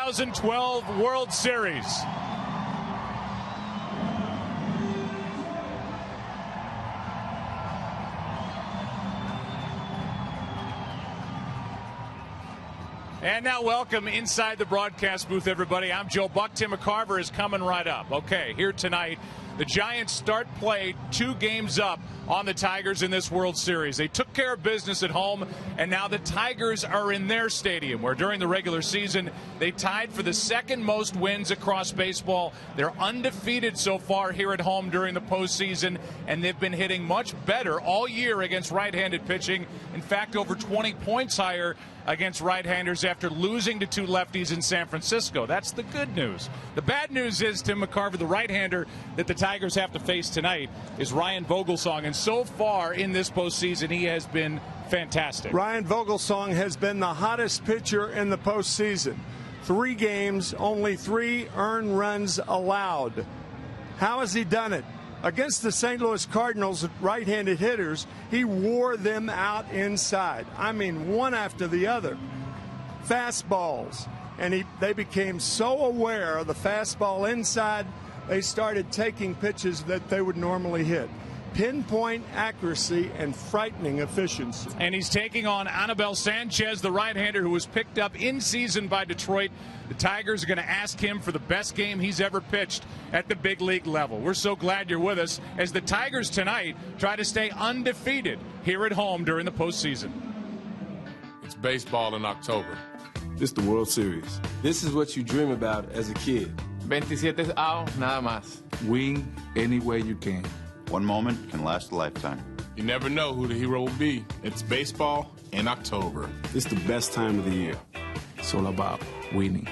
2012 World Series. And now welcome inside the broadcast booth, everybody. I'm Joe Buck. Tim McCarver is coming right up. Okay, here tonight, the Giants start play 2 games up on the Tigers in this World Series. They took care of business at home, and now the Tigers are in their stadium, where during the regular season, they tied for the second most wins across baseball. They're undefeated so far here at home during the postseason, and they've been hitting much better all year against right-handed pitching. In fact, over 20 points higher against right-handers after losing to 2 lefties in San Francisco. That's the good news. The bad news is, Tim McCarver, the right-hander that the Tigers have to face tonight is Ryan Vogelsong, and so far in this postseason, he has been fantastic. Ryan Vogelsong has been the hottest pitcher in the postseason. 3 games, only 3 earned runs allowed. How has he done it? Against the St. Louis Cardinals right-handed hitters, he wore them out inside. I mean, one after the other. Fastballs. And they became so aware of the fastball inside, they started taking pitches that they would normally hit. Pinpoint accuracy and frightening efficiency. And he's taking on Anibal Sanchez, the right-hander who was picked up in season by Detroit. The Tigers are going to ask him for the best game he's ever pitched at the big league level. We're so glad you're with us as the Tigers tonight try to stay undefeated here at home during the postseason. It's baseball in October. This is the World Series. This is what you dream about as a kid. 27 outs, nada más. Win any way you can. One moment can last a lifetime. You never know who the hero will be. It's baseball in October. It's the best time of the year. It's all about winning.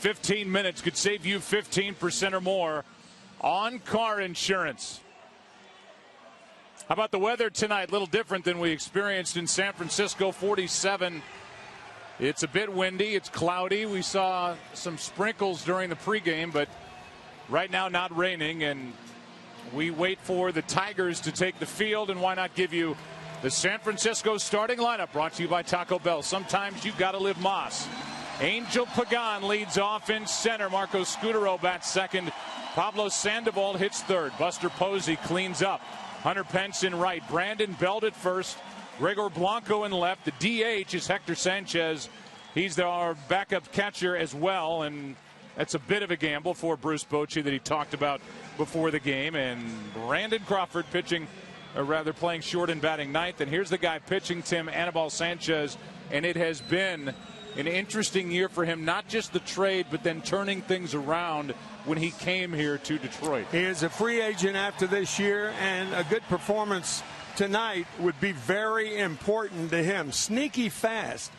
"15 minutes could save you 15% or more on car insurance. How about the weather tonight? A little different than we experienced in San Francisco. 47. It's a bit windy. It's cloudy. We saw some sprinkles during the pregame, but right now not raining. And we wait for the Tigers to take the field. And why not give you the San Francisco starting lineup, brought to you by Taco Bell. Sometimes you've got to live Moss. Angel Pagan leads off in center. Marco Scutaro bats second. Pablo Sandoval hits third. Buster Posey cleans up. Hunter Pence in right. Brandon Belt at first. Gregor Blanco in left. The DH is Hector Sanchez. He's our backup catcher as well, and that's a bit of a gamble for Bruce Bochy that he talked about before the game. And Brandon Crawford pitching, or rather playing short and batting ninth. And here's the guy pitching, Tim, Anibal Sanchez, and it has been an interesting year for him, not just the trade, but then turning things around when he came here to Detroit. He is a free agent after this year, and a good performance tonight would be very important to him. Sneaky fast.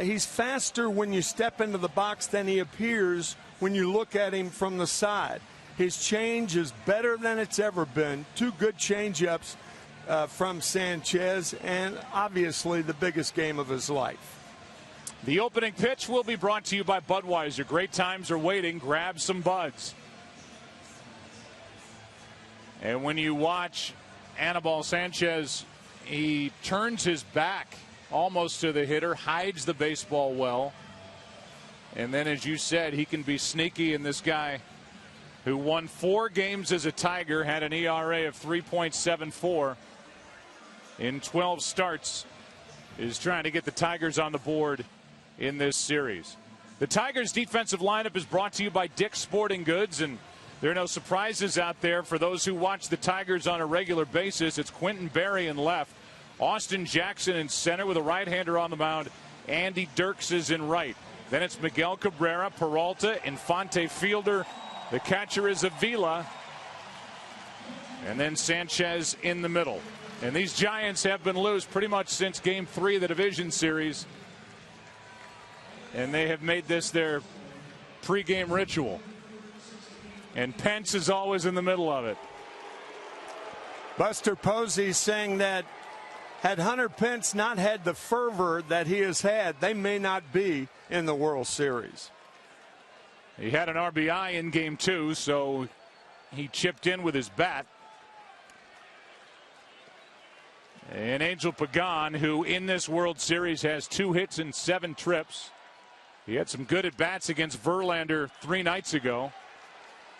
He's faster when you step into the box than he appears when you look at him from the side. His change is better than it's ever been. Two good change-ups from Sanchez, and obviously the biggest game of his life. The opening pitch will be brought to you by Budweiser. Great times are waiting. Grab some buds. And when you watch Anibal Sanchez, he turns his back almost to the hitter, hides the baseball well. And then, as you said, he can be sneaky. And this guy who won 4 games as a Tiger, had an ERA of 3.74 in 12 starts, is trying to get the Tigers on the board in this series. The Tigers defensive lineup is brought to you by Dick's Sporting Goods, and there are no surprises out there for those who watch the Tigers on a regular basis. It's Quentin Berry in left, Austin Jackson in center with a right-hander on the mound. Andy Dirks is in right. Then it's Miguel Cabrera, Peralta, Infante Fielder. The catcher is Avila, and then Sanchez in the middle. And these Giants have been loose pretty much since Game 3 of the division series. And they have made this their pregame ritual. And Pence is always in the middle of it. Buster Posey saying that had Hunter Pence not had the fervor that he has had, they may not be in the World Series. He had an RBI in Game 2, so he chipped in with his bat. And Angel Pagan, who in this World Series has 2 hits and 7 trips. He had some good at-bats against Verlander 3 nights ago.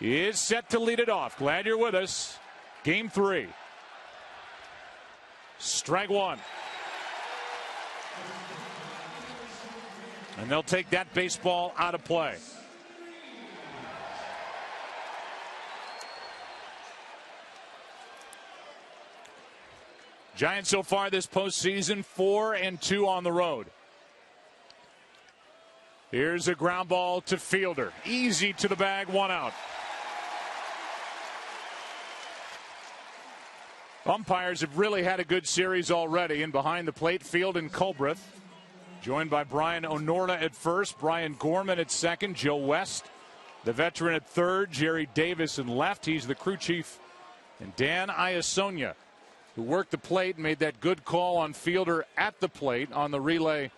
He is set to lead it off. Glad you're with us. Game 3. Strike 1. And they'll take that baseball out of play. Giants so far this postseason, 4-2 on the road. Here's a ground ball to Fielder. Easy to the bag, 1 out. Umpires have really had a good series already. And behind the plate, Field and Culbreth, joined by Brian Onorta at first, Brian Gorman at second, Joe West, the veteran at third, Jerry Davis in left. He's the crew chief. And Dan Iasonia, who worked the plate and made that good call on Fielder at the plate on the relay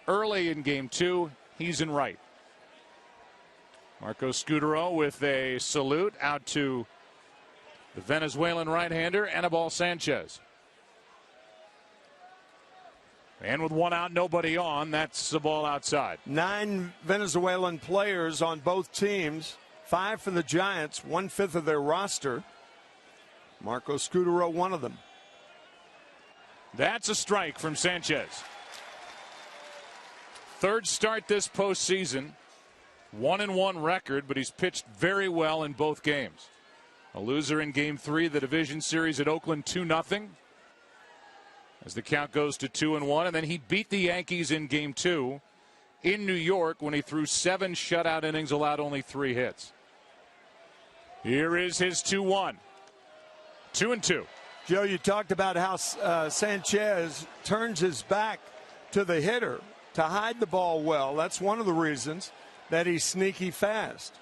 early in Game 2. He's in right. Marco Scutaro with a salute out to the Venezuelan right-hander, Anibal Sanchez. And with 1 out, nobody on, that's the ball outside. 9 Venezuelan players on both teams, 5 for the Giants, 1/5 of their roster. Marco Scutaro, one of them. That's a strike from Sanchez. 3rd start this postseason. 1-1 record, but he's pitched very well in both games. A loser in Game 3 of the division series at Oakland, 2-0. As the count goes to 2-1, and then he beat the Yankees in Game 2 in New York when he threw 7 shutout innings, allowed only 3 hits. Here is his 2-1. 2-2. Joe, you talked about how Sanchez turns his back to the hitter to hide the ball well. That's one of the reasons that he's sneaky fast.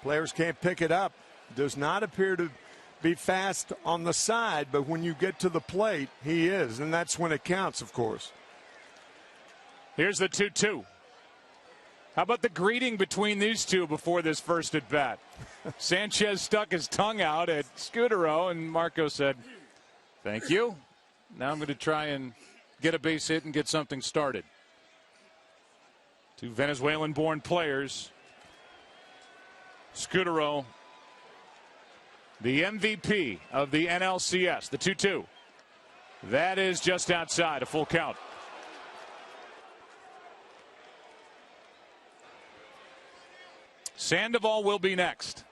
Players can't pick it up. Does not appear to be fast on the side, but when you get to the plate, he is, and that's when it counts, of course. Here's the 2-2. How about the greeting between these two before this first at bat? Sanchez stuck his tongue out at Scutaro, and Marco said, "Thank you. Now I'm going to try and get a base hit and get something started." Two Venezuelan-born players. Scutaro, the MVP of the NLCS, the 2-2. That is just outside a full count. Sandoval will be next.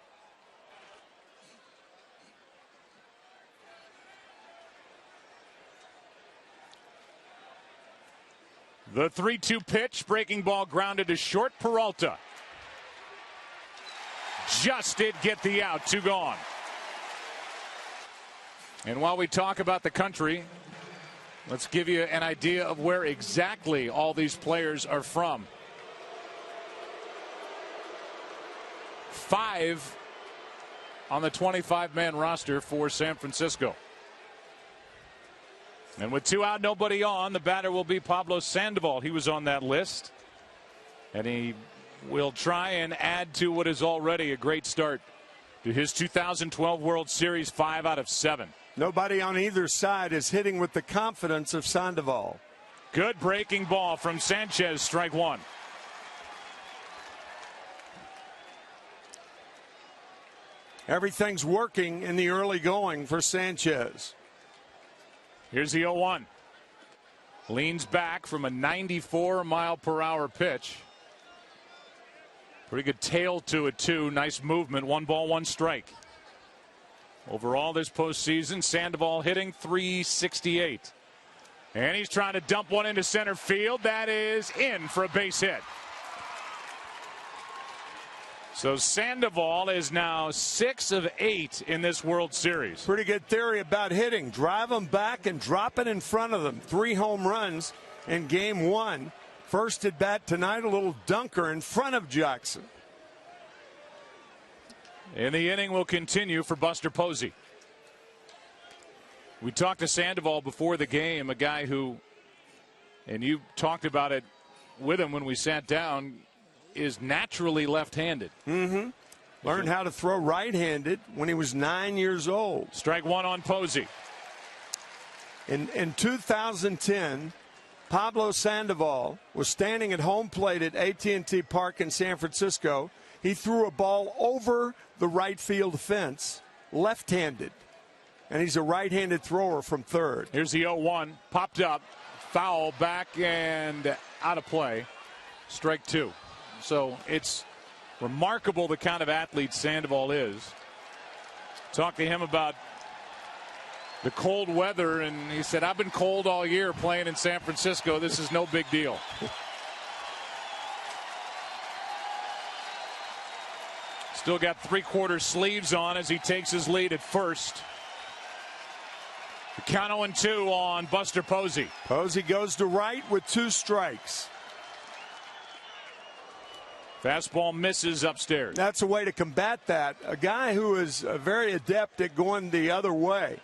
The 3-2 pitch, breaking ball grounded to short. Peralta just did get the out. 2 gone. And while we talk about the country, let's give you an idea of where exactly all these players are from. 5 on the 25-man roster for San Francisco. And with 2 out, nobody on, the batter will be Pablo Sandoval. He was on that list. And he will try and add to what is already a great start to his 2012 World Series, 5 out of 7. Nobody on either side is hitting with the confidence of Sandoval. Good breaking ball from Sanchez, strike 1. Everything's working in the early going for Sanchez. Here's the 0-1. Leans back from a 94-mile-per-hour pitch. Pretty good tail to it, too. Nice movement. 1 ball, 1 strike. Overall this postseason, Sandoval hitting .368. And he's trying to dump one into center field. That is in for a base hit. So Sandoval is now 6 of 8 in this World Series. Pretty good theory about hitting. Drive them back and drop it in front of them. 3 home runs in game 1. First at bat tonight, a little dunker in front of Jackson. And the inning will continue for Buster Posey. We talked to Sandoval before the game, a guy who, and you talked about it with him when we sat down, is naturally left-handed. Learned how to throw right-handed when he was 9 years old. Strike 1 on Posey. In 2010, Pablo Sandoval was standing at home plate at AT&T Park in San Francisco. He threw a ball over the right field fence, left-handed. And he's a right-handed thrower from third. Here's the 0-1. Popped up. Foul back and out of play. Strike 2. So it's remarkable the kind of athlete Sandoval is. Talked to him about the cold weather, and he said, "I've been cold all year playing in San Francisco. This is no big deal." Still got 3/4 sleeves on as he takes his lead at first. The count 0-2 on Buster Posey. Posey goes to right with 2 strikes. Fastball misses upstairs. That's a way to combat that. A guy who is very adept at going the other way.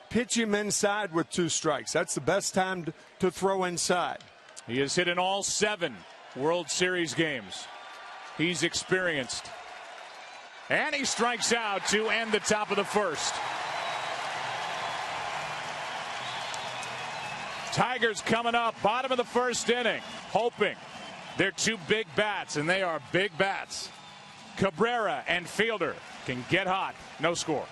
Pitch him inside with 2 strikes. That's the best time to throw inside. He has hit in all 7 World Series games. He's experienced. And he strikes out to end the top of the first. Tigers coming up, bottom of the first inning, hoping they're 2 big bats, and they are big bats. Cabrera and Fielder can get hot. No score.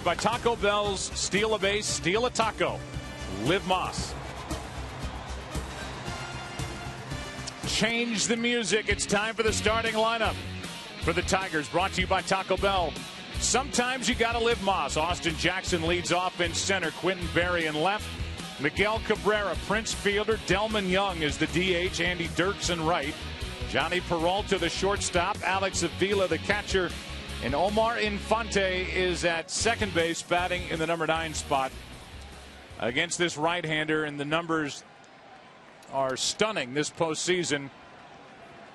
by Taco Bell's Steal a Base, Steal a Taco. Liv Moss. Change the music. It's time for the starting lineup for the Tigers, brought to you by Taco Bell. Sometimes you gotta live Moss. Austin Jackson leads off in center. Quentin Berry in left. Miguel Cabrera, Prince Fielder. Delman Young is the DH. Andy Dirksen right. Johnny Peralta, the shortstop. Alex Avila, the catcher. And Omar Infante is at second base, batting in the number 9 spot against this right-hander. And the numbers are stunning this postseason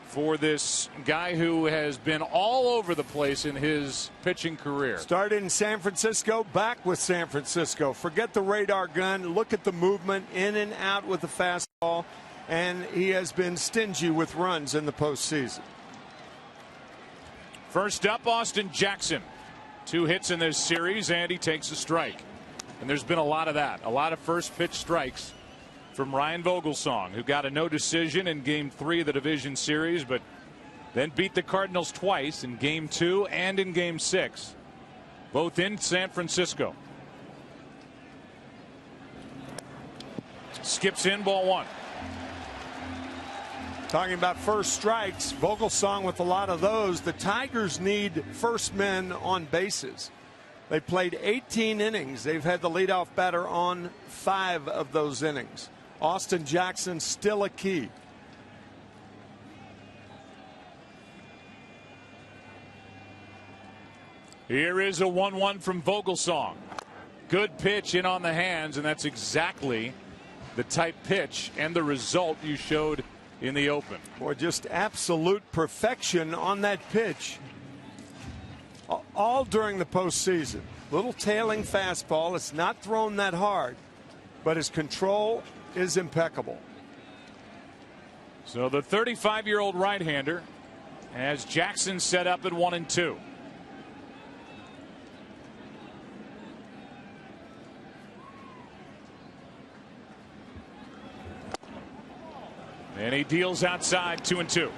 for this guy who has been all over the place in his pitching career. Started in San Francisco, back with San Francisco. Forget the radar gun. Look at the movement in and out with the fastball. And he has been stingy with runs in the postseason. First up, Austin Jackson. 2 hits in this series, and he takes a strike. And there's been a lot of that. A lot of first pitch strikes from Ryan Vogelsong, who got a no decision in Game 3 of the division series, but then beat the Cardinals twice in Game 2 and in Game 6, both in San Francisco. Skips in, ball 1. Talking about first strikes, Vogelsong with a lot of those. The Tigers need first men on bases. They played 18 innings. They've had the leadoff batter on 5 of those innings. Austin Jackson still a key. Here is a 1-1 from Vogelsong. Good pitch in on the hands, and that's exactly the type pitch and the result you showed in the open. Boy, just absolute perfection on that pitch. All during the postseason. Little tailing fastball. It's not thrown that hard, but his control is impeccable. So the 35-year-old right-hander has Jackson set up at 1-2. And he deals outside, 2-2.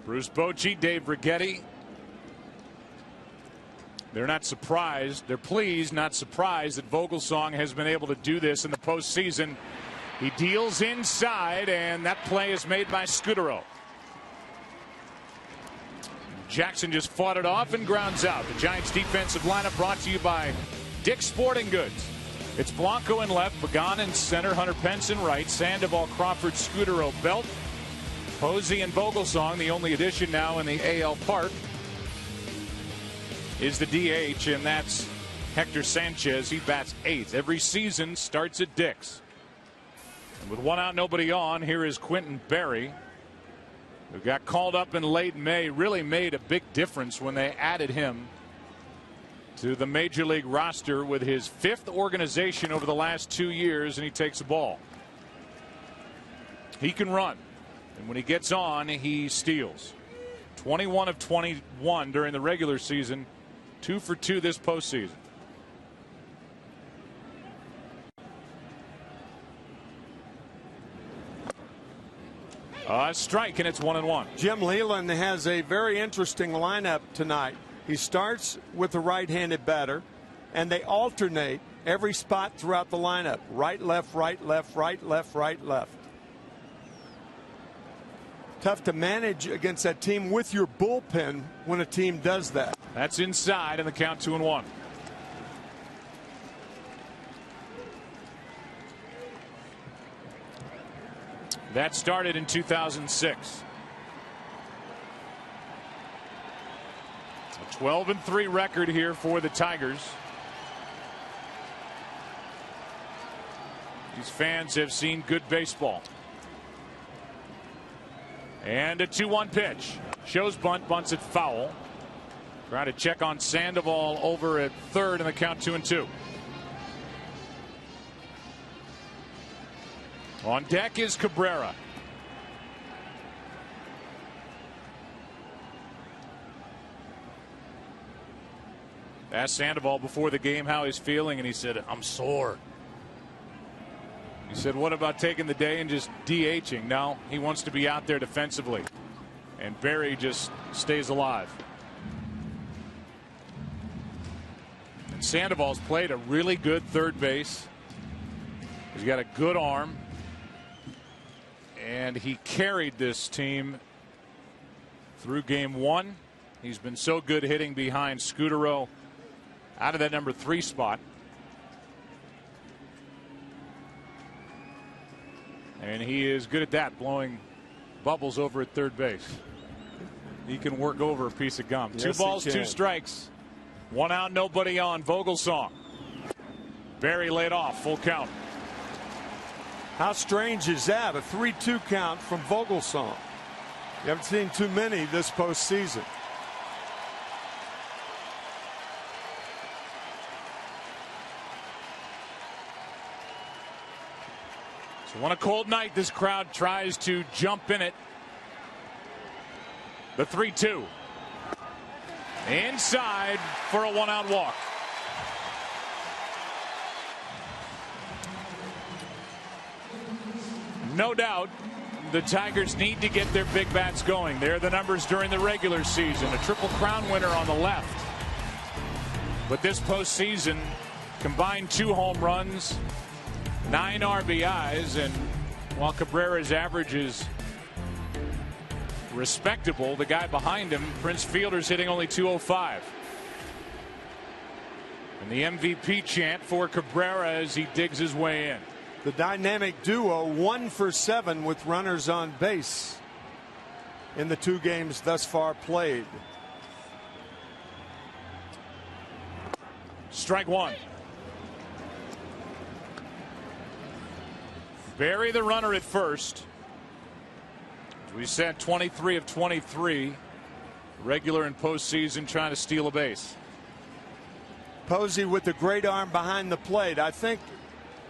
Bruce Bochy, Dave Righetti. They're not surprised. They're pleased, not surprised, that Vogelsong has been able to do this in the postseason. He deals inside, and that play is made by Scudero. Jackson just fought it off and grounds out. The Giants defensive lineup brought to you by Dick's Sporting Goods. It's Blanco in left, Pagan in center, Hunter Pence in right, Sandoval, Crawford, Scudero, Belt, Posey, and Vogelsong. The only addition now in the AL Park is the DH, and that's Hector Sanchez. He bats 8th. Every season starts at Dick's. And with 1 out, nobody on, here is Quentin Berry, who got called up in late May. Really made a big difference when they added him to the major league roster with his 5th organization over the last 2 years, and he takes the ball. He can run, and when he gets on, he steals. 21 of 21 during the regular season, 2 for 2 this postseason. Strike, and it's 1-1. Jim Leyland has a very interesting lineup tonight. He starts with the right-handed batter, and they alternate every spot throughout the lineup. Right, left, right, left, right, left, right, left. Tough to manage against that team with your bullpen when a team does that. That's inside, and the count 2-1. That started in 2006. A 12-3 record here for the Tigers. These fans have seen good baseball. And a 2-1 pitch. Shows bunt, bunts it foul. Trying to check on Sandoval over at third, and the count 2-2. On deck is Cabrera. Asked Sandoval before the game how he's feeling, and he said, "I'm sore." He said, what about taking the day and just DHing? No, he wants to be out there defensively. And Berry just stays alive. And Sandoval's played a really good third base. He's got a good arm. And he carried this team through game 1. He's been so good hitting behind Scutaro out of that number 3 spot. And he is good at that, blowing bubbles over at third base. He can work over a piece of gum. Yes, 2 balls, 2 strikes. 1 out, nobody on. Vogelsong. Berry laid off, full count. How strange is that? A 3-2 count from Vogelsong. You haven't seen too many this postseason. So on a cold night, this crowd tries to jump in it. The 3-2. Inside for a 1-out walk. No doubt the Tigers need to get their big bats going. They're the numbers during the regular season. A Triple Crown winner on the left. But this postseason, combined 2 home runs, 9 RBIs, and while Cabrera's average is respectable, the guy behind him, Prince Fielder's hitting only .205. And the MVP chant for Cabrera as he digs his way in. The dynamic duo 1 for 7 with runners on base in the 2 games thus far played. Strike 1. Berry the runner at first. As we said, 23 of 23. Regular and postseason trying to steal a base. Posey with the great arm behind the plate. I think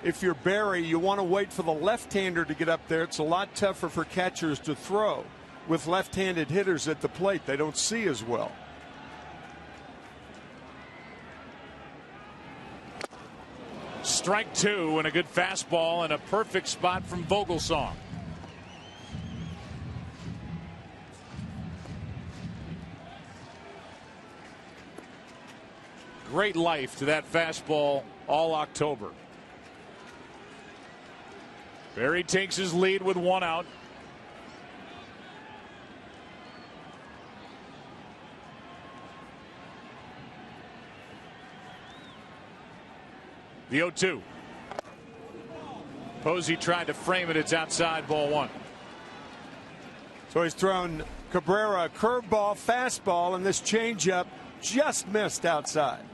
if you're Berry, you want to wait for the left-hander to get up there. It's a lot tougher for catchers to throw with left-handed hitters at the plate. They don't see as well. Strike 2 and a good fastball and a perfect spot from Vogelsong. Great life to that fastball all October. Berry takes his lead with 1 out. The 0-2. Posey tried to frame it. It's outside, ball 1. So he's thrown Cabrera a curveball, fastball, and this changeup just missed outside.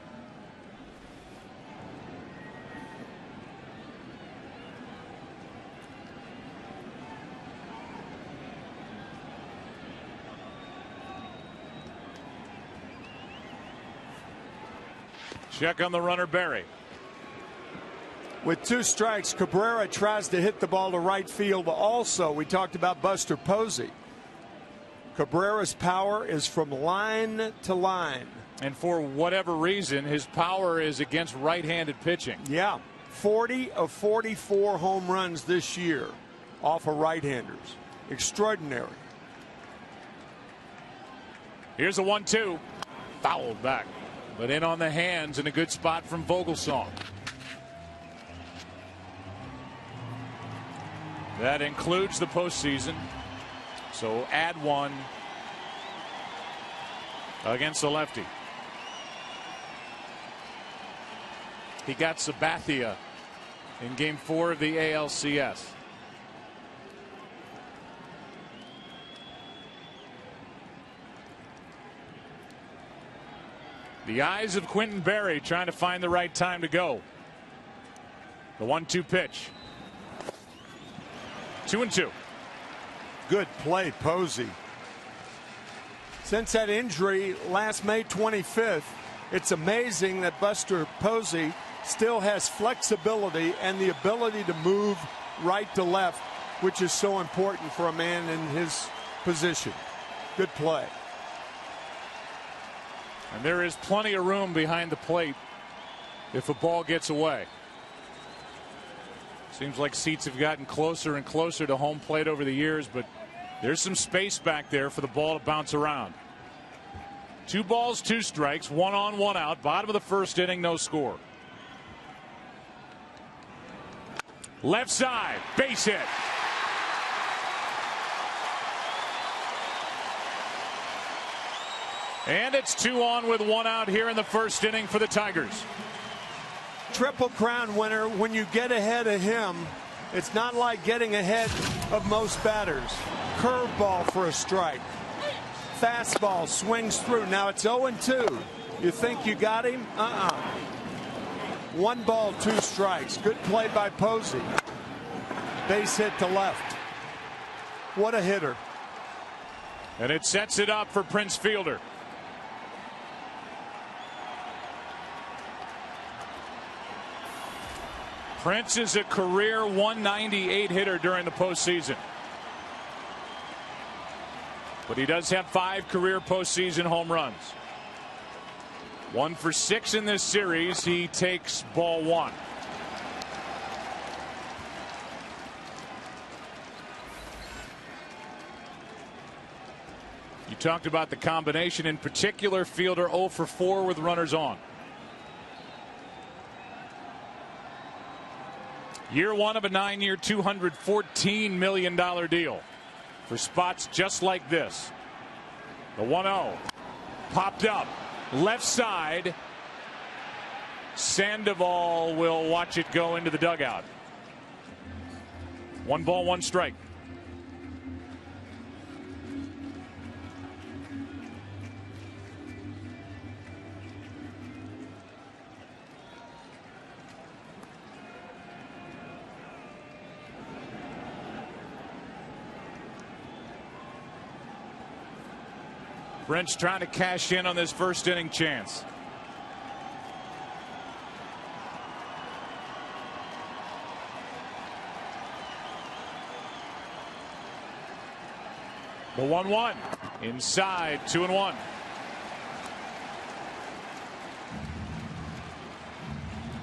Check on the runner, Berry. With 2 strikes, Cabrera tries to hit the ball to right field. Also, we talked about Buster Posey. Cabrera's power is from line to line. And for whatever reason, his power is against right-handed pitching. Yeah, 40 of 44 home runs this year off of right-handers. Extraordinary. Here's a 1-2. Fouled back. But in on the hands and a good spot from Vogelsong. That includes the postseason. So add 1 against the lefty. He got Sabathia in game 4 of the ALCS. The eyes of Quentin Berry trying to find the right time to go. The 1-2 pitch. 2-2. Good play, Posey. Since that injury last May 25th, it's amazing that Buster Posey still has flexibility and the ability to move right to left, which is so important for a man in his position. Good play. And there is plenty of room behind the plate if a ball gets away. Seems like seats have gotten closer and closer to home plate over the years, but there's some space back there for the ball to bounce around. 2 balls, 2 strikes, 1 on, 1 out. Bottom of the first inning, no score. Left side, base hit. And it's 2 on with 1 out here in the first inning for the Tigers. Triple Crown winner, when you get ahead of him, it's not like getting ahead of most batters. Curveball for a strike. Fastball swings through. Now it's 0-2. You think you got him? 1 ball, 2 strikes. Good play by Posey. Base hit to left. What a hitter. And it sets it up for Prince Fielder. Prince is a career 198 hitter during the postseason. But he does have 5 career postseason home runs. 1 for 6 in this series. He takes ball 1. You talked about the combination, in particular. Fielder 0 for 4 with runners on. Year 1 of a 9-year, $214 million deal for spots just like this. The 1-0 popped up left side. Sandoval will watch it go into the dugout. 1 ball, 1 strike. Prince trying to cash in on this first inning chance. The 1-1 inside, 2-1.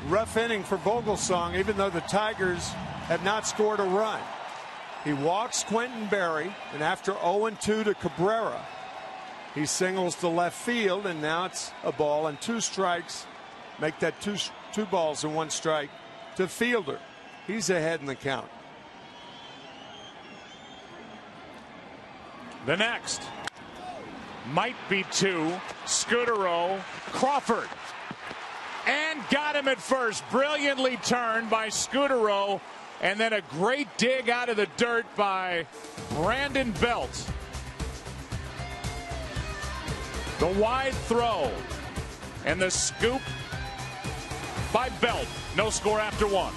Rough inning for Vogelsong, even though the Tigers have not scored a run. He walks Quentin Berry, and after 0-2 to Cabrera, he singles to left field, and now it's a ball and 2 strikes. Make that two balls and 1 strike to Fielder. He's ahead in the count. The next might be 2. Scutaro, Crawford, and got him at first. Brilliantly turned by Scutaro, and then a great dig out of the dirt by Brandon Belt. The wide throw and the scoop by Belt. No score after 1.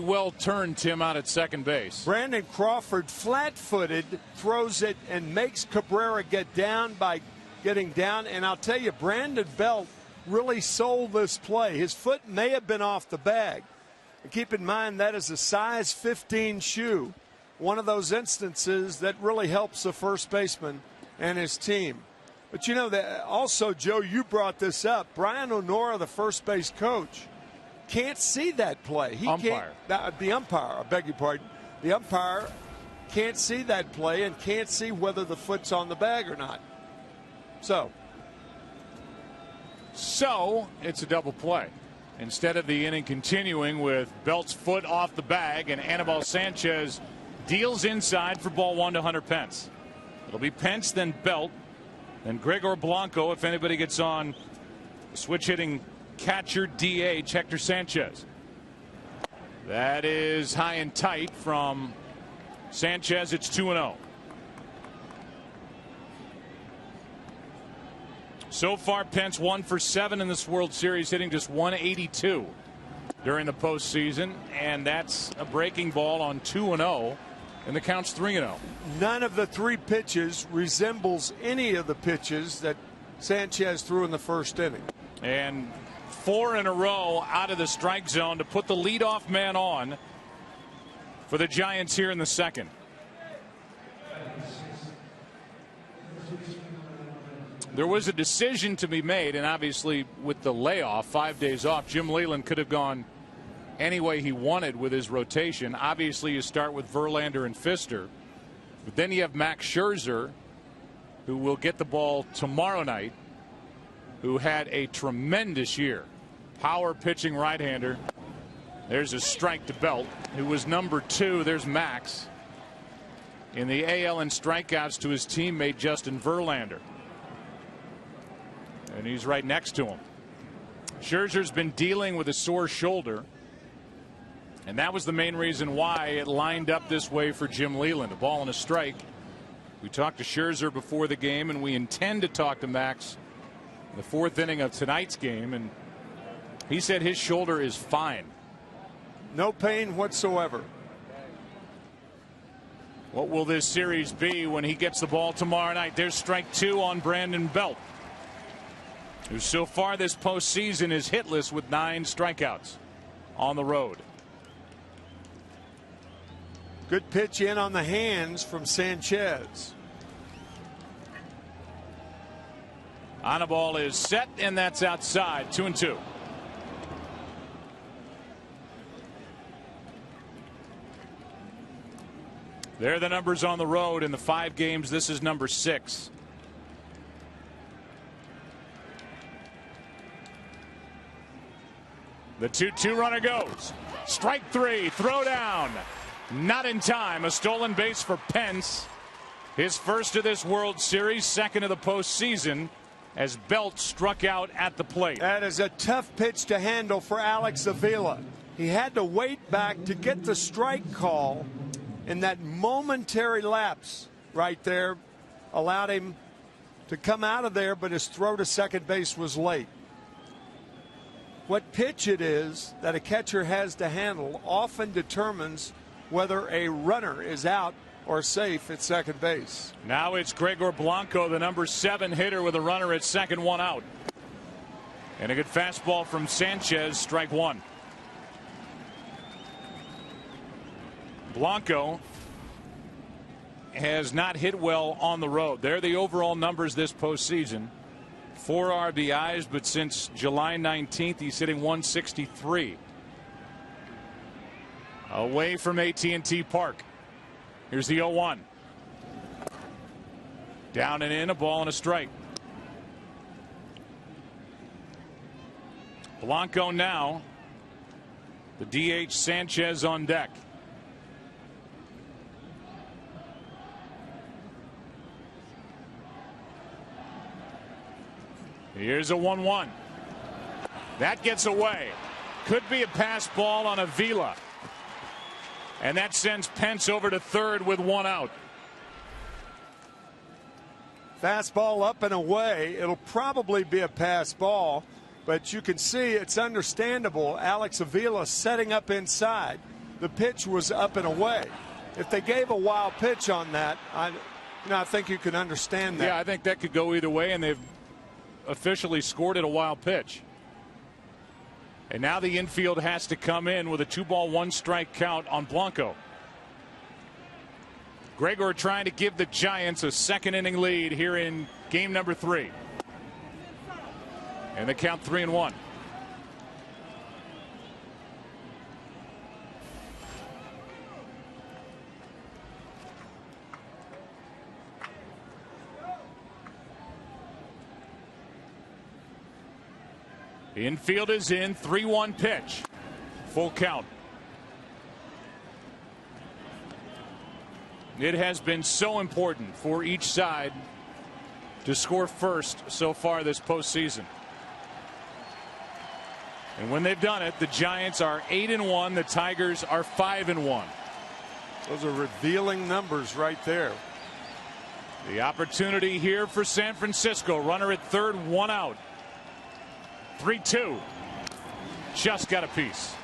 Well turned, Tim, out at second base. Brandon Crawford, flat-footed, throws it and makes Cabrera get down by getting down. And I'll tell you, Brandon Belt really sold this play. His foot may have been off the bag. And keep in mind, that is a size 15 shoe. One of those instances that really helps the first baseman and his team. But you know, that also, Joe, you brought this up. Brian Onora, the first base coach, can't see that play. He umpire. Can't. The umpire, I beg your pardon. The umpire can't see that play and can't see whether the foot's on the bag or not. So it's a double play. Instead of the inning continuing with Belt's foot off the bag, and Anibal Sanchez deals inside for ball one to Hunter Pence. It'll be Pence, then Belt, then Gregor Blanco if anybody gets on switch hitting catcher DH Hector Sanchez. That is high and tight from Sanchez. It's 2-0. So far, Pence 1 for 7 in this World Series, hitting just 182 during the postseason, and that's a breaking ball on 2-0, and the count's 3-0. None of the three pitches resembles any of the pitches that Sanchez threw in the first inning. And 4 in a row out of the strike zone to put the leadoff man on for the Giants here in the second. There was a decision to be made, and obviously with the layoff, 5 days off, Jim Leyland could have gone any way he wanted with his rotation. Obviously you start with Verlander and Pfister, but then you have Max Scherzer, who will get the ball tomorrow night, who had a tremendous year. Power pitching right-hander. There's a strike to Belt, who was number 2. There's Max in the AL in strikeouts to his teammate Justin Verlander. And he's right next to him. Scherzer's been dealing with a sore shoulder, and that was the main reason why it lined up this way for Jim Leyland. A ball and a strike. We talked to Scherzer before the game, and we intend to talk to Max in the 4th inning of tonight's game, and he said his shoulder is fine. No pain whatsoever. What will this series be when he gets the ball tomorrow night? There's strike 2 on Brandon Belt, who so far this postseason is hitless with 9 strikeouts on the road. Good pitch in on the hands from Sanchez. Anibal is set, and that's outside. 2-2. There are the numbers on the road in the 5 games. This is number 6. The 2-2 runner goes. Strike 3. Throw down. Not in time. A stolen base for Pence. His first of this World Series, second of the postseason, as Belt struck out at the plate. That is a tough pitch to handle for Alex Avila. He had to wait back to get the strike call, and that momentary lapse right there allowed him to come out of there, but his throw to second base was late. What pitch it is that a catcher has to handle often determines whether a runner is out or safe at second base. Now it's Gregor Blanco, the number 7 hitter, with a runner at second, 1 out. And a good fastball from Sanchez, strike 1. Blanco has not hit well on the road. They're the overall numbers this postseason. 4 RBIs, but since July 19th, he's hitting 163. Away from AT&T Park. Here's the 0-1. Down and in, a ball and a strike. Blanco now. The DH Sanchez on deck. Here's a 1-1. That gets away. Could be a pass ball on Avila. And that sends Pence over to third with 1 out. Fastball up and away. It'll probably be a pass ball, but you can see it's understandable. Alex Avila setting up inside. the pitch was up and away. If they gave a wild pitch on that, I think you can understand that. Yeah, I think that could go either way, and they've officially scored it a wild pitch. And now the infield has to come in with a 2-ball, 1-strike count on Blanco. Gregor trying to give the Giants a second-inning lead here in game number 3. And the count 3-1. The infield is in. 3-1 pitch. Full count. It has been so important for each side to score first so far this postseason. And when they've done it, the Giants are 8-1. The Tigers are 5-1. Those are revealing numbers right there. The opportunity here for San Francisco. Runner at third, 1 out. 3-2. Just got a piece.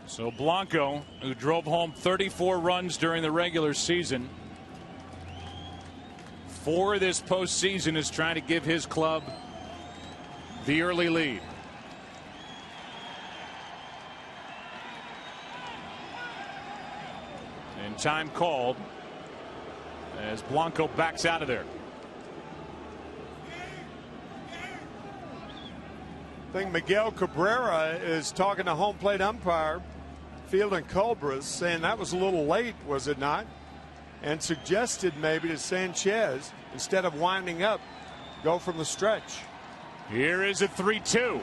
So Blanco, who drove home 34 runs during the regular season, for this postseason is trying to give his club the early lead. And time called as Blanco backs out of there. I think Miguel Cabrera is talking to home plate umpire Fielding Culbras, saying that was a little late, was it not? And suggested maybe to Sanchez, instead of winding up, go from the stretch. Here is a 3-2.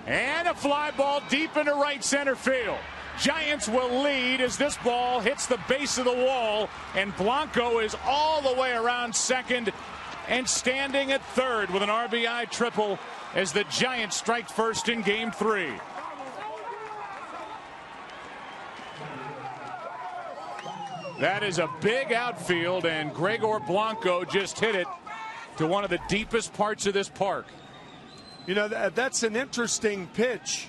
And a fly ball deep into right center field. Giants will lead as this ball hits the base of the wall, and Blanco is all the way around second and standing at third with an RBI triple as the Giants strike first in game 3. That is a big outfield, and Gregor Blanco just hit it to one of the deepest parts of this park. You know, that's an interesting pitch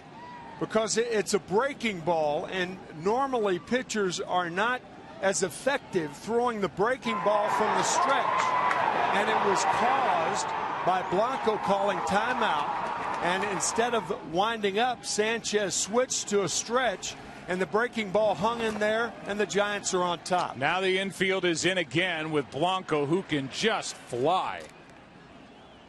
because it's a breaking ball, and normally pitchers are not as effective throwing the breaking ball from the stretch. And it was caused by Blanco calling timeout, and instead of winding up, Sanchez switched to a stretch, and the breaking ball hung in there, and the Giants are on top. Now the infield is in again with Blanco, who can just fly.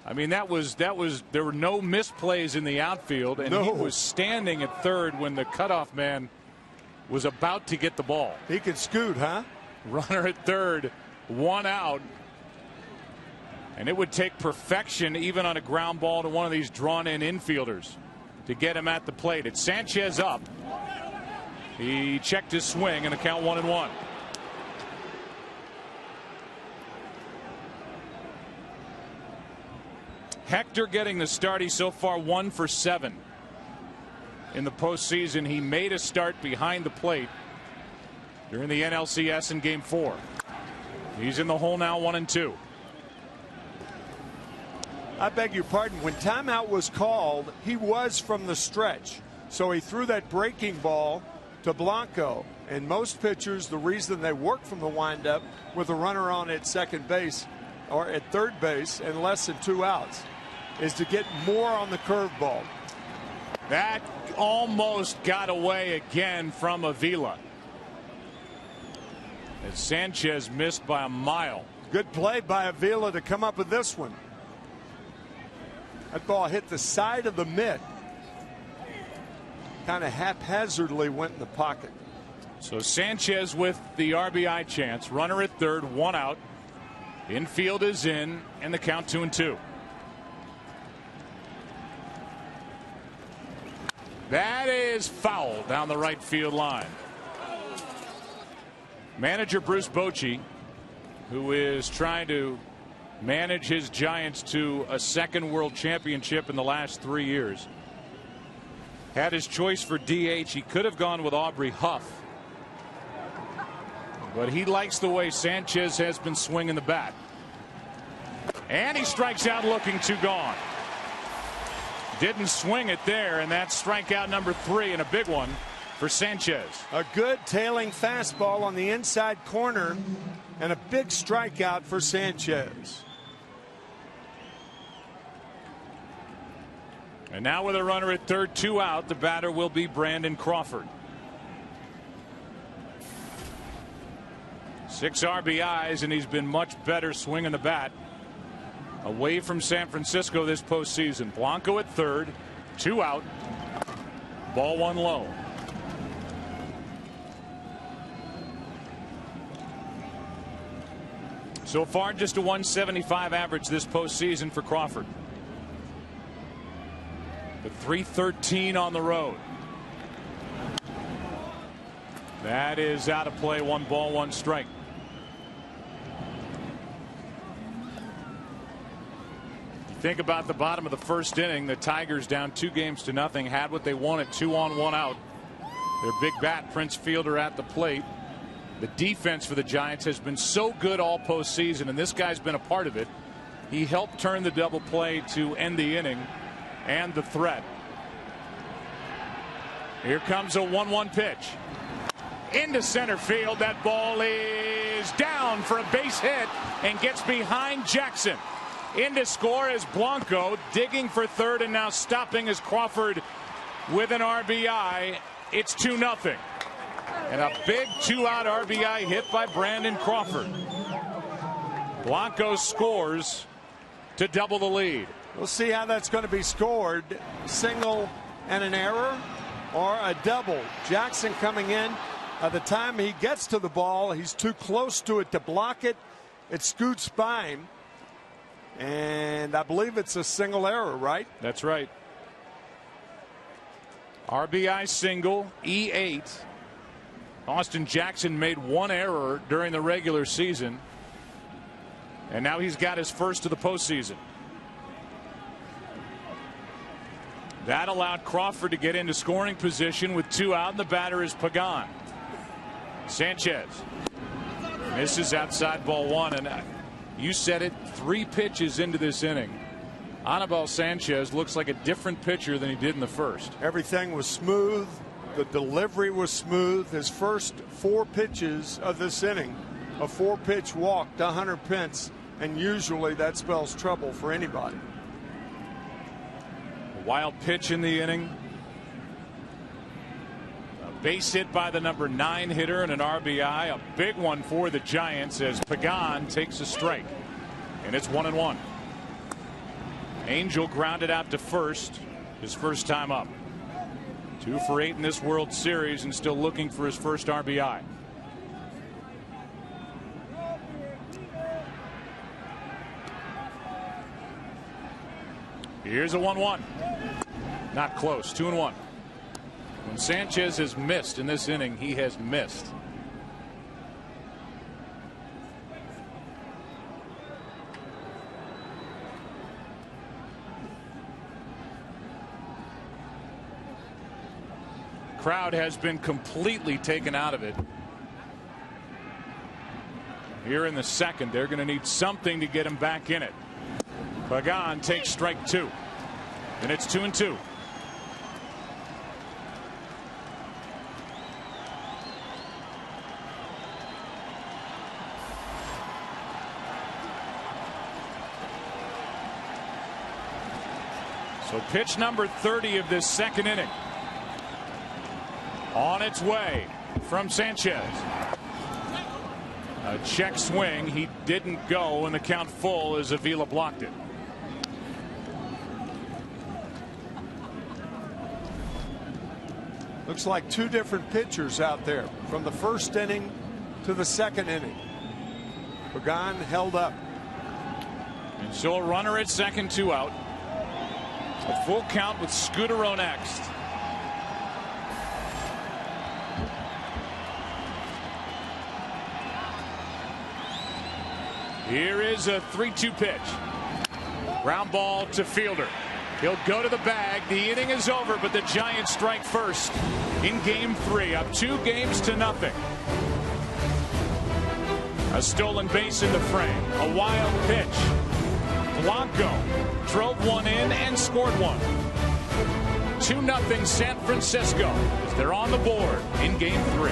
I mean, there were no misplays in the outfield, and he was standing at third when the cutoff man was about to get the ball. He can scoot, huh? Runner at third, 1 out. And it would take perfection even on a ground ball to one of these drawn-in infielders to get him at the plate. It's Sanchez up. He checked his swing, and the count 1-1. Hector getting the start. He's so far 1 for 7 in the postseason. He made a start behind the plate during the NLCS in game 4. He's in the hole now, 1-2. I beg your pardon. When timeout was called, he was from the stretch. So he threw that breaking ball to Blanco. And most pitchers, the reason they work from the windup with a runner on at second base or at third base and less than 2 outs is to get more on the curveball. That almost got away again from Avila. And Sanchez missed by a mile. Good play by Avila to come up with this one. That ball hit the side of the mitt. Kind of haphazardly went in the pocket. So Sanchez with the RBI chance. Runner at third, 1 out. Infield is in, and the count 2-2. That is foul down the right field line. Manager Bruce Bochy, who is trying to manage his Giants to a second world championship in the last 3 years, had his choice for DH. He could have gone with Aubrey Huff, but he likes the way Sanchez has been swinging the bat. And he strikes out looking to gone. Didn't swing it there, and that's strikeout number 3 and a big one for Sanchez. A good tailing fastball on the inside corner and a big strikeout for Sanchez. And now with a runner at third, 2 out, the batter will be Brandon Crawford. 6 RBIs, and he's been much better swinging the bat away from San Francisco this postseason. Blanco at third, 2 out, ball 1 low. So far, just a 175 average this postseason for Crawford. The .313 on the road. That is out of play. 1 ball, 1 strike. You think about the bottom of the first inning, the Tigers down 2-0, had what they wanted, 2 on 1 out. Their big bat, Prince Fielder, at the plate. The defense for the Giants has been so good all postseason, and this guy's been a part of it. He helped turn the double play to end the inning and the threat. Here comes a 1-1 pitch. Into center field. That ball is down for a base hit and gets behind Jackson. In to score is Blanco, digging for third, and now stopping is Crawford with an RBI. It's 2-0. And a big 2-out RBI hit by Brandon Crawford. Blanco scores to double the lead. We'll see how that's going to be scored. Single and an error, or a double. Jackson coming in. By the time he gets to the ball, he's too close to it to block it. It scoots by him. And I believe it's a single error, right? That's right. RBI single, E8. Austin Jackson made 1 error during the regular season. And now he's got his first of the postseason. That allowed Crawford to get into scoring position with 2 out, and the batter is Pagan. Sanchez misses outside ball 1, and you said it, 3 pitches into this inning. Anibal Sanchez looks like a different pitcher than he did in the first. Everything was smooth. The delivery was smooth. His first 4 pitches of this inning, a 4-pitch walk to Hunter Pence, and usually that spells trouble for anybody. A wild pitch in the inning. A base hit by the number 9 hitter and an RBI. A big one for the Giants as Pagan takes a strike. And it's 1-1. Angel grounded out to first, his first time up. 2 for 8 in this World Series and still looking for his first RBI. Here's a 1-1. Not close. 2-1. When Sanchez has missed in this inning, he has missed. Crowd has been completely taken out of it. Here in the second, they're going to need something to get him back in it. Pagan takes strike 2, and it's 2-2. So pitch number 30 of this second inning. On its way from Sanchez. A check swing. He didn't go, and the count full as Avila blocked it. Looks like 2 different pitchers out there from the first inning to the second inning. Pagan held up. And so a runner at second, 2 out. A full count with Scutaro next. Here is a 3-2 pitch. Ground ball to Fielder. He'll go to the bag. The inning is over, but the Giants strike first in game 3, up 2-0. A stolen base in the frame. A wild pitch. Polanco drove one in and scored one. 2-0 San Francisco as they're on the board in Game 3.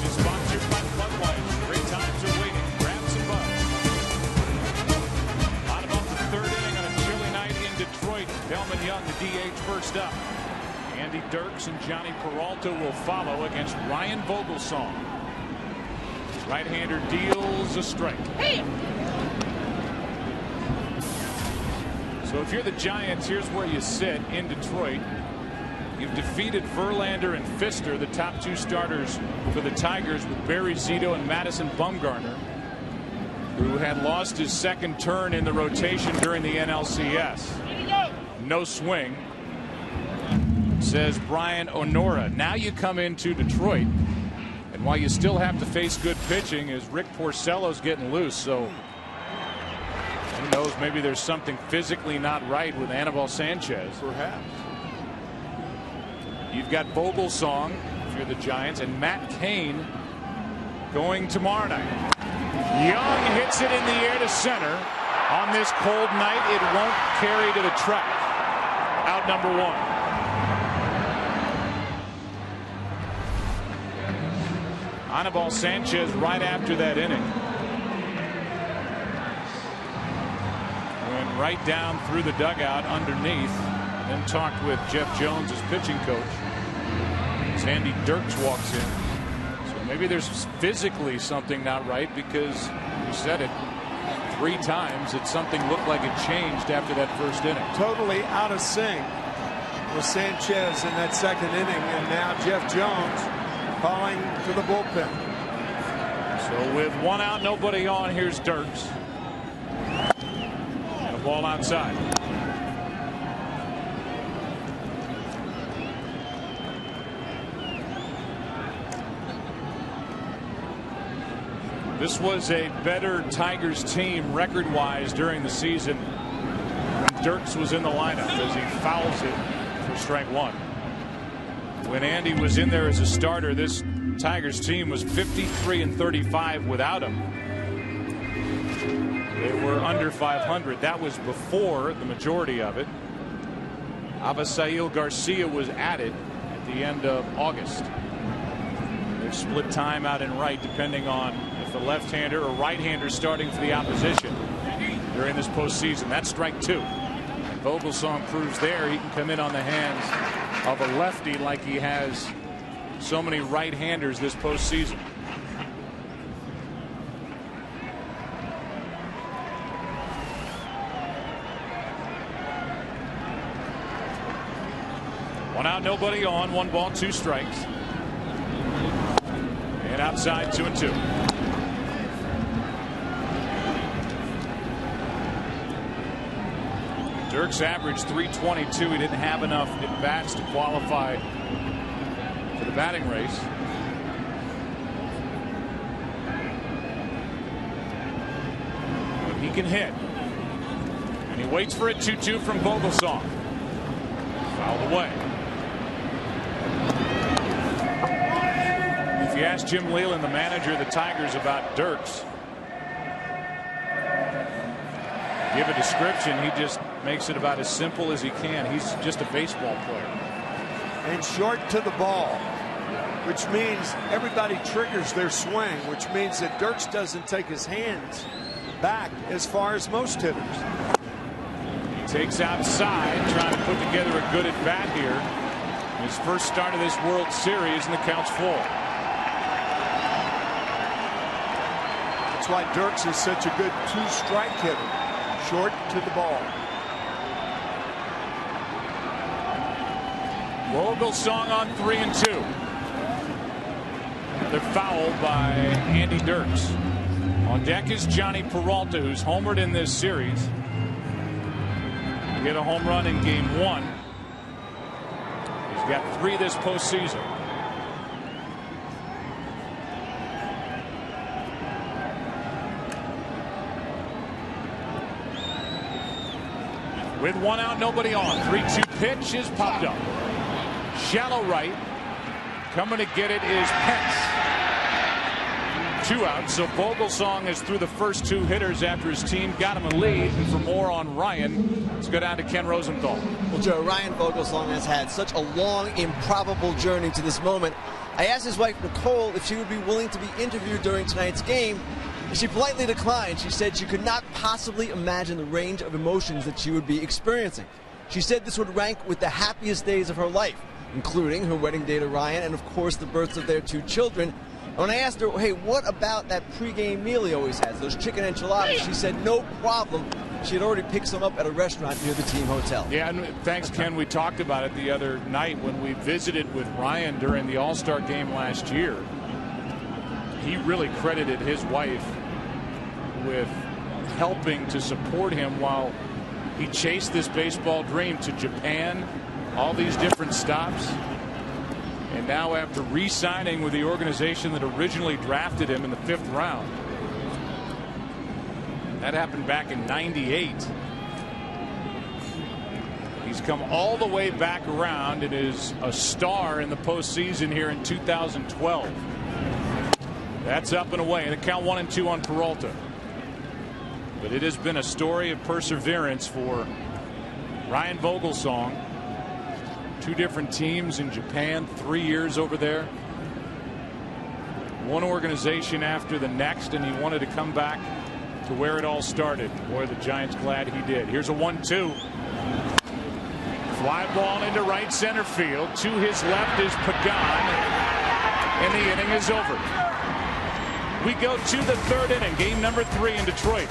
Sponsored by Budweiser. Great times are waiting. Grab some buds. Bottom of the third inning on a chilly night in Detroit. Delman Young, the DH, first up. Andy Dirks and Johnny Peralta will follow against Ryan Vogelsong. Right-hander deals a strike. Hey. So if you're the Giants, here's where you sit in Detroit. You've defeated Verlander and Pfister, the top two starters for the Tigers, with Barry Zito and Madison Bumgarner, who had lost his second turn in the rotation during the NLCS. No swing, says Brian Onora. Now you come into Detroit, and while you still have to face good pitching, is Rick Porcello's getting loose. So who knows, maybe there's something physically not right with Anibal Sanchez. Perhaps. You've got Vogelsong, if you're the Giants, and Matt Cain going tomorrow night. Young hits it in the air to center. On this cold night, it won't carry to the track. Out number one. Anibal Sanchez right after that inning went right down through the dugout underneath, and then talked with Jeff Jones, his pitching coach. Andy Dirks walks in. So maybe there's physically something not right, because you said it 3 times. It's something looked like it changed after that first inning. Totally out of sync with Sanchez in that second inning, and now Jeff Jones calling to the bullpen. So with 1 out, nobody on, here's Dirks. And a ball outside. This was a better Tigers team record-wise during the season when Dirks was in the lineup, as he fouls it for strike 1. When Andy was in there as a starter, this Tigers team was 53-35 without him. They were under 500. That was before the majority of it. Avisail Garcia was added at the end of August. They've split time out in right depending on if the left-hander or right-hander starting for the opposition during this postseason. That's strike two. And Vogelsong proves there he can come in on the hands of a lefty like he has so many right-handers this postseason. One out, nobody on. 1 ball, 2 strikes. And outside, 2-2. Dirks averaged .322. He didn't have enough at bats to qualify for the batting race. But he can hit. And he waits for a 2-2 from Vogelsong. Fouled away. If you ask Jim Leyland, the manager of the Tigers, about Dirks, give a description, he just makes it about as simple as he can. He's just a baseball player. And short to the ball, which means everybody triggers their swing, which means that Dirks doesn't take his hands back as far as most hitters. He takes outside, trying to put together a good at bat here. His first start of this World Series, and the count's full. That's why Dirks is such a good 2-strike hitter. Short to the ball. Vogelsong on 3-2. They're fouled by Andy Dirks. On deck is Johnny Peralta, who's homered in this series. He hit a home run in game 1. He's got 3 this postseason. With 1 out, nobody on. 3-2 pitch is popped up. Shallow right. Coming to get it is Pence. 2 out. So Vogelsong is through the first 2 hitters after his team got him a lead. And for more on Ryan, let's go down to Ken Rosenthal. Well, Joe, Ryan Vogelsong has had such a long, improbable journey to this moment. I asked his wife, Nicole, if she would be willing to be interviewed during tonight's game. She politely declined. She said she could not possibly imagine the range of emotions that she would be experiencing. She said this would rank with the happiest days of her life, including her wedding day to Ryan and, of course, the births of their 2 children. And when I asked her, hey, what about that pregame meal he always has, those chicken enchiladas, she said no problem. She had already picked some up at a restaurant near the team hotel. Yeah, and thanks, Ken. We talked about it the other night when we visited with Ryan during the All-Star game last year. He really credited his wife with helping to support him while he chased this baseball dream to Japan, all these different stops. And now after re-signing with the organization that originally drafted him in the 5th round. That happened back in '98. He's come all the way back around and is a star in the postseason here in 2012. That's up and away, and a count 1-2 on Peralta. But it has been a story of perseverance for Ryan Vogelsong. 2 different teams in Japan, 3 years over there. One organization after the next, and he wanted to come back to where it all started. Boy, the Giants glad he did. Here's a 1-2. Fly ball into right center field. To his left is Pagan, and the inning is over. We go to the 3rd inning, game number 3 in Detroit.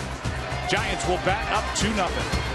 Giants will bat up 2-0.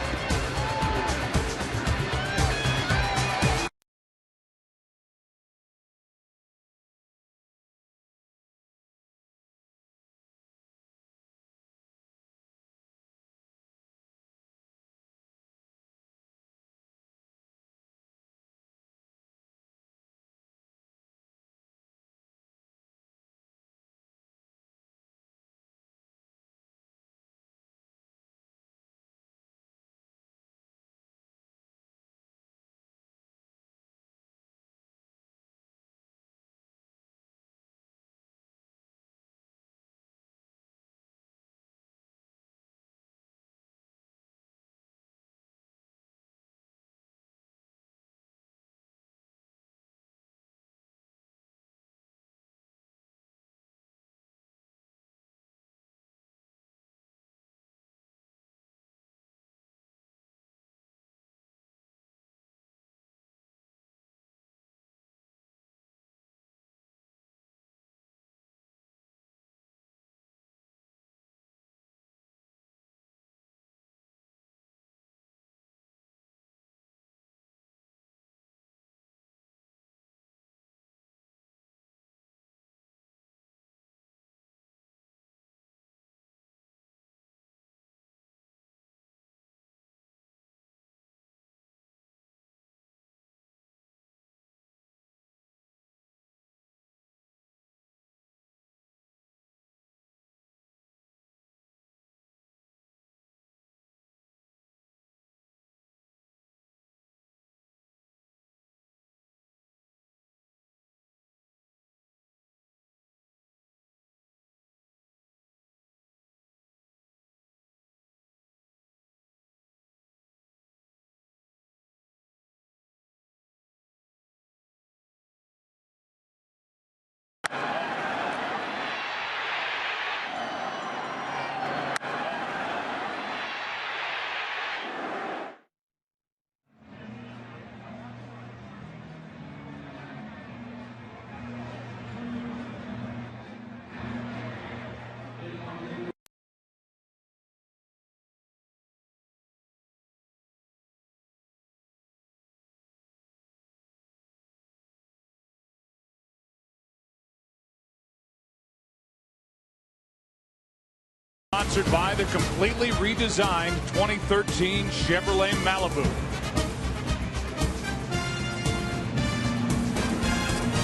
Sponsored by the completely redesigned 2013 Chevrolet Malibu.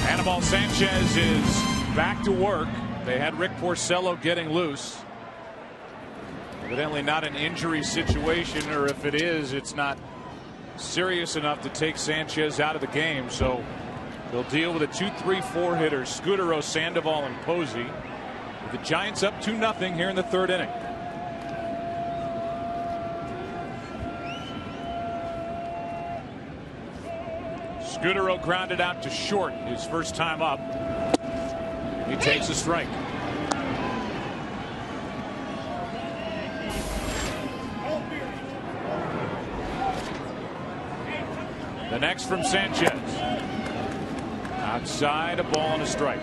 Anibal Sanchez is back to work. They had Rick Porcello getting loose. Evidently not an injury situation, or if it is, it's not serious enough to take Sanchez out of the game. So they'll deal with a 2-3-4 hitters, Scutaro, Sandoval, and Posey. With the Giants up 2-0 here in the third inning. Scutaro grounded out to short his first time up. He takes a strike. The next from Sanchez. Outside, a ball and a strike.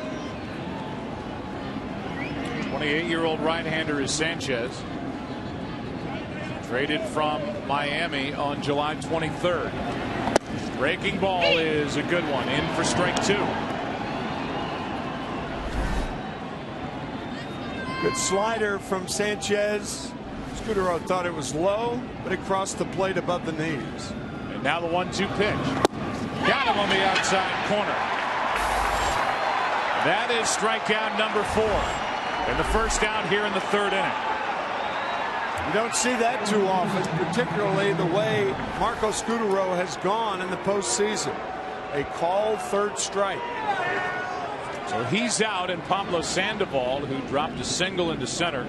28-year-old right-hander is Sanchez. Traded from Miami on July 23rd. Breaking ball is a good one. In for strike 2. Good slider from Sanchez. Scutaro thought it was low, but it crossed the plate above the knees. And now the 1-2 pitch. Got him on the outside corner. That is strikeout number 4. And the first out here in the third inning. You don't see that too often, particularly the way Marco Scutaro has gone in the postseason. A called third strike. So he's out, and Pablo Sandoval, who dropped a single into center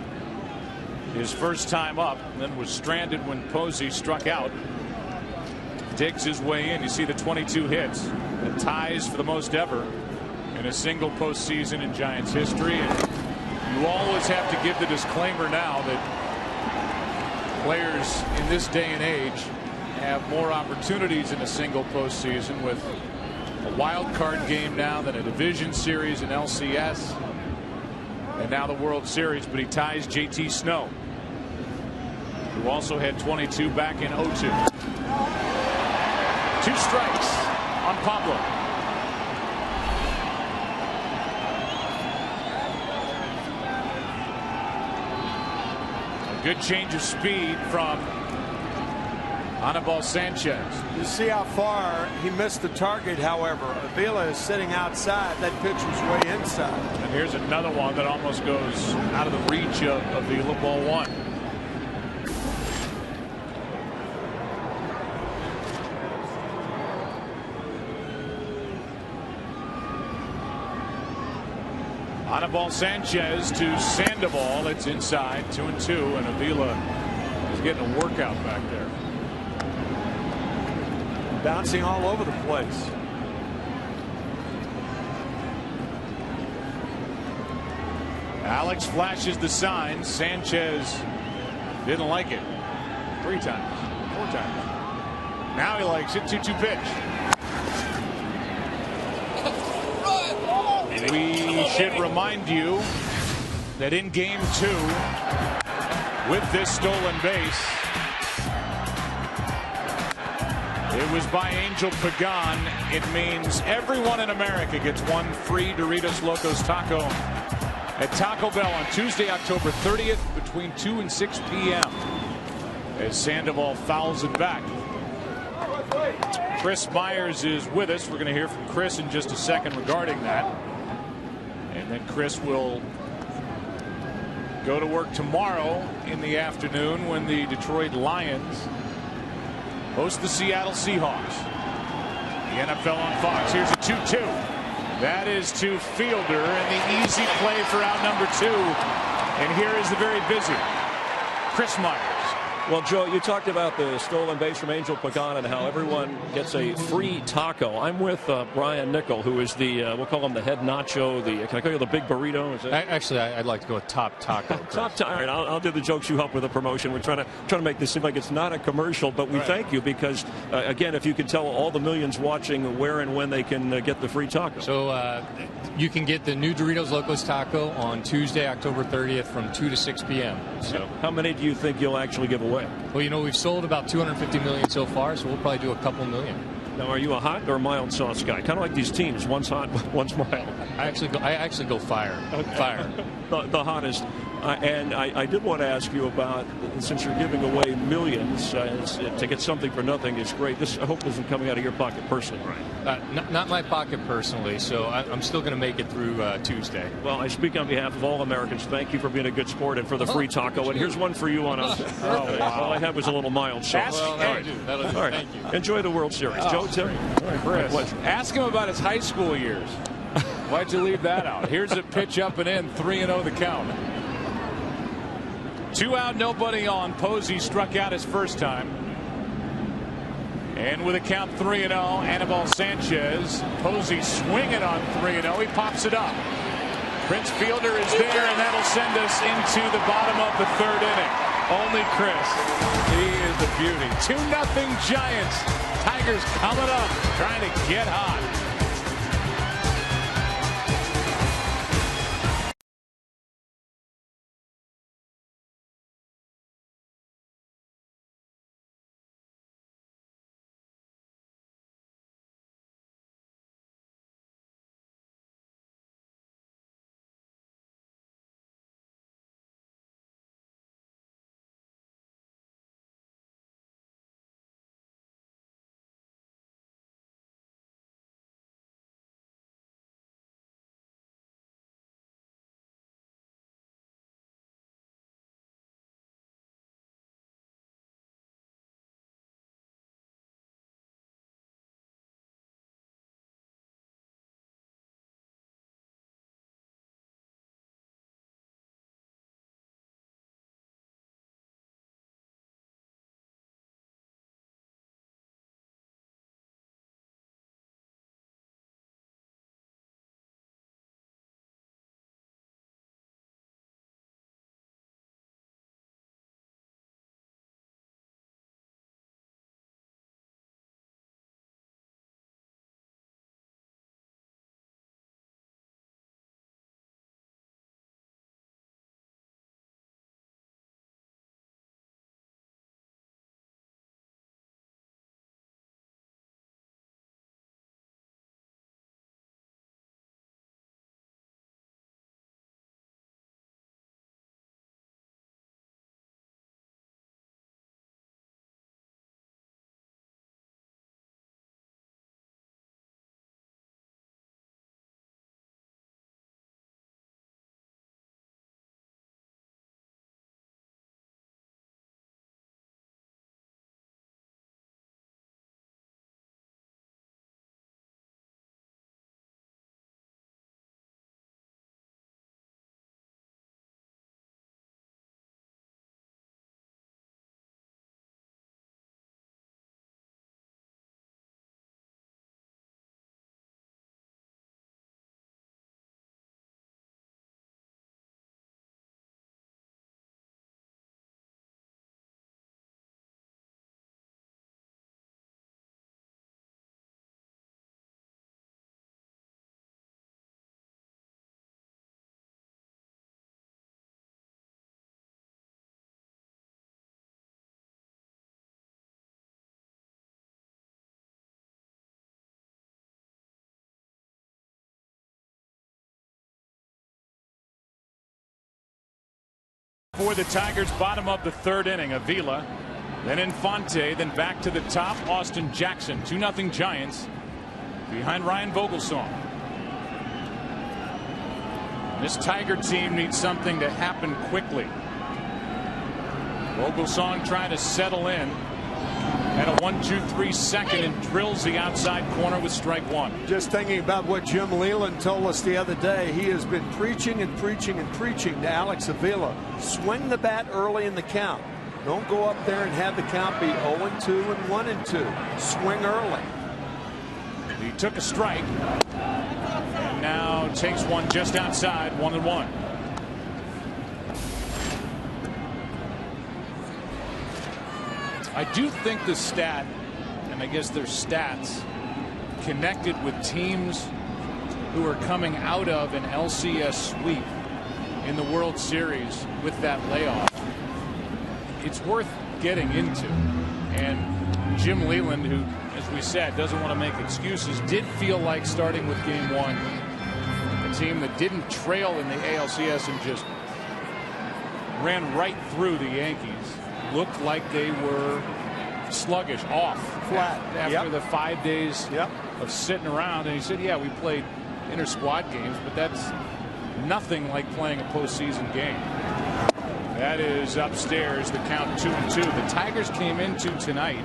his first time up, and then was stranded when Posey struck out, digs his way in. You see the 22 hits, the ties for the most ever in a single postseason in Giants history. And you always have to give the disclaimer now that players in this day and age have more opportunities in a single postseason, with a wild card game now, than a division series in LCS, and now the World Series. But he ties JT Snow, who also had 22 back in 2002. 2 strikes on Pablo. Good change of speed from Anibal Sanchez. You see how far he missed the target, however. Avila is sitting outside. That pitch was way inside. And here's another one that almost goes out of the reach of Avila. Ball 1. Anibal Sanchez to Sandoval. It's inside, 2-2, and Avila is getting a workout back there. Bouncing all over the place. Alex flashes the sign. Sanchez didn't like it. 3 times, 4 times. Now he likes it. 2-2 pitch. We should remind you that in game 2, with this stolen base, it was by Angel Pagan. It means everyone in America gets 1 free Doritos Locos Taco at Taco Bell on Tuesday, October 30th between 2 and 6 p.m. as Sandoval fouls it back. Chris Myers is with us. We're going to hear from Chris in just a second regarding that. And then Chris will go to work tomorrow in the afternoon when the Detroit Lions host the Seattle Seahawks. The NFL on Fox. Here's a 2-2. That is to Fielder, and the easy play for out number 2. And here is the very busy Chris Myers. Well, Joe, you talked about the stolen base from Angel Pagan and how everyone gets a free taco. I'm with Brian Nickel, who is the, we'll call him the head nacho. Can I call you the big burrito? Actually, I'd like to go with top taco. Top taco. All right, I'll do the jokes you help with the promotion. We're trying to make this seem like it's not a commercial, but we thank you because, again, if you can tell all the millions watching where and when they can get the free taco. So you can get the new Doritos Locos Taco on Tuesday, October 30th from 2 to 6 p.m. So how many do you think you'll actually give away? Well, you know, we've sold about 250 million so far, so we'll probably do a couple million. Now, are you a hot or mild sauce guy? Kind of like these teams, one's hot, one's mild. I actually go fire. Okay. Fire. The hottest. And I did want to ask you about, since you're giving away millions, to get something for nothing is great. This, I hope, isn't coming out of your pocket personally. Not my pocket personally, so I'm still going to make it through Tuesday. Well, I speak on behalf of all Americans. Thank you for being a good sport and for the free taco. And here's one for you on us. All I had was a little mild sauce. That'll do. All right. Thank you. Enjoy the World Series. Joe, Tim. Chris, ask him about his high school years. Why'd you leave that out? Here's a pitch up and in, 3-0 the count. 2 out, nobody on. Posey struck out his first time. And with a count 3-0, Anibal Sanchez. Posey swinging on 3-0. He pops it up. Prince Fielder is there, and that'll send us into the bottom of the 3rd inning. Only Chris. He is the beauty. 2-0 Giants. Tigers coming up, trying to get hot. For the Tigers, bottom of the 3rd inning, Avila, then Infante, then back to the top, Austin Jackson. 2-0 Giants behind Ryan Vogelsong. This Tiger team needs something to happen quickly. Vogelsong trying to settle in at a 1-2-3 second and drills the outside corner with strike 1. Just thinking about what Jim Leyland told us the other day, he has been preaching and preaching and preaching to Alex Avila. Swing the bat early in the count. Don't go up there and have the count be 0-2 and 1-2. Swing early. He took a strike and now takes one just outside, 1-1. I do think the stat, and I guess their stats, connected with teams who are coming out of an LCS sweep in the World Series with that layoff. It's worth getting into. And Jim Leyland, who, as we said, doesn't want to make excuses, did feel like starting with Game 1, a team that didn't trail in the ALCS and just ran right through the Yankees. Looked like they were sluggish, off, flat after the 5 days of sitting around. And he said, yeah, we played inter-squad games, but that's nothing like playing a postseason game. That is upstairs, the count 2-2. The Tigers came into tonight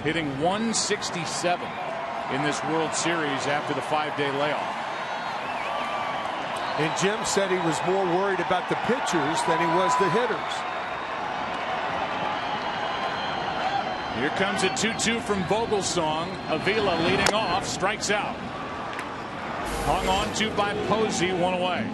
hitting 167 in this World Series after the 5-day layoff. And Jim said he was more worried about the pitchers than he was the hitters. Here comes a 2-2 from Vogelsong. Avila leading off, strikes out. Hung on to by Posey, one away.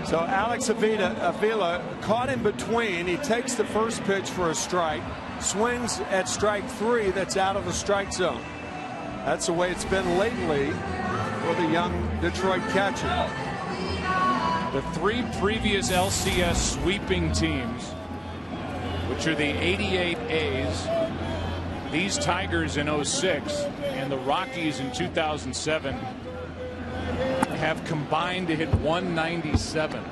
So Alex Avila caught in between. He takes the first pitch for a strike, swings at strike 3 that's out of the strike zone. That's the way it's been lately for the young Detroit catcher. The 3 previous LCS sweeping teams, which are the 88 A's, these Tigers in 06, and the Rockies in 2007, have combined to hit 197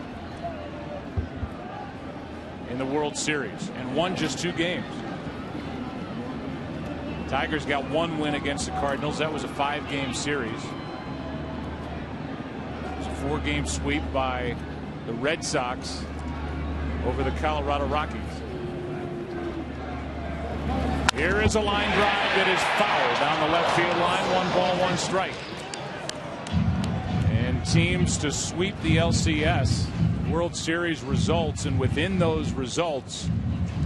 in the World Series and won just 2 games. Tigers got 1 win against the Cardinals. That was a 5-game series. It was a 4-game sweep by the Red Sox over the Colorado Rockies. Here is a line drive that is fouled down the left field line. 1 ball, 1 strike. And teams to sweep the LCS World Series results, and within those results,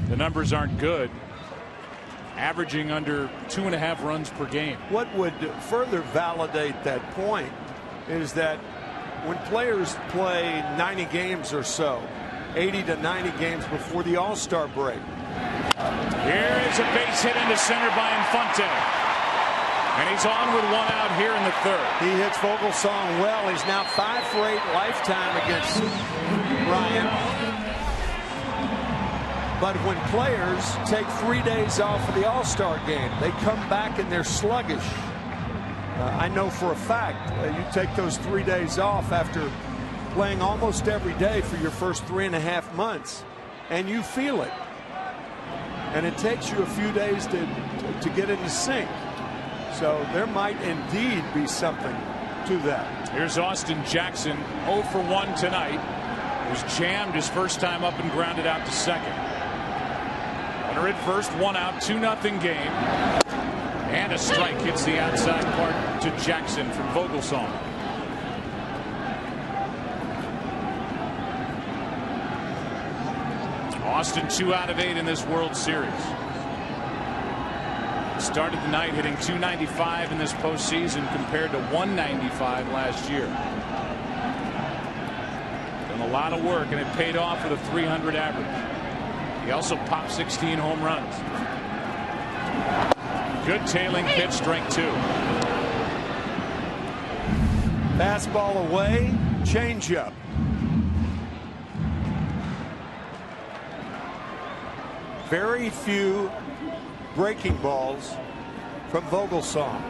the numbers aren't good. Averaging under 2.5 runs per game. What would further validate that point is that when players play 90 games or so, 80 to 90 games before the All-Star break. Here is a base hit into center by Infante. And he's on with 1 out here in the 3rd. He hits Vogelsong well. He's now 5 for 8 lifetime against Ryan. But when players take 3 days off of the All-Star game, they come back and they're sluggish. I know for a fact you take those 3 days off after playing almost every day for your first 3.5 months, and you feel it. And it takes you a few days to get into sync. So there might indeed be something to that. Here's Austin Jackson, 0 for 1 tonight. He was jammed his first time up and grounded out to second. Runner at first, 1 out, 2-0 game. And a strike hits the outside part to Jackson from Vogelsong. Austin 2 out of 8 in this World Series. Started the night hitting .295 in this postseason compared to .195 last year. Done a lot of work, and it paid off with a .300 average. He also popped 16 home runs. Good tailing pitch, strike 2. Fastball away, changeup. Very few breaking balls from Vogelsong.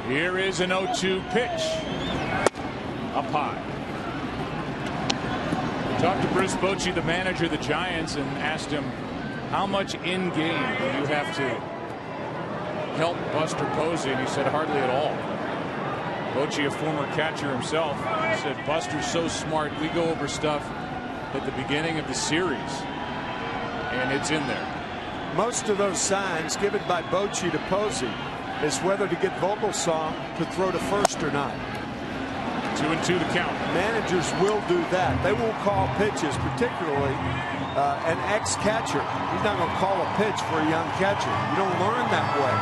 Here is an 0-2 pitch. Up high. We talked to Bruce Bochy, the manager of the Giants, and asked him how much in game do you have to help Buster Posey, and he said hardly at all. Bochy, a former catcher himself, said Buster's so smart. We go over stuff at the beginning of the series, and it's in there. Most of those signs given by Bochy to Posey is whether to get Vogelsong to throw to first or not. 2-2 the count. Managers will do that. They won't call pitches, particularly an ex-catcher. He's not going to call a pitch for a young catcher. You don't learn that way.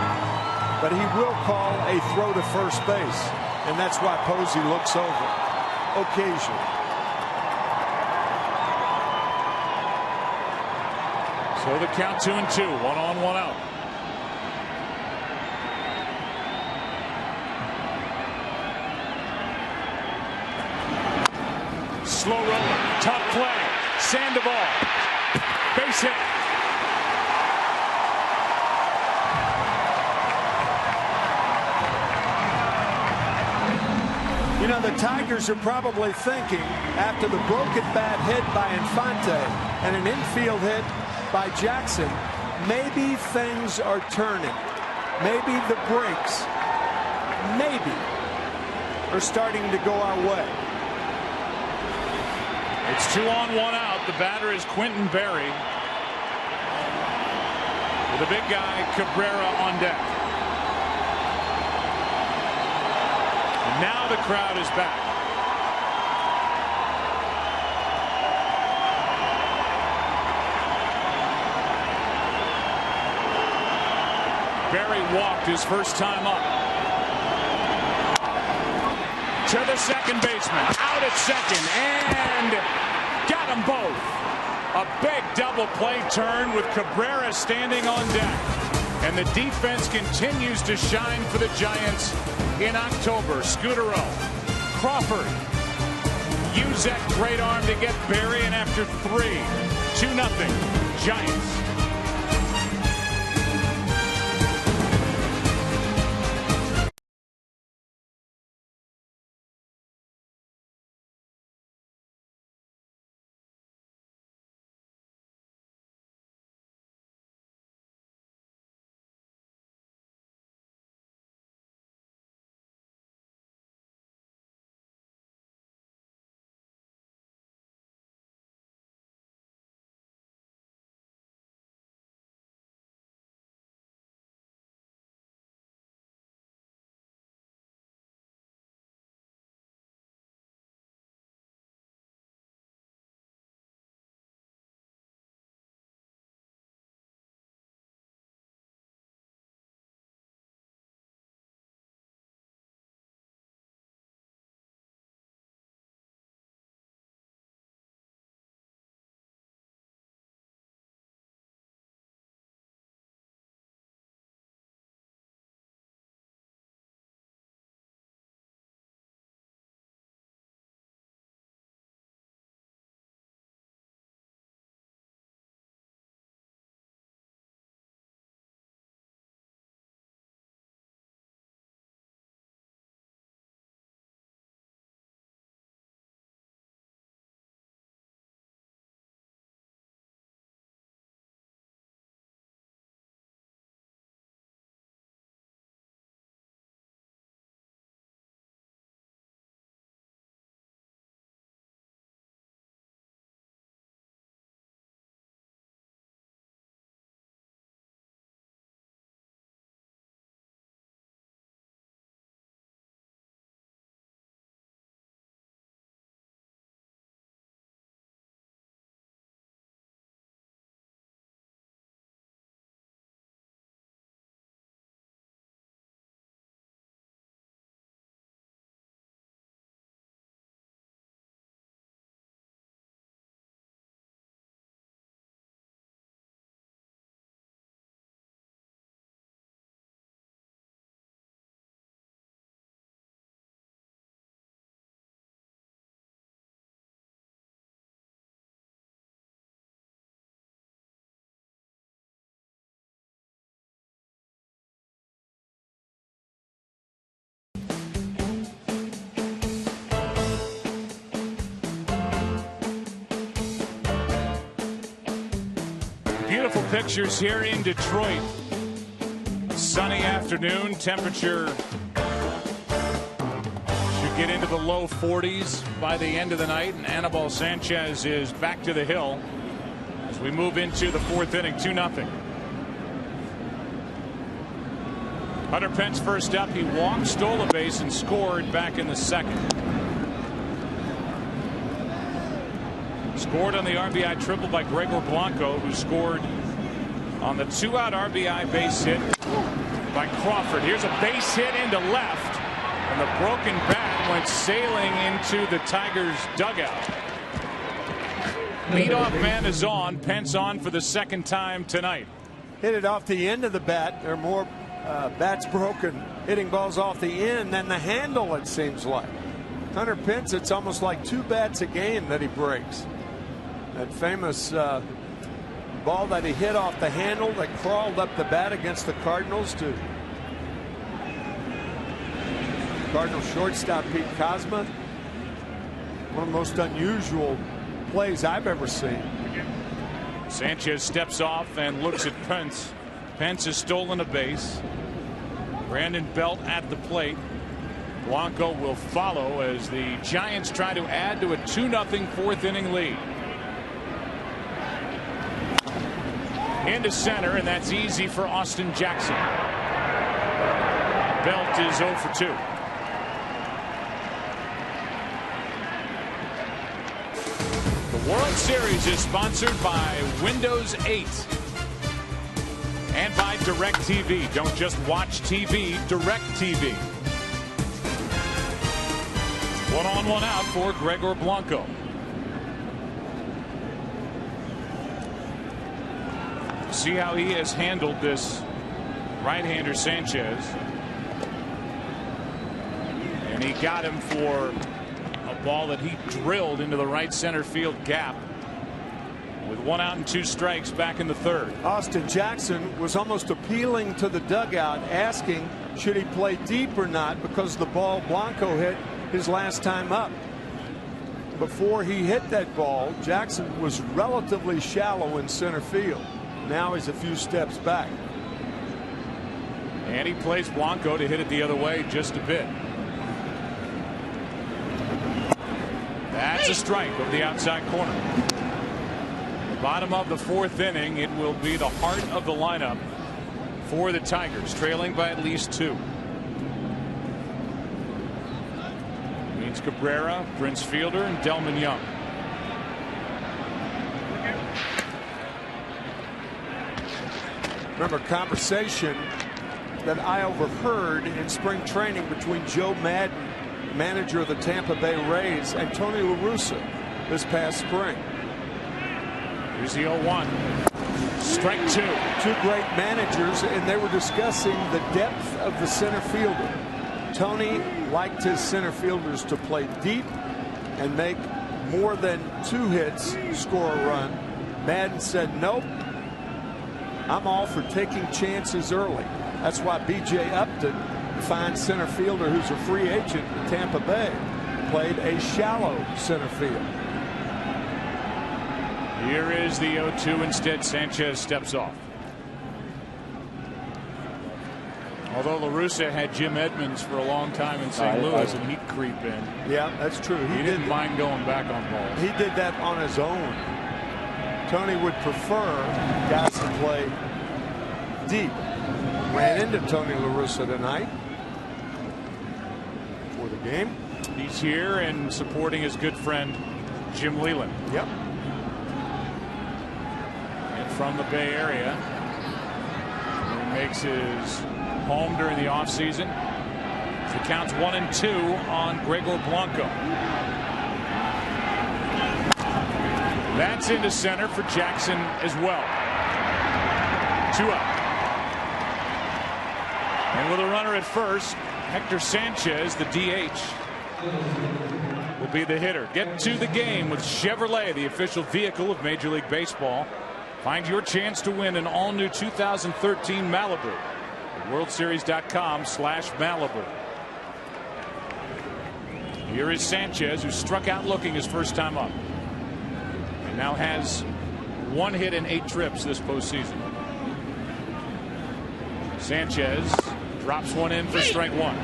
But he will call a throw to first base. And that's why Posey looks over occasionally. So the count 2-2, 1 on, 1 out. Slow roller, tough play, Sandoval, base hit. You know, the Tigers are probably thinking, after the broken bat hit by Infante and an infield hit by Jackson, maybe things are turning. Maybe the brakes, maybe, are starting to go our way. It's 2 on, 1 out. The batter is Quentin Berry, with the big guy Cabrera on deck. And now the crowd is back. Berry walked his first time up. To the second baseman, out at second, and got them both. A big double play turn with Cabrera standing on deck. And the defense continues to shine for the Giants in October. Scudero, Crawford, use that great arm to get Berry, and after 3, 2-0, Giants. Beautiful pictures here in Detroit. Sunny afternoon. Temperature should get into the low 40s by the end of the night. And Anibal Sanchez is back to the hill as we move into the 4th inning. 2-0. Hunter Pence first up. He walked, stole a base, and scored back in the 2nd. Scored on the RBI triple by Gregor Blanco, who scored on the 2-out RBI base hit by Crawford. Here's a base hit into left, and the broken bat went sailing into the Tigers dugout. Leadoff man is on. Pence on for the 2nd time tonight. Hit it off the end of the bat. There are more bats broken hitting balls off the end than the handle, it seems like. Hunter Pence, it's almost like 2 bats a game that he breaks. That famous ball that he hit off the handle that crawled up the bat against the Cardinals to Cardinal shortstop Pete Kozma. One of the most unusual plays I've ever seen. Sanchez steps off and looks at Pence. Pence has stolen a base. Brandon Belt at the plate. Blanco will follow as the Giants try to add to a 2-0 fourth inning lead. Into center, and that's easy for Austin Jackson. Belt is 0 for 2. The World Series is sponsored by Windows 8 and by DirecTV. Don't just watch TV, DirecTV. 1 on, 1 out for Gregor Blanco. See how he has handled this right-hander Sanchez. And he got him for a ball that he drilled into the right center field gap. With 1 out and 2 strikes back in the third. Austin Jackson was almost appealing to the dugout, asking should he play deep or not, because the ball Blanco hit his last time up. Before he hit that ball, Jackson was relatively shallow in center field. Now he's a few steps back. And he plays Blanco to hit it the other way just a bit. That's a strike over the outside corner. Bottom of the fourth inning, it will be the heart of the lineup for the Tigers, trailing by at least 2. Means Cabrera, Prince Fielder, and Delman Young. Remember a conversation that I overheard in spring training between Joe Madden, manager of the Tampa Bay Rays, and Tony La Russa this past spring. Here's the 0-1. Strike 2. Two great managers, and they were discussing the depth of the center fielder. Tony liked his center fielders to play deep and make more than 2 hits, score a run. Madden said, nope, I'm all for taking chances early. That's why B.J. Upton, fine center fielder who's a free agent in Tampa Bay, played a shallow center field. Here is the 0-2. Instead, Sanchez steps off. Although La Russa had Jim Edmonds for a long time in St. Louis, and he'd creep in. Yeah, that's true. He didn't mind going back on balls. He did that on his own. Tony would prefer guys to play deep. Ran into Tony La Russa tonight for the game. He's here and supporting his good friend Jim Leyland. Yep. And from the Bay Area. He makes his home during the offseason. The count's 1-2 on Gregor Blanco. That's into center for Jackson as well. 2 up. And with a runner at first, Hector Sanchez, the DH, will be the hitter. Get to the game with Chevrolet, the official vehicle of Major League Baseball. Find your chance to win an all-new 2013 Malibu at WorldSeries.com/Malibu. Here is Sanchez, who struck out looking his first time up. And now has 1 hit in 8 trips this postseason. Sanchez drops 1 in for strike 1.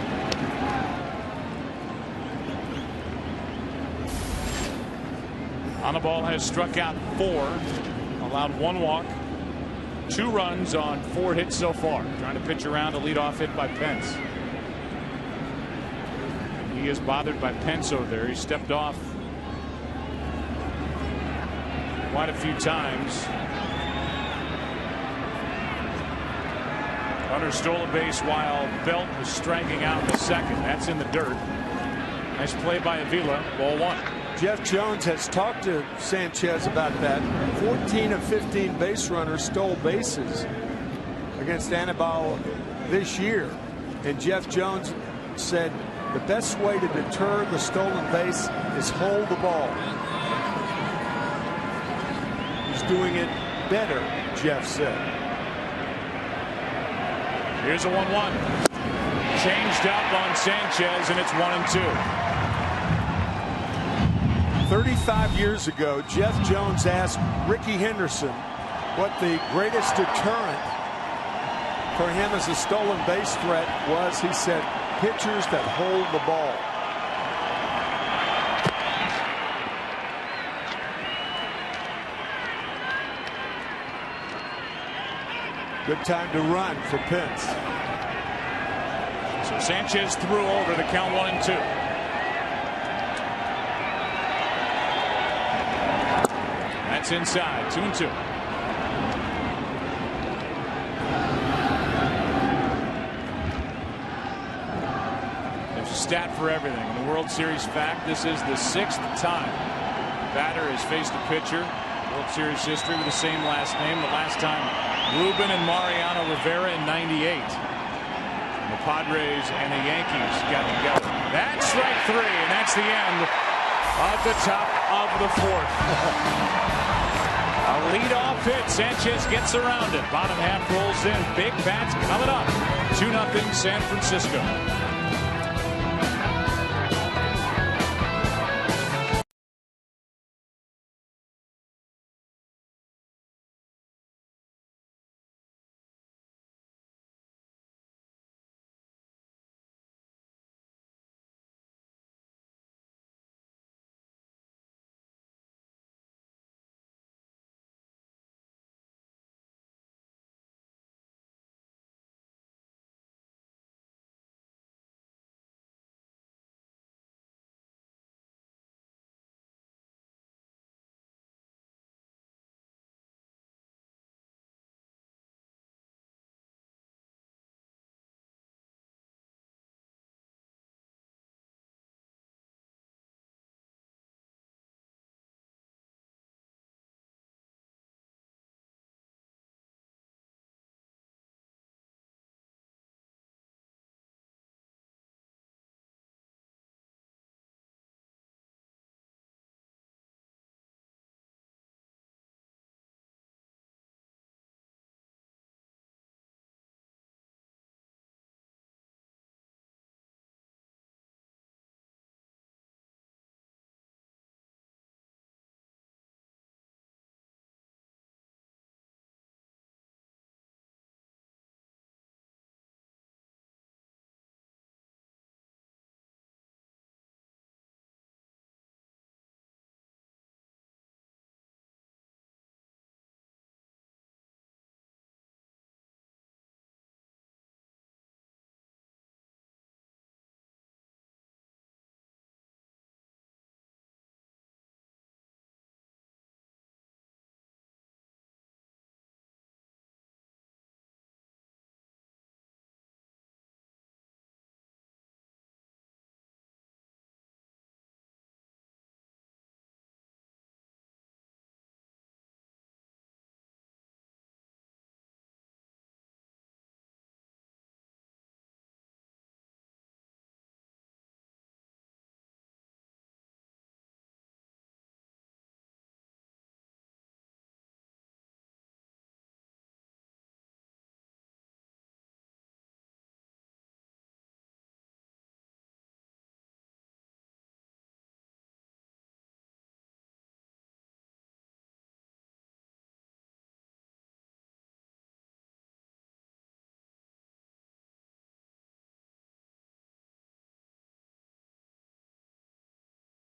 Anibal has struck out 4, allowed 1 walk, 2 runs on 4 hits so far. Trying to pitch around a leadoff hit by Pence. He is bothered by Pence over there. He stepped off quite a few times. Hunter stole a base while Belt was striking out in the second. That's in the dirt. Nice play by Avila. Ball 1. Jeff Jones has talked to Sanchez about that. 14 of 15 base runners stole bases against Anibal this year. And Jeff Jones said the best way to deter the stolen base is hold the ball. He's doing it better, Jeff said. Here's a 1-1. changed up on Sanchez, and it's 1-2. 35 years ago, Jeff Jones asked Rickey Henderson what the greatest deterrent for him as a stolen base threat was. He said, pitchers that hold the ball. Good time to run for Pence. So Sanchez threw over the count 1-2. That's inside, 2-2. There's a stat for everything. In the World Series fact, this is the 6th time batter has faced a pitcher. World Series history with the same last name. The last time, Ruben and Mariano Rivera in '98. The Padres and the Yankees got together. That's strike 3, and that's the end of the top of the 4th. A leadoff hit. Sanchez gets around it. Bottom half rolls in. Big bats coming up. 2-0 San Francisco.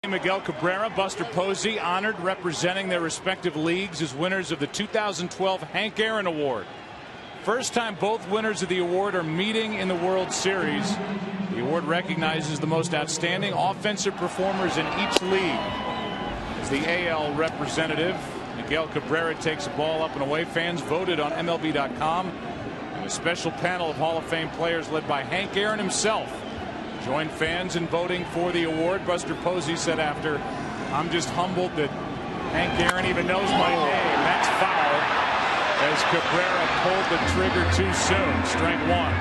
Miguel Cabrera, Buster Posey honored representing their respective leagues as winners of the 2012 Hank Aaron Award. First time both winners of the award are meeting in the World Series. The award recognizes the most outstanding offensive performers in each league. As the AL representative, Miguel Cabrera takes a ball up and away. Fans voted on MLB.com. And a special panel of Hall of Fame players led by Hank Aaron himself joined fans in voting for the award. Buster Posey said after, "I'm just humbled that Hank Aaron even knows my name." That's foul as Cabrera pulled the trigger too soon. Strike 1.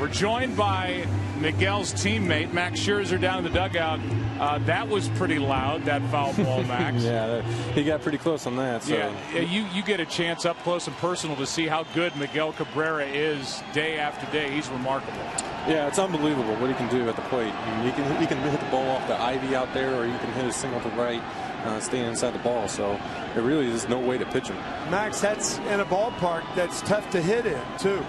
We're joined by Miguel's teammate, Max Scherzer, down in the dugout. That was pretty loud, that foul ball, Max. Yeah, he got pretty close on that. So. Yeah, you get a chance up close and personal to see how good Miguel Cabrera is day after day. He's remarkable. Yeah, it's unbelievable what he can do at the plate. I mean, he can hit the ball off the ivy out there, or you can hit a single to right, staying inside the ball. So there really is no way to pitch him. Max, that's in a ballpark that's tough to hit in, too.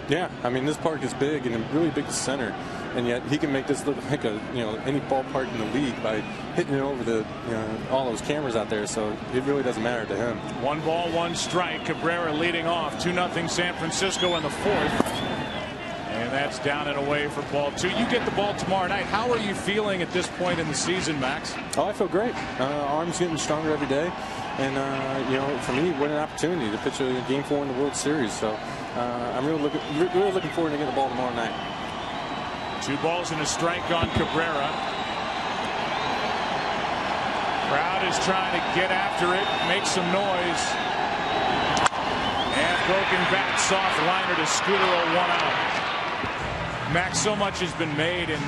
Yeah, I mean, this park is big and really big to center, and yet he can make this look like any ballpark in the league by hitting it over the all those cameras out there. So it really doesn't matter to him. 1 ball, 1 strike. Cabrera leading off 2-0 San Francisco in the 4th. And that's down and away for ball 2. You get the ball tomorrow night. How are you feeling at this point in the season, Max? Oh, I feel great. Arm's getting stronger every day. And, for me, what an opportunity to pitch a Game 4 in the World Series. So I'm really looking forward to getting the ball tomorrow night. 2 balls and a strike on Cabrera. Crowd is trying to get after it, make some noise. And broken bat, soft liner to Scudero, 1 out. Max, so much has been made, and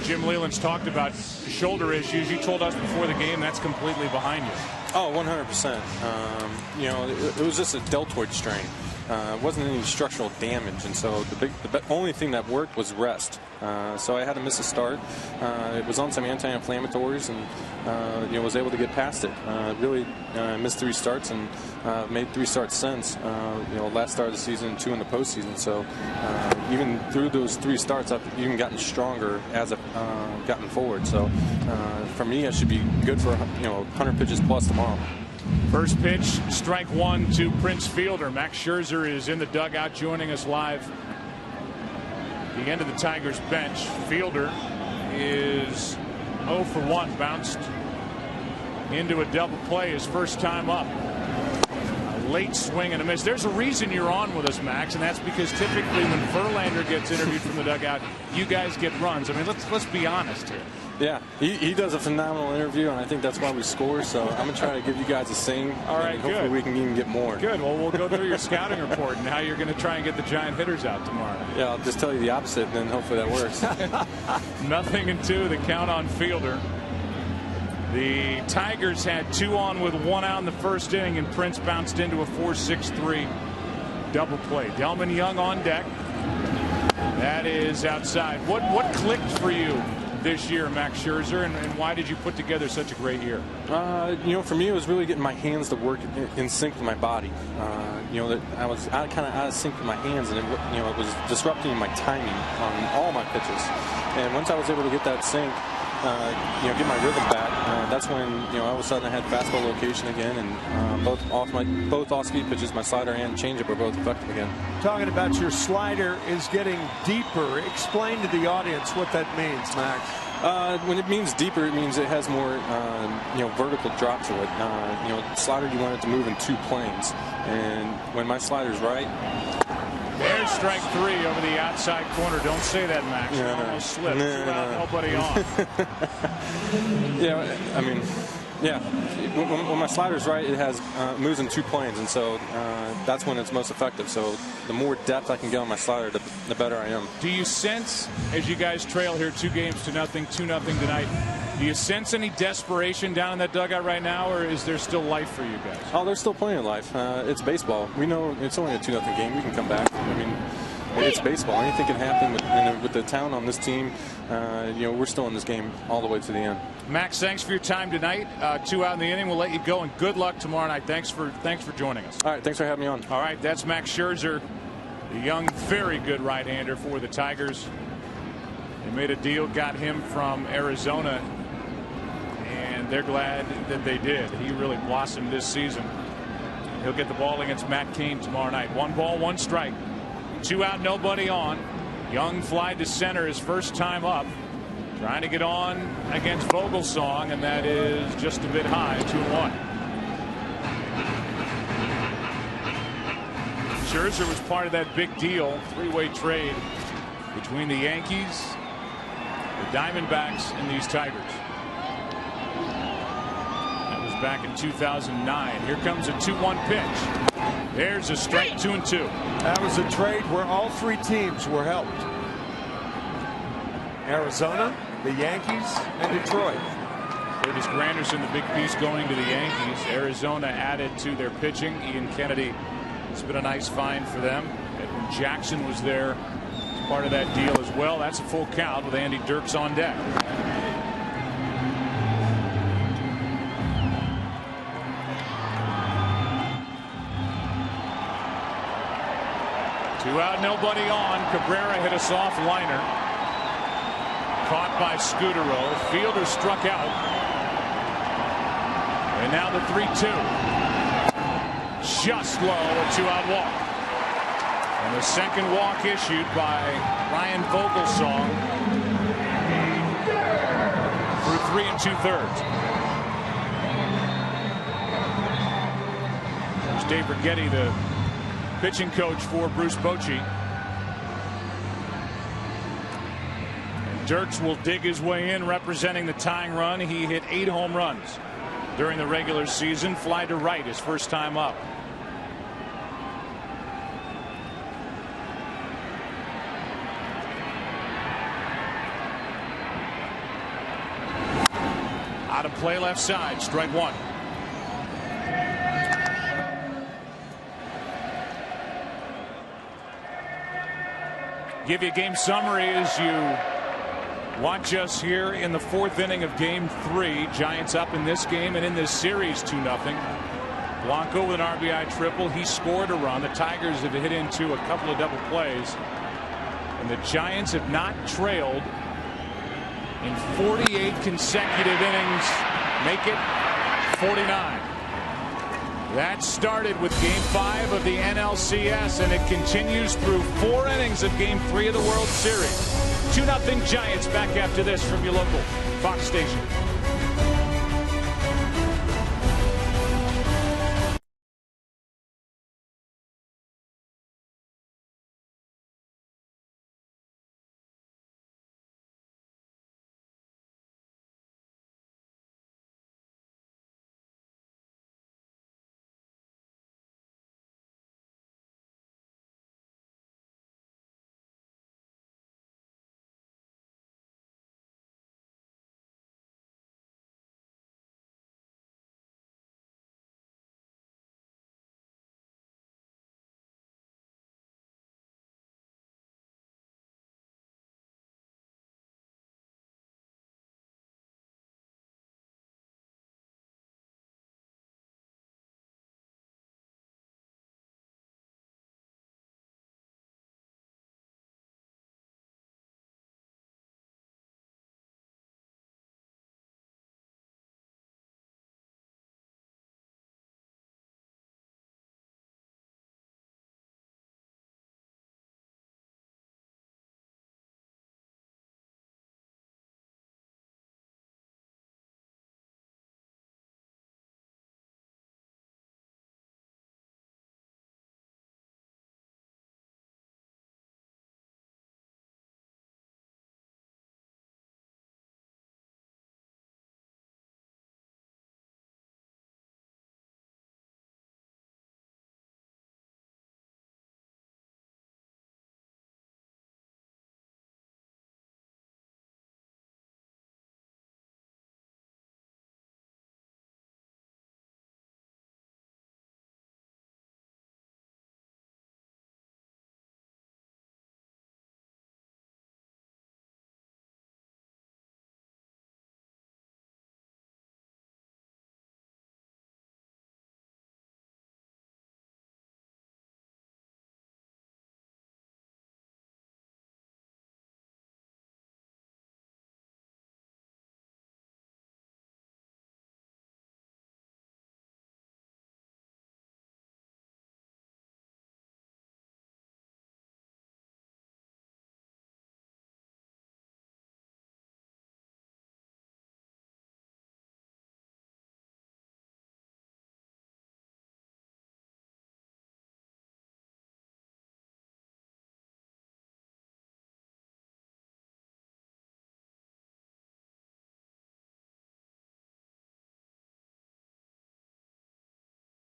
Jim Leyland's talked about shoulder issues. You told us before the game that's completely behind you. Oh, 100%. It was just a deltoid strain. It wasn't any structural damage, and so the only thing that worked was rest. So I had to miss a start. It was on some anti-inflammatories, and was able to get past it. Really missed 3 starts and made 3 starts since. Last start of the season, 2 in the postseason. So even through those 3 starts, I've even gotten stronger as I've gotten forward. So for me, I should be good for 100 pitches plus tomorrow. First pitch, strike 1 to Prince Fielder. Max Scherzer is in the dugout joining us live. The end of the Tigers bench. Fielder is 0 for 1, bounced into a double play his first time up. A late swing and a miss. There's a reason you're on with us, Max, and that's because typically when Verlander gets interviewed from the dugout, you guys get runs. I mean, let's be honest here. Yeah, he does a phenomenal interview, and I think that's why we score. So I'm going to try to give you guys the same. All right, and hopefully we can even get more. Good. Well, we'll go through your scouting report and how you're going to try and get the Giant hitters out tomorrow. Yeah, I'll just tell you the opposite, and then hopefully that works. 0-2, the count on Fielder. The Tigers had 2 on with 1 out in the first inning, and Prince bounced into a 4-6-3 double play. Delman Young on deck. That is outside. What clicked for you this year, Max Scherzer, and why did you put together such a great year? For me, it was really getting my hands to work in sync with my body. That I was kind of out of sync with my hands, and it was disrupting my timing on all my pitches. And once I was able to get that sync, get my rhythm back, that's when all of a sudden I had fastball location again, and both off-speed pitches, my slider and changeup, were both effective again. Talking about your slider is getting deeper. Explain to the audience what that means, Max. When it means deeper, it means it has more vertical drop to it. Slider, you want it to move in 2 planes, and when my slider's right. There's strike 3 over the outside corner. Don't say that, Max. You almost slipped. Nobody on. When my slider's right, it has moves in 2 planes, and so that's when it's most effective. So the more depth I can get on my slider, the better I am. Do you sense, as you guys trail here 2-0, 2-0 tonight, do you sense any desperation down in that dugout right now, or is there still life for you guys? Oh, there's still plenty of life. It's baseball. We know it's only a 2-0 game. We can come back. I mean, it's baseball. Anything can happen with the talent on this team. We're still in this game all the way to the end. Max, thanks for your time tonight. 2 out in the inning. We'll let you go, and good luck tomorrow night. Thanks for joining us. All right, thanks for having me on. All right, that's Max Scherzer, the young, very good right-hander for the Tigers. They made a deal, got him from Arizona, and they're glad that they did. He really blossomed this season. He'll get the ball against Matt Cain tomorrow night. 1 ball, 1 strike. 2 out, nobody on. Young fly to center his first time up. Trying to get on against Vogelsong, and that is just a bit high, 2-1. Scherzer was part of that big deal, 3-way trade between the Yankees, the Diamondbacks, and these Tigers. That was back in 2009. Here comes a 2-1 pitch. There's a strike, 2-2. That was a trade where all 3 teams were helped. Arizona, the Yankees, and Detroit. Curtis Granderson, the big piece going to the Yankees. Arizona added to their pitching. Ian Kennedy, it's been a nice find for them. Edwin Jackson was there as part of that deal as well. That's a full count with Andy Dirks on deck. 2 out, nobody on. Cabrera hit a soft liner. Caught by Scudero. Fielder struck out. And now the 3-2. Just low, a 2-out walk. And the second walk issued by Ryan Vogelsong through 3 2/3. There's Dave Righetti, the pitching coach for Bruce Bochy. And Dirks will dig his way in, representing the tying run. He hit 8 home runs during the regular season. Fly to right his first time up. Out of play left side, strike 1. Give you a game summary as you watch us here in the 4th inning of game 3. Giants up in this game and in this series 2-0. Blanco with an RBI triple. He scored a run. The Tigers have hit into a couple of double plays. And the Giants have not trailed in 48 consecutive innings. Make it 49. That started with Game 5 of the NLCS, and it continues through 4 innings of Game 3 of the World Series. 2-0 Giants. Back after this from your local Fox station.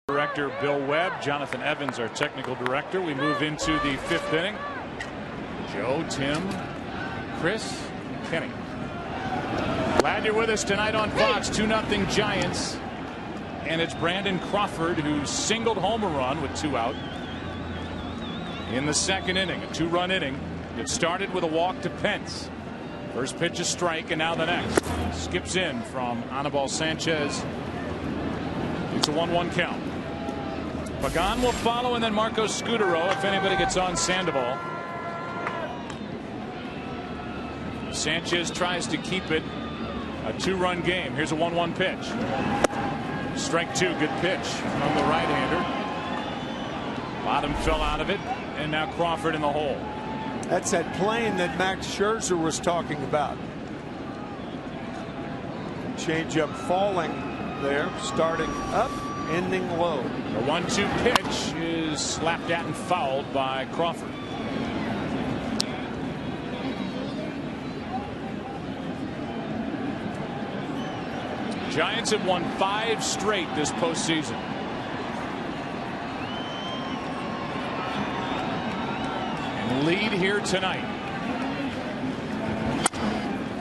Director Bill Webb, Jonathan Evans, our technical director. We move into the 5th inning. Joe, Tim, Chris, Kenny. Glad you're with us tonight on Fox. 2-0 Giants. And it's Brandon Crawford who singled home a run with 2 out in the second inning. A 2-run inning. It started with a walk to Pence. First pitch a strike, and now the next. Skips in from Anibal Sanchez. It's a 1-1 count. Pagan will follow, and then Marcos Scutaro if anybody gets on Sandoval. Sanchez tries to keep it a 2-run game. Here's a 1-1 pitch. Strike 2. Good pitch from the right-hander. Bottom fell out of it, and now Crawford in the hole. That's that plane that Max Scherzer was talking about. Changeup falling there, starting up, ending low. The 1-2 pitch is slapped at and fouled by Crawford. Giants have won 5 straight this postseason. And lead here tonight.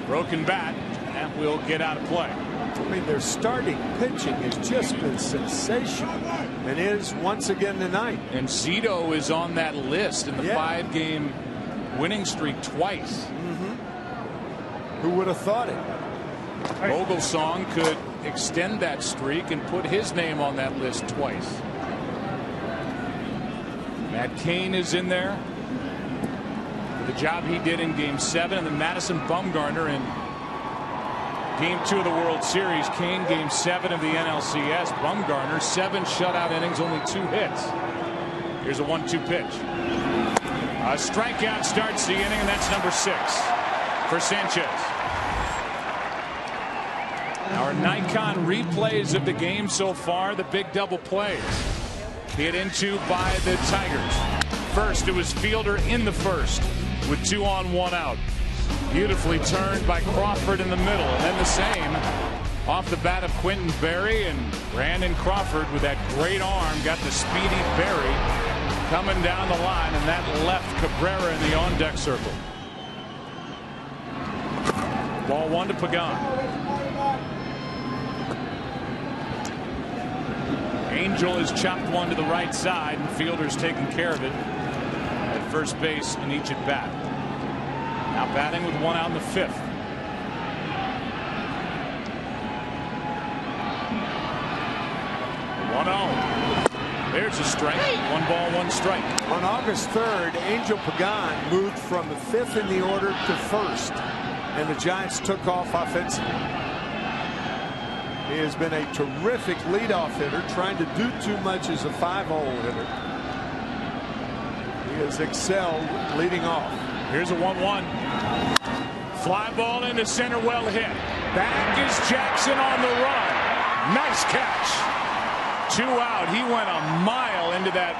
Broken bat. That will get out of play. I mean, their starting pitching has just been sensational, and is once again tonight. And Zito is on that list in the 5-game winning streak twice. Who would have thought it? Vogelsong could extend that streak and put his name on that list twice. Matt Cain is in there for the job he did in Game 7, and then Madison Bumgarner in Game 2 of the World Series. Cain Game 7 of the NLCS. Bumgarner 7 shutout innings, only 2 hits. Here's a 1-2 pitch. A strikeout starts the inning, and that's number 6 for Sanchez. Our Nikon replays of the game so far, the big double plays hit into by the Tigers. First, it was Fielder in the first with 2 on 1 out. Beautifully turned by Crawford in the middle, and then the same off the bat of Quentin Berry, and Brandon Crawford with that great arm got the speedy Berry coming down the line, and that left Cabrera in the on-deck circle. Ball 1 to Pagan. Angel has chopped one to the right side, and Fielder's taking care of it at first base in each at bat. Now batting with 1 out in the 5th. 1-0. There's a strike. 1 ball, 1 strike. On August 3rd, Angel Pagan moved from the 5th in the order to 1st, and the Giants took off offensively. He has been a terrific leadoff hitter, trying to do too much as a 5-hole hitter. He has excelled leading off. Here's a 1-1. Fly ball into center, well hit. Back is Jackson on the run. Nice catch. 2 out. He went a mile into that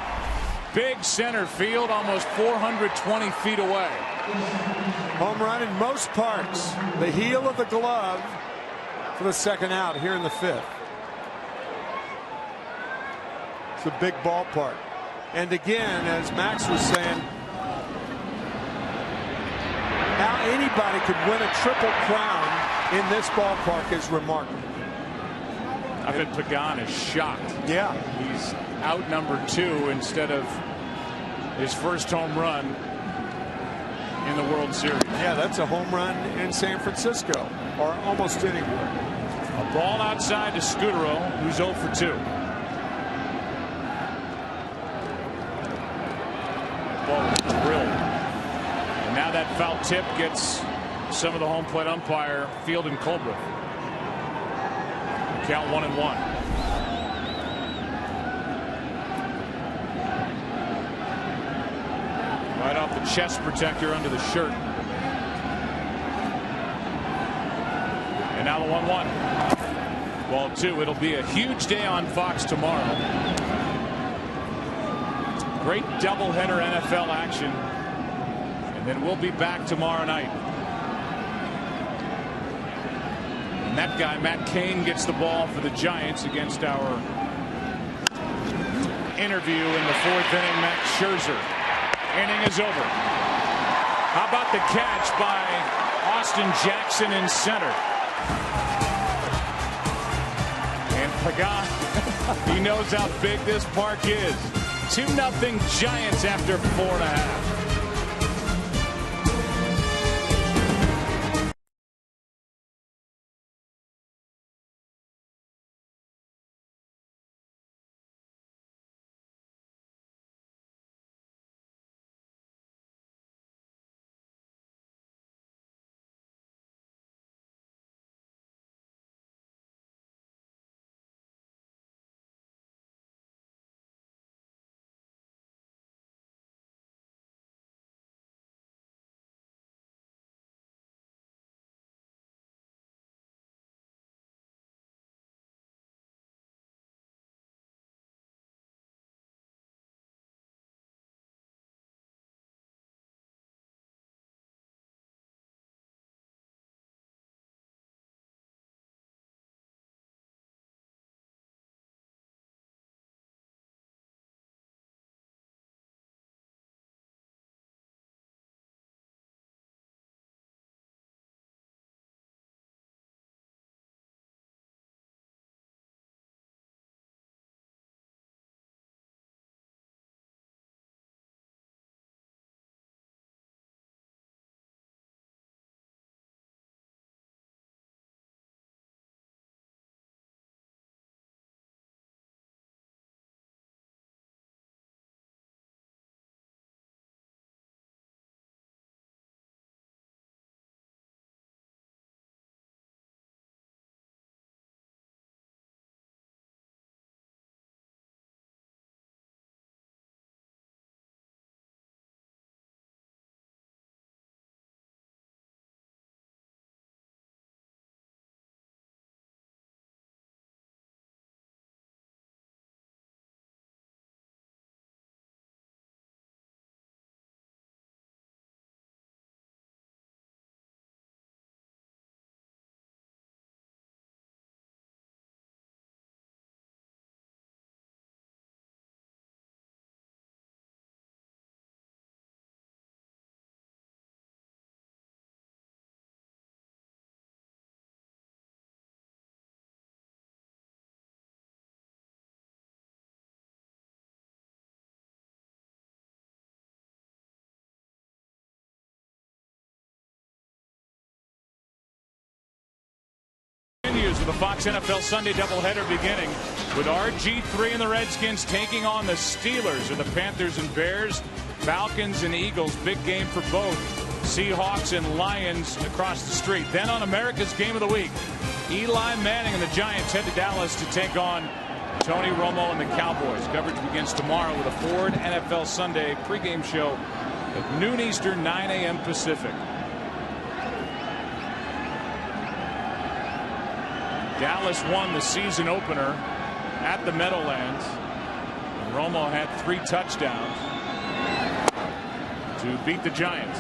big center field, almost 420 feet away. Home run in most parts. The heel of the glove for the 2nd out here in the 5th. It's a big ballpark. And again, as Max was saying, how anybody could win a triple crown in this ballpark is remarkable. I bet Pagan is shocked. Yeah. He's out number 2 instead of his first home run in the World Series. Yeah, that's a home run in San Francisco or almost anywhere. A ball outside to Scutaro, who's 0 for 2. Ball drilled. And now that foul tip gets some of the home plate umpire Field and Colbert. Count 1-1. Right off the chest protector under the shirt. And now the 1-1. Ball 2. It'll be a huge day on Fox tomorrow. Great doubleheader NFL action. And then we'll be back tomorrow night. And that guy, Matt Cain, gets the ball for the Giants against our interview in the 4th inning, Max Scherzer. Inning is over. How about the catch by Austin Jackson in center. And Pagan, he knows how big this park is. 2-0 Giants after 4.5. With the Fox NFL Sunday doubleheader beginning with RG3 and the Redskins taking on the Steelers, or the Panthers and Bears, Falcons and Eagles. Big game for both. Seahawks and Lions across the street. Then on America's Game of the Week, Eli Manning and the Giants head to Dallas to take on Tony Romo and the Cowboys. Coverage begins tomorrow with a Ford NFL Sunday pregame show at noon Eastern, 9 a.m. Pacific. Dallas won the season opener at the Meadowlands. Romo had 3 touchdowns to beat the Giants.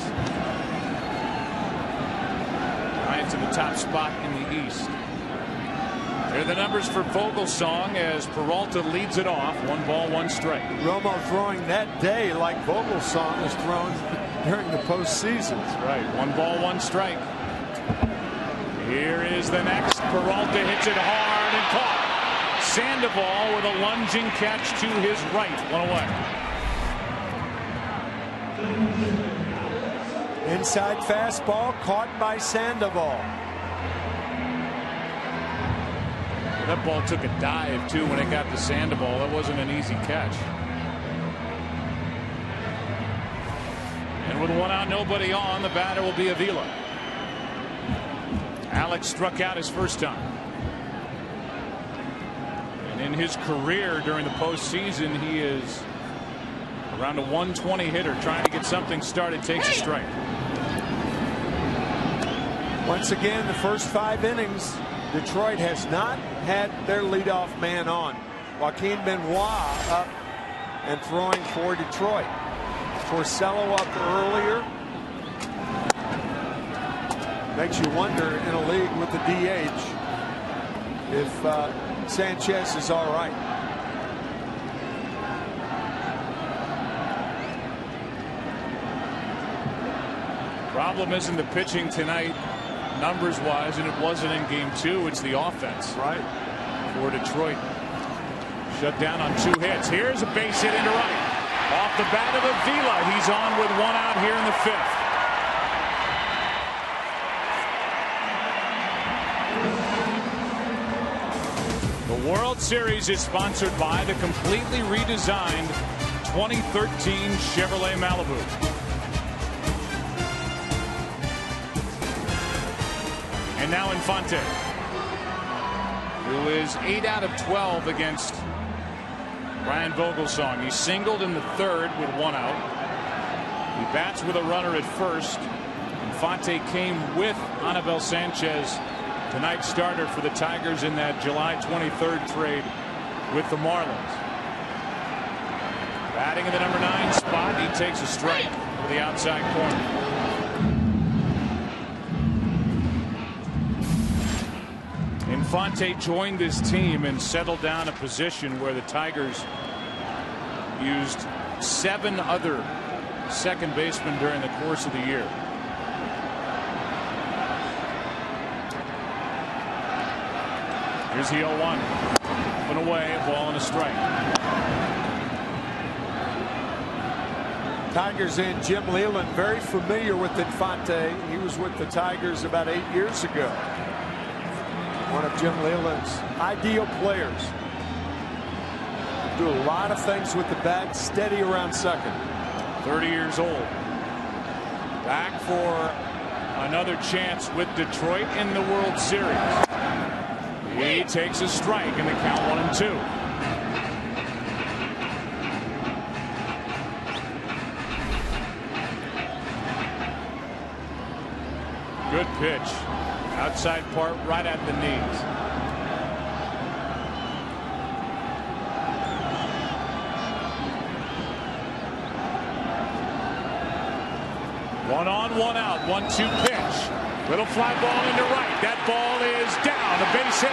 Giants in the top spot in the East. Here are the numbers for Vogelsong as Peralta leads it off. 1 ball, 1 strike. Romo throwing that day like Vogelsong has thrown during the postseason. Right. 1 ball, 1 strike. Here is the next. Peralta hits it hard and caught. Sandoval with a lunging catch to his right. 1 away. Inside fastball caught by Sandoval. That ball took a dive too when it got to Sandoval. That wasn't an easy catch. And with 1 out, nobody on, the batter will be Avila. Alex struck out his first time. And in his career during the postseason, he is around a 120 hitter, trying to get something started. Takes a strike. Once again, the first 5 innings, Detroit has not had their leadoff man on. Joaquin Benoit up and throwing for Detroit. Porcello up earlier. Makes you wonder in a league with the DH if Sanchez is all right. Problem isn't the pitching tonight, numbers-wise, and it wasn't in Game 2. It's the offense. Right. For Detroit. Shut down on 2 hits. Here's a base hit into right. Off the bat of Avila. He's on with 1 out here in the 5th. The World Series is sponsored by the completely redesigned 2013 Chevrolet Malibu. And now Infante, who is 8 out of 12 against Ryan Vogelsong. He singled in the 3rd with 1 out. He bats with a runner at first. Infante came with Anibal Sanchez, tonight's starter for the Tigers in that July 23rd trade with the Marlins. Batting in the number 9 spot, he takes a strike to the outside corner. Infante joined this team and settled down a position where the Tigers used 7 other second basemen during the course of the year. Here's the 0-1. Up and away, a ball and a strike. Tigers in Jim Leyland, very familiar with Infante. He was with the Tigers about 8 years ago. One of Jim Leyland's ideal players. Do a lot of things with the bat, steady around second. 30 years old. Back for another chance with Detroit in the World Series. He takes a strike in the count 1-2. Good pitch. Outside part right at the knees. One on, one out, 1-2 pitch. Little fly ball into right. That ball is down, a base hit.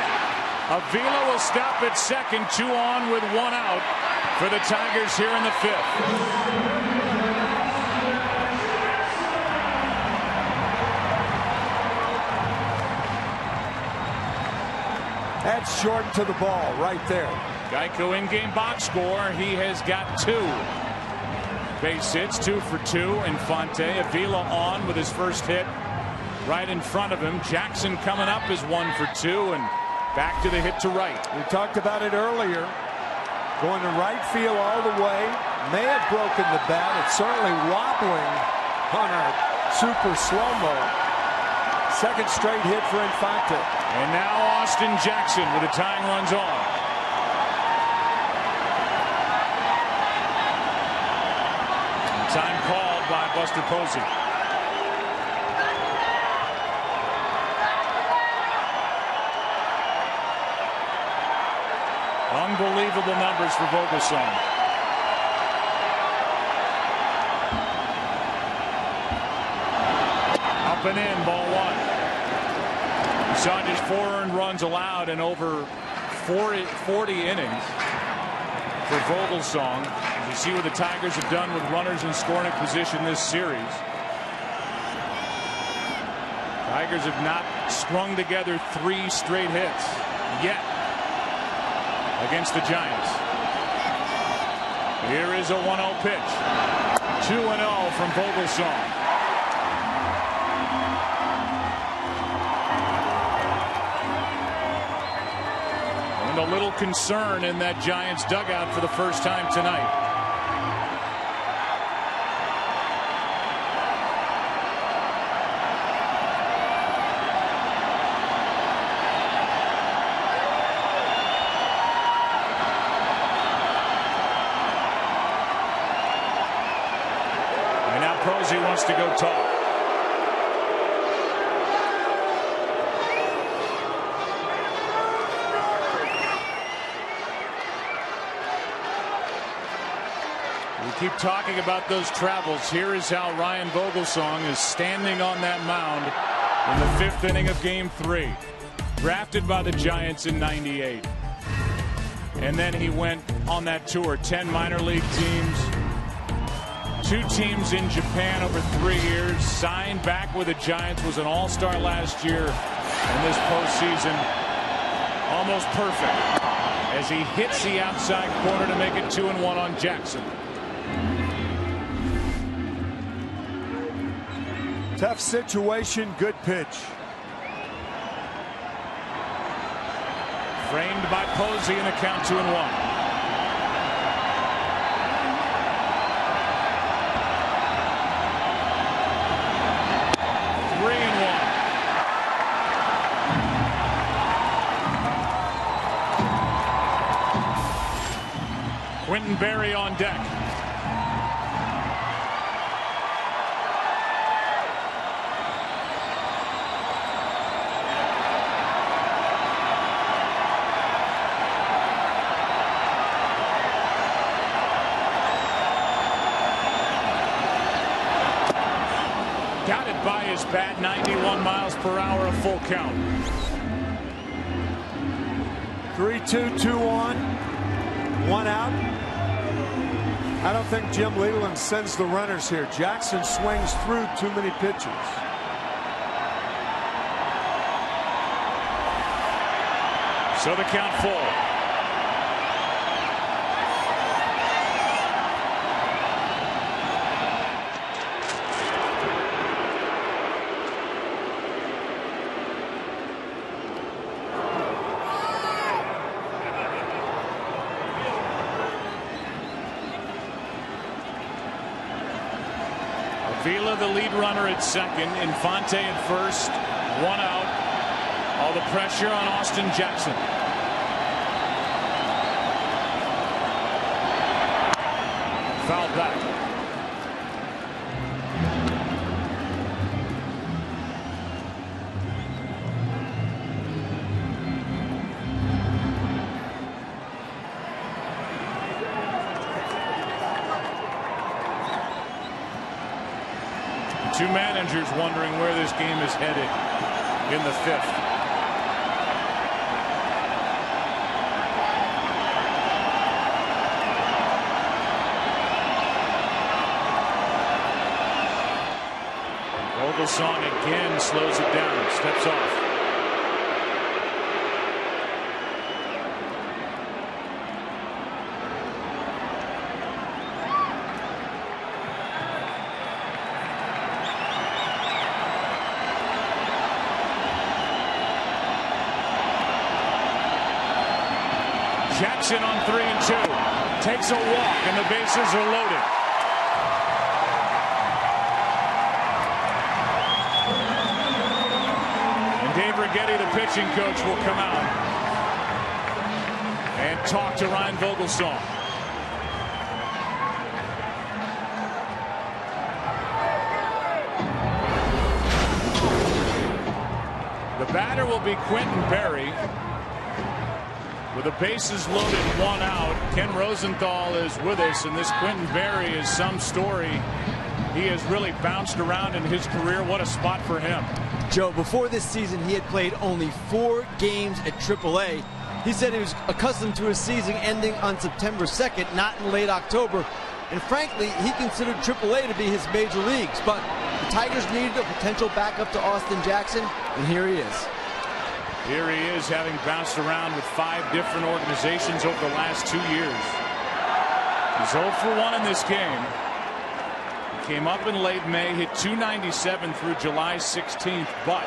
Avila will stop at second, 2 on with 1 out for the Tigers here in the 5th. That's short to the ball right there. Geico in-game box score. He has got 2 base hits, 2 for 2. Infante. Avila on with his first hit right in front of him. Jackson coming up is 1 for 2, and back to the hit to right. We talked about it earlier. Going to right field all the way. May have broken the bat. It's certainly wobbling on a super slow-mo. Second straight hit for Infante. And now Austin Jackson with the tying runs on. Time called by Buster Posey. Unbelievable numbers for Vogelsong. Up and in, ball 1. We saw just 4 earned runs allowed in over 40 innings for Vogelsong. You see what the Tigers have done with runners in scoring position this series. Tigers have not strung together 3 straight hits yet against the Giants. Here is a 1-0 pitch. 2-0 from Vogelsong. A little concern in that Giants dugout for the first time tonight. And now Posey wants to go talk. Keep talking about those travels. Here is how Ryan Vogelsong is standing on that mound in the 5th inning of Game 3. Drafted by the Giants in '98. And then he went on that tour. 10 minor league teams, 2 teams in Japan over 3 years. Signed back with the Giants, was an all-star last year. And this postseason, almost perfect as he hits the outside corner to make it 2-1 on Jackson. Tough situation, good pitch. Framed by Posey in the count, 2-1. Quentin Berry on deck. Got it by his bat, 91 miles per hour, a full count. 3-2, 2-1, 1 out. I don't think Jim Leland sends the runners here. Jackson swings through too many pitches. So the count full. Avila, the lead runner at second. Infante at first. 1 out. All the pressure on Austin Jackson. Fouled back. Two managers wondering where this game is headed in the 5th. Vogelsong again slows it down, steps off. Jackson on 3-2. Takes a walk and the bases are loaded. And Dave Righetti, the pitching coach, will come out and talk to Ryan Vogelsong. The batter will be Quentin Berry. With the bases loaded, 1 out, Ken Rosenthal is with us, and this Quentin Berry is some story. He has really bounced around in his career. What a spot for him. Joe, before this season, he had played only 4 games at AAA. He said he was accustomed to his season ending on September 2nd, not in late October. And frankly, he considered AAA to be his major leagues. But the Tigers needed a potential backup to Austin Jackson, and here he is. Here he is, having bounced around with 5 different organizations over the last 2 years. He's 0 for 1 in this game. He came up in late May, hit .297 through July 16th, but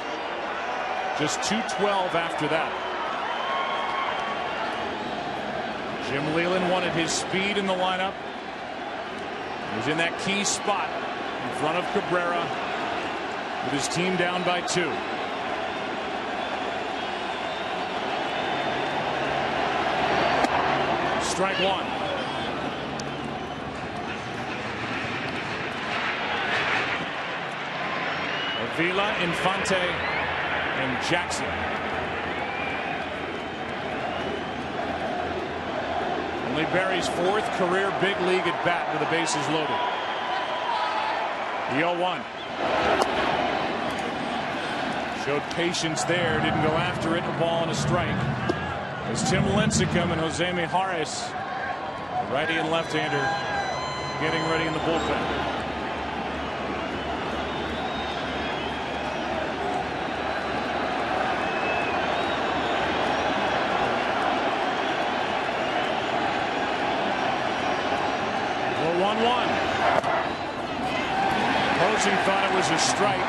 just .212 after that. Jim Leland wanted his speed in the lineup. He was in that key spot in front of Cabrera with his team down by 2. Strike 1. Avila, Infante, and Jackson. Only Berry's 4th career big league at bat with the bases loaded. The 0-1. Showed patience there, didn't go after it, a ball and a strike. As Tim Lincecum and Jose Mijares, righty and left-hander, getting ready in the bullpen. The 1-1. Posey thought it was a strike.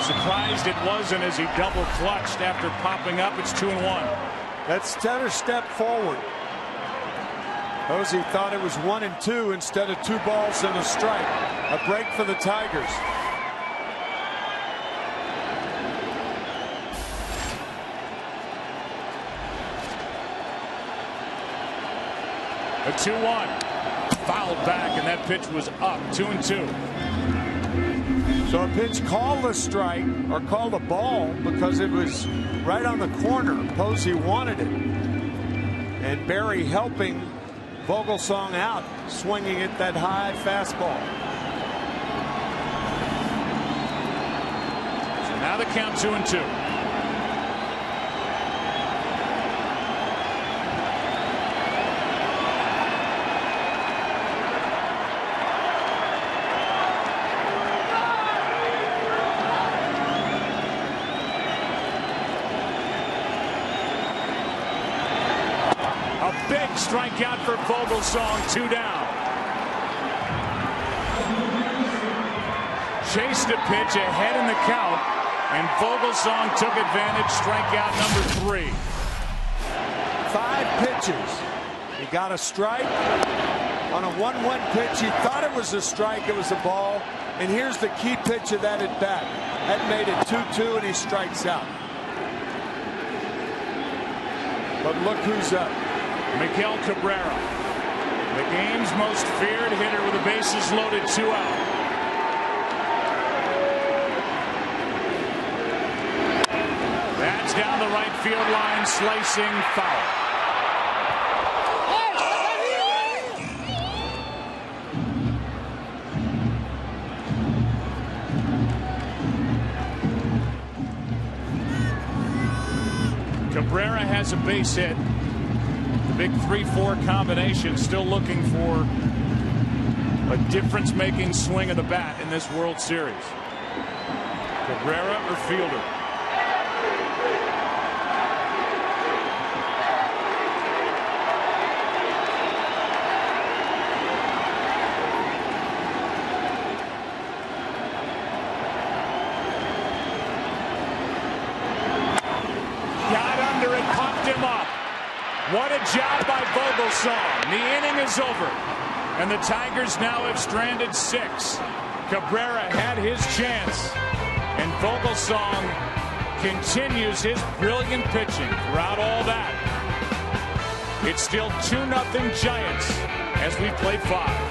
Surprised it wasn't as he double clutched after popping up. It's 2-1. That's Stetter step forward. Posey thought it was 1-2 instead of 2 balls and a strike. A break for the Tigers. A 2-1. Fouled back, and that pitch was up. 2-2. So a pitch called a strike or called a ball because it was right on the corner. Posey wanted it. And Barry helping Vogelsong out, swinging at that high fastball. So now the count 2-2. Big strikeout for Vogelsong, 2 down. Chased a pitch ahead in the count, and Vogelsong took advantage. Strikeout number 3. 5 pitches. He got a strike on a 1-1 pitch. He thought it was a strike. It was a ball. And here's the key pitch of that at bat. That made it 2-2, and he strikes out. But look who's up. Miguel Cabrera, the game's most feared hitter with the bases loaded, 2 out. That's down the right field line, slicing foul. Cabrera has a base hit. The big 3-4 combination, still looking for a difference-making swing of the bat in this World Series. Cabrera or Fielder? Got under it, popped him up. What a job by Vogelsong. The inning is over, and the Tigers now have stranded 6. Cabrera had his chance, and Vogelsong continues his brilliant pitching throughout all that. It's still 2-0 Giants as we play 5.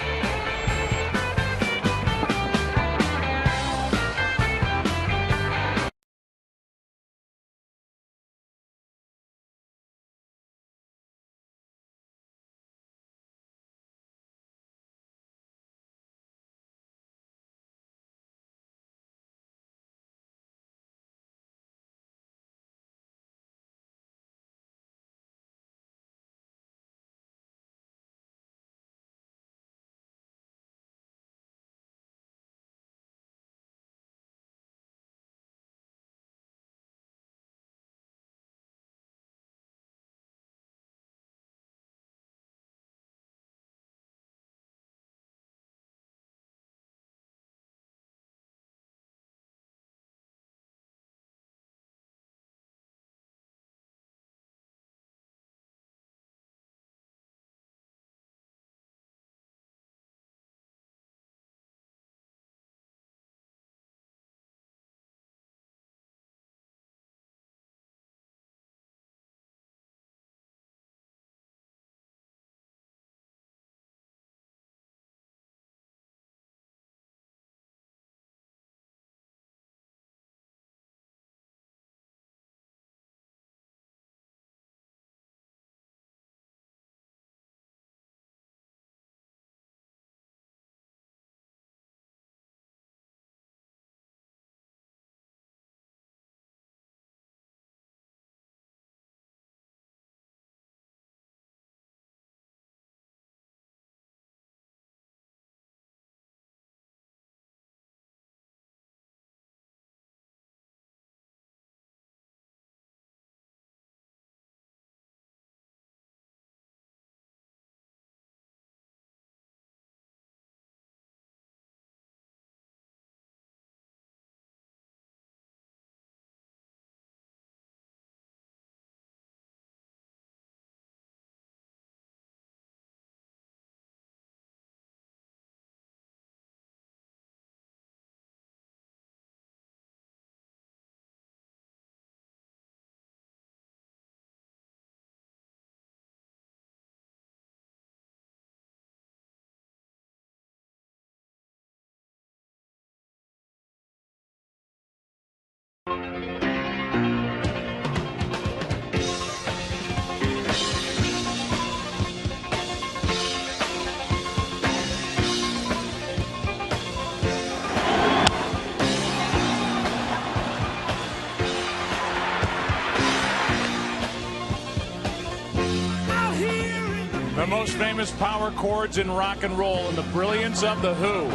The most famous power chords in rock and roll and the brilliance of the Who.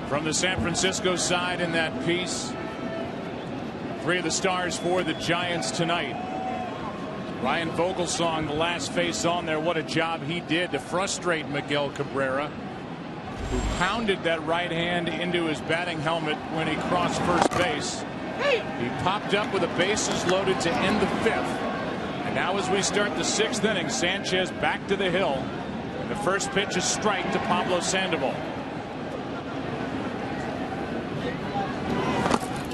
From the San Francisco side in that piece. 3 of the stars for the Giants tonight. Ryan Vogelsong, the last face on there. What a job he did to frustrate Miguel Cabrera, who pounded that right hand into his batting helmet when he crossed first base. He popped up with the bases loaded to end the 5th. And now as we start the 6th inning, Sanchez back to the hill. And the first pitch is strike to Pablo Sandoval.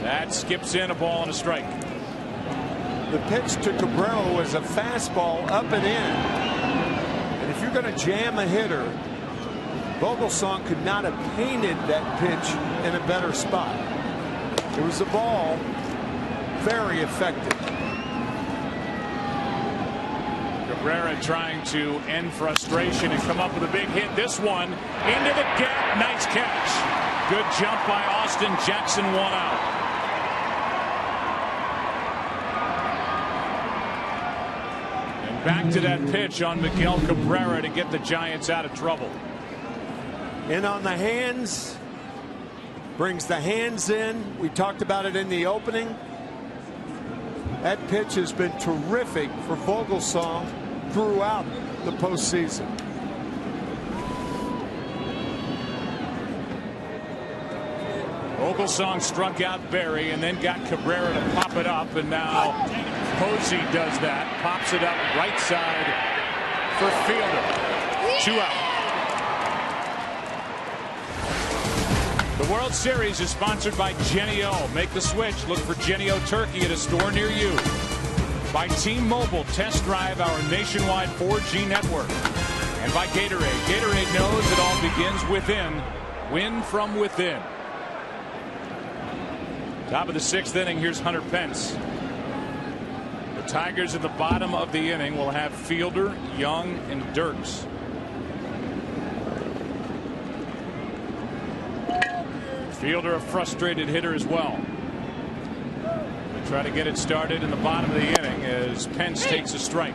That skips in, a ball and a strike. The pitch to Cabrera was a fastball up and in. And if you're going to jam a hitter, Vogelsong could not have painted that pitch in a better spot. It was a ball, very effective. Cabrera trying to end frustration and come up with a big hit. This one into the gap. Nice catch. Good jump by Austin Jackson. 1 out. And back to that pitch on Miguel Cabrera to get the Giants out of trouble. In on the hands. Brings the hands in. We talked about it in the opening. That pitch has been terrific for Vogelsong throughout the postseason. Vogelsong struck out Berry and then got Cabrera to pop it up, and now Posey does that, pops it up right side for Fielder. 2 out. The World Series is sponsored by Jennie-O. Make the switch. Look for Jennie-O turkey at a store near you. By T-Mobile. Test drive our nationwide 4G network. And by Gatorade. Gatorade knows it all begins within. Win from within. Top of the 6th inning. Here's Hunter Pence. The Tigers at the bottom of the inning will have Fielder, Young, and Dirks. Fielder, a frustrated hitter as well. We try to get it started in the bottom of the inning as Pence takes a strike.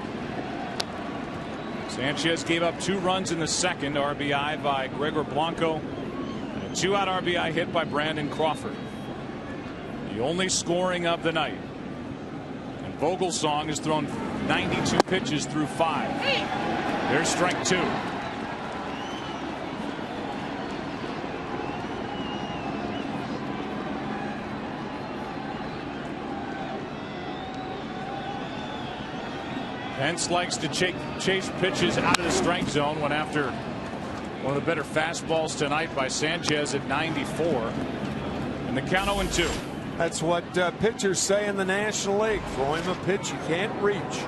Sanchez gave up 2 runs in the 2nd. RBI by Gregor Blanco. And a 2-out RBI hit by Brandon Crawford. The only scoring of the night. And Vogelsong has thrown 92 pitches through 5. There's strike 2. Pence likes to chase pitches out of the strike zone. Went after one of the better fastballs tonight by Sanchez at 94. And the count 0-2. That's what pitchers say in the National League. Throw him a pitch you can't reach.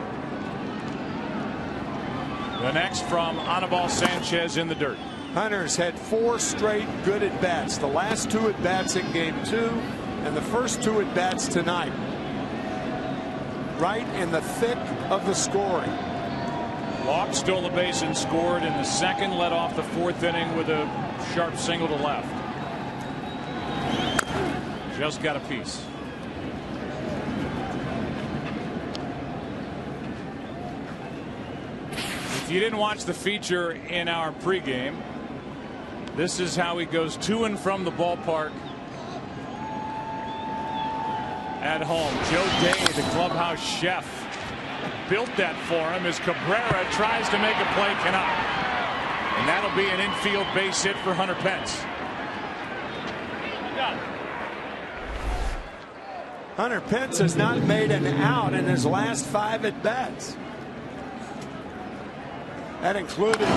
The next from Anibal Sanchez in the dirt. Hunter's had 4 straight good at-bats. The last 2 at-bats in Game 2 and the first 2 at-bats tonight. Right in the thick of the scoring. Locke stole a base and scored in the 2nd. Led off the 4th inning with a sharp single to left. Just got a piece. If you didn't watch the feature in our pregame, this is how he goes to and from the ballpark at home. Joe Day, the clubhouse chef, built that for him as Cabrera tries to make a play, cannot. And that'll be an infield base hit for Hunter Pence. Hunter Pence has not made an out in his last 5 at-bats. That included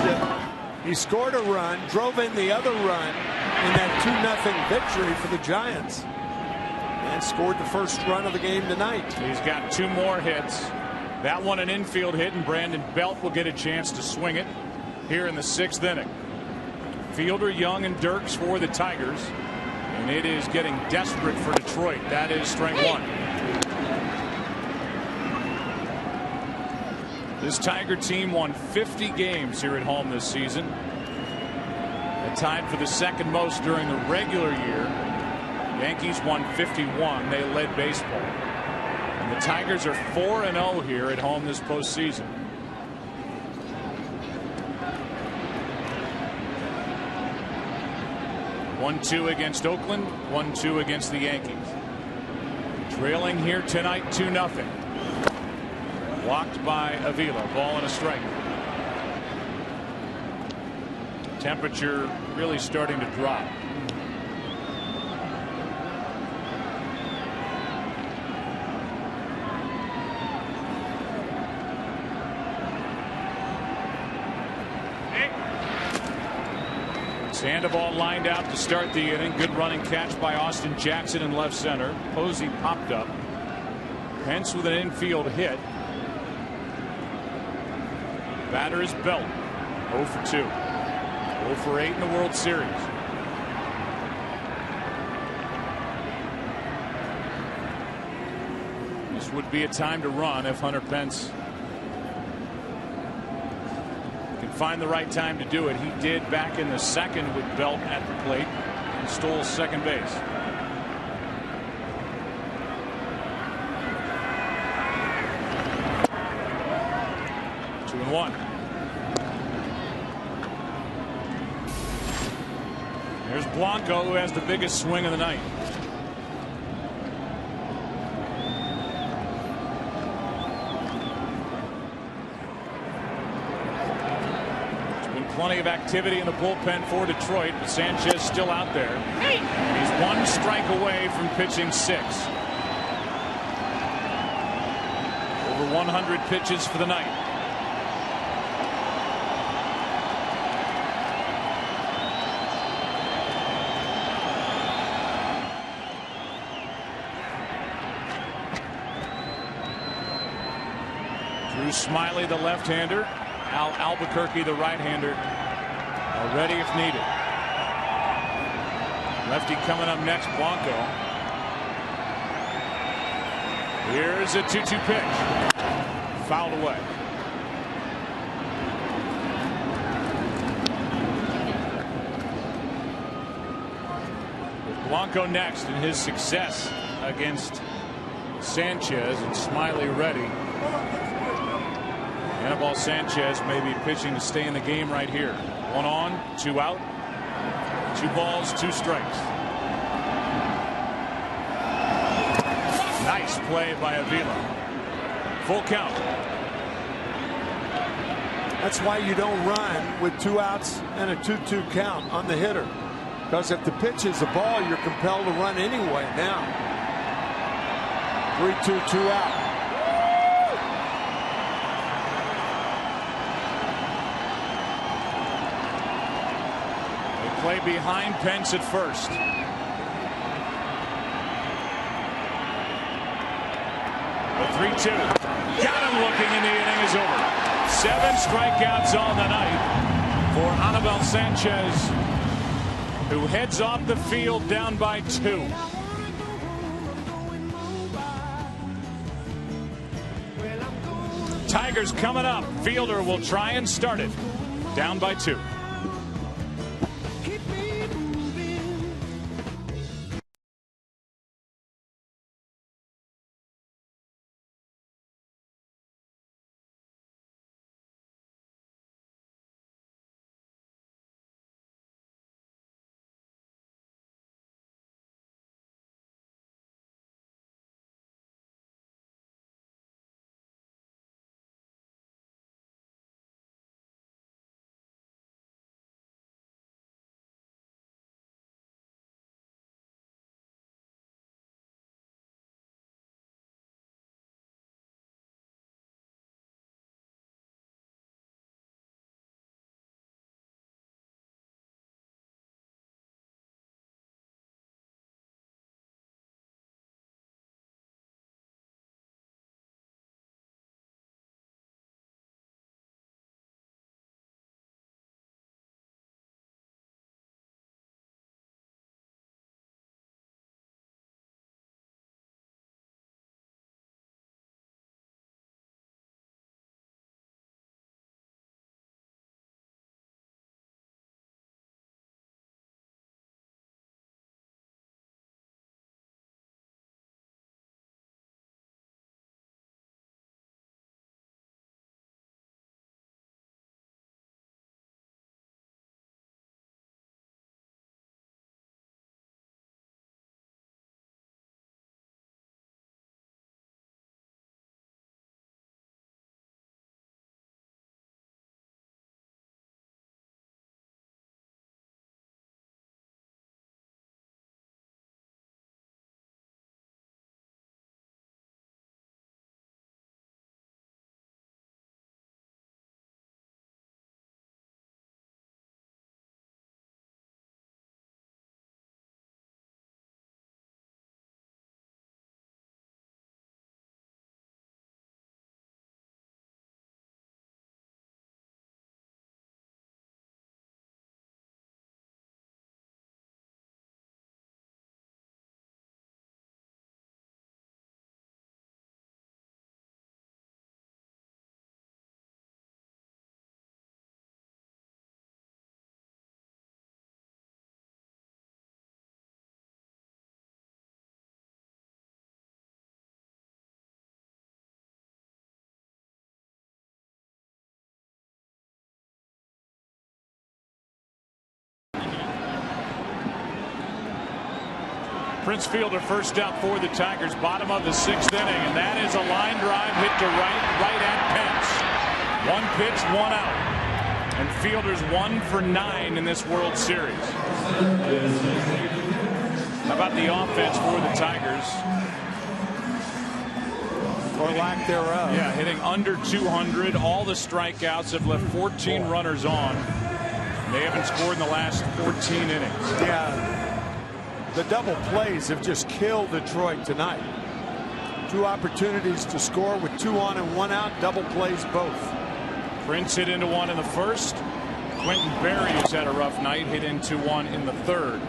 he scored a run, drove in the other run in that 2-0 victory for the Giants, and scored the first run of the game tonight. He's got 2 more hits. That one an infield hit, and Brandon Belt will get a chance to swing it here in the 6th inning. Fielder, Young, and Dirks for the Tigers. And it is getting desperate for Detroit. That is strike 1. This Tiger team won 50 games here at home this season. Tied for the 2nd most during the regular year. Yankees won 51. They led baseball. And the Tigers are 4-0 here at home this postseason. 1-2 against Oakland, 1-2 against the Yankees. Trailing here tonight 2-0. Blocked by Avila. Ball and a strike. Temperature really starting to drop. Sandoval lined out to start the inning. Good running catch by Austin Jackson in left center. Posey popped up. Pence with an infield hit. Batter is Belt. 0 for 2. 0 for 8 in the World Series. This would be a time to run if Hunter Pence can find the right time to do it. He did back in the second with Belt at the plate and stole second base. Two and one. There's Blanco, who has the biggest swing of the night. Plenty of activity in the bullpen for Detroit, but Sanchez still out there. He's one strike away from pitching 6. Over 100 pitches for the night. Drew Smiley, the left-hander. Al Albuquerque, the right-hander, ready if needed. Lefty coming up next, Blanco. Here's a 2-2 pitch. Fouled away. With Blanco next in his success against Sanchez and Smiley ready. Anibal Sanchez may be pitching to stay in the game right here. 1 on, 2 out, 2 balls, 2 strikes. Nice play by Avila. Full count. That's why you don't run with 2 outs and a 2-2 count on the hitter. Because if the pitch is a ball, you're compelled to run anyway now. 3-2, 2 out. Play behind Pence at first. The 3-2. Got him looking, and the inning is over. 7 strikeouts on the night for Anibal Sanchez, who heads off the field down by 2. Tigers coming up. Fielder will try and start it. Down by 2. Prince Fielder first out for the Tigers, bottom of the 6th inning, and that is a line drive hit to right at Pence. 1 pitch, 1 out, and Fielder's 1 for 9 in this World Series. How about the offense for the Tigers? Or lack thereof. Yeah, hitting under 200. All the strikeouts have left 14 runners on. They haven't scored in the last 14 innings. Yeah. The double plays have just killed Detroit tonight. 2 opportunities to score with 2 on and 1 out. Double plays both. Prince hit into 1 in the 1st. Quentin Berry has had a rough night. Hit into 1 in the 3rd.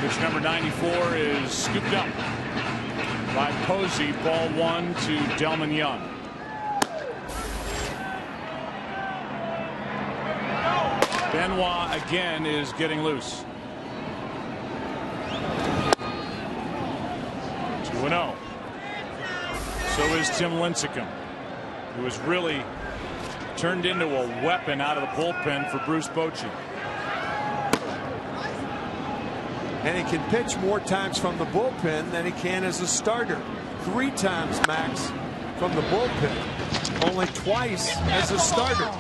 Pitch number 94 is scooped up by Posey. Ball 1 to Delmon Young. Benoit again is getting loose. 2-0. So is Tim Lincecum, who has really turned into a weapon out of the bullpen for Bruce Bochy. And he can pitch more times from the bullpen than he can as a starter. 3 times max from the bullpen, only twice as a starter.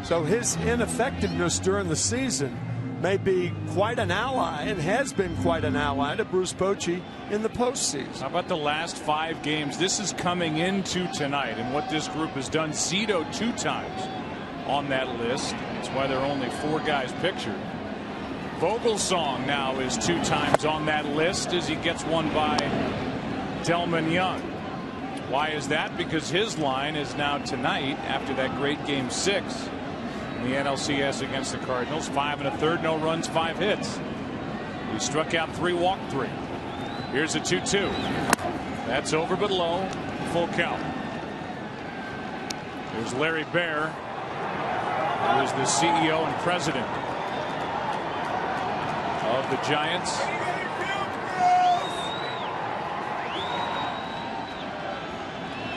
So his ineffectiveness during the season may be quite an ally, and has been quite an ally to Bruce Bochy in the postseason. How about the last 5 games? This is coming into tonight, and what this group has done. Zito 2 times on that list. That's why there are only 4 guys pictured. Vogelsong now is 2 times on that list as he gets one by Delmon Young. Why is that? Because his line is now tonight, after that great game 6 in the NLCS against the Cardinals. 5 1/3, no runs, 5 hits. He struck out 3, walked 3. Here's a 2-2. That's over but low. Full count. There's Larry Baer, who is the CEO and president of the Giants.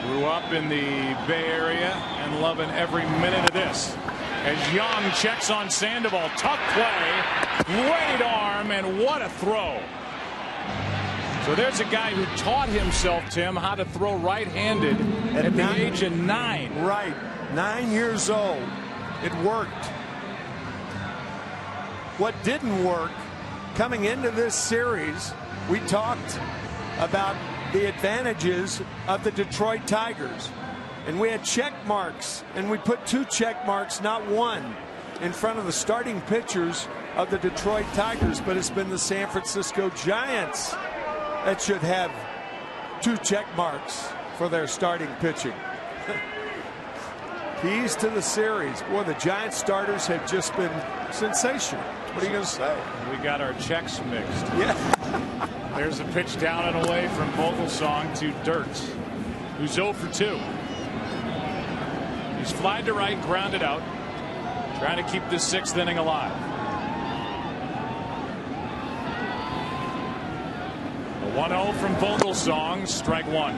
Grew up in the Bay Area and loving every minute of this. As Young checks on Sandoval. Tough play. Great arm, and what a throw. So there's a guy who taught himself, Tim, how to throw right-handed at the age of 9. Right. 9 years old. It worked. What didn't work coming into this series, we talked about the advantages of the Detroit Tigers. And we had check marks, and we put 2 check marks, not 1, in front of the starting pitchers of the Detroit Tigers. But it's been the San Francisco Giants that should have 2 check marks for their starting pitching. Keys to the series. Boy, the Giants starters have just been sensational. What are you going to say? We got our checks mixed. Yeah. There's a pitch down and away from Vogelsong to Dirtz, who's 0 for 2. He's flied to right, grounded out, trying to keep this 6th inning alive. A 1-0 from Vogelsong, strike 1.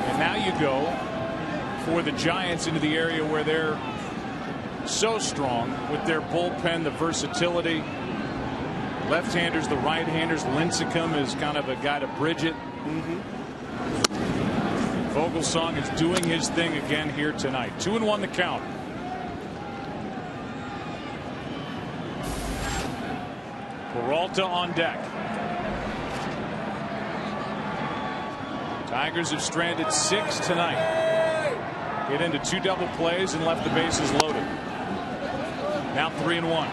And now you go for the Giants into the area where they're so strong with their bullpen, the versatility. Left-handers, the right-handers. Lincecum is kind of a guy to bridge it. Vogelsong is doing his thing again here tonight. 2-1 the count. Peralta on deck. Tigers have stranded 6 tonight. Get into 2 double plays and left the bases loaded. Now 3-1.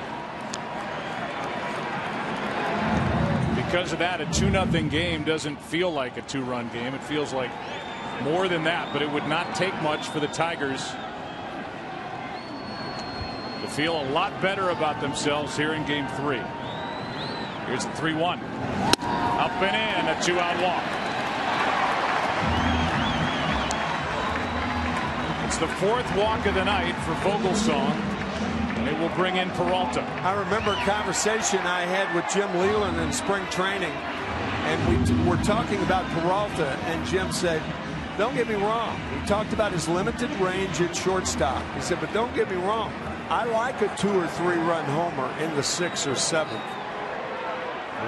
Because of that, a 2-0 game doesn't feel like a 2-run game. It feels like more than that, but it would not take much for the Tigers to feel a lot better about themselves here in game 3. Here's the 3-1. Up and in, a 2-out walk. It's the 4th walk of the night for Vogelsong, and it will bring in Peralta. I remember a conversation I had with Jim Leland in spring training, and we were talking about Peralta, and Jim said, don't get me wrong. He talked about his limited range at shortstop. He said, but don't get me wrong. I like a 2 or 3 run homer in the 6th or 7th.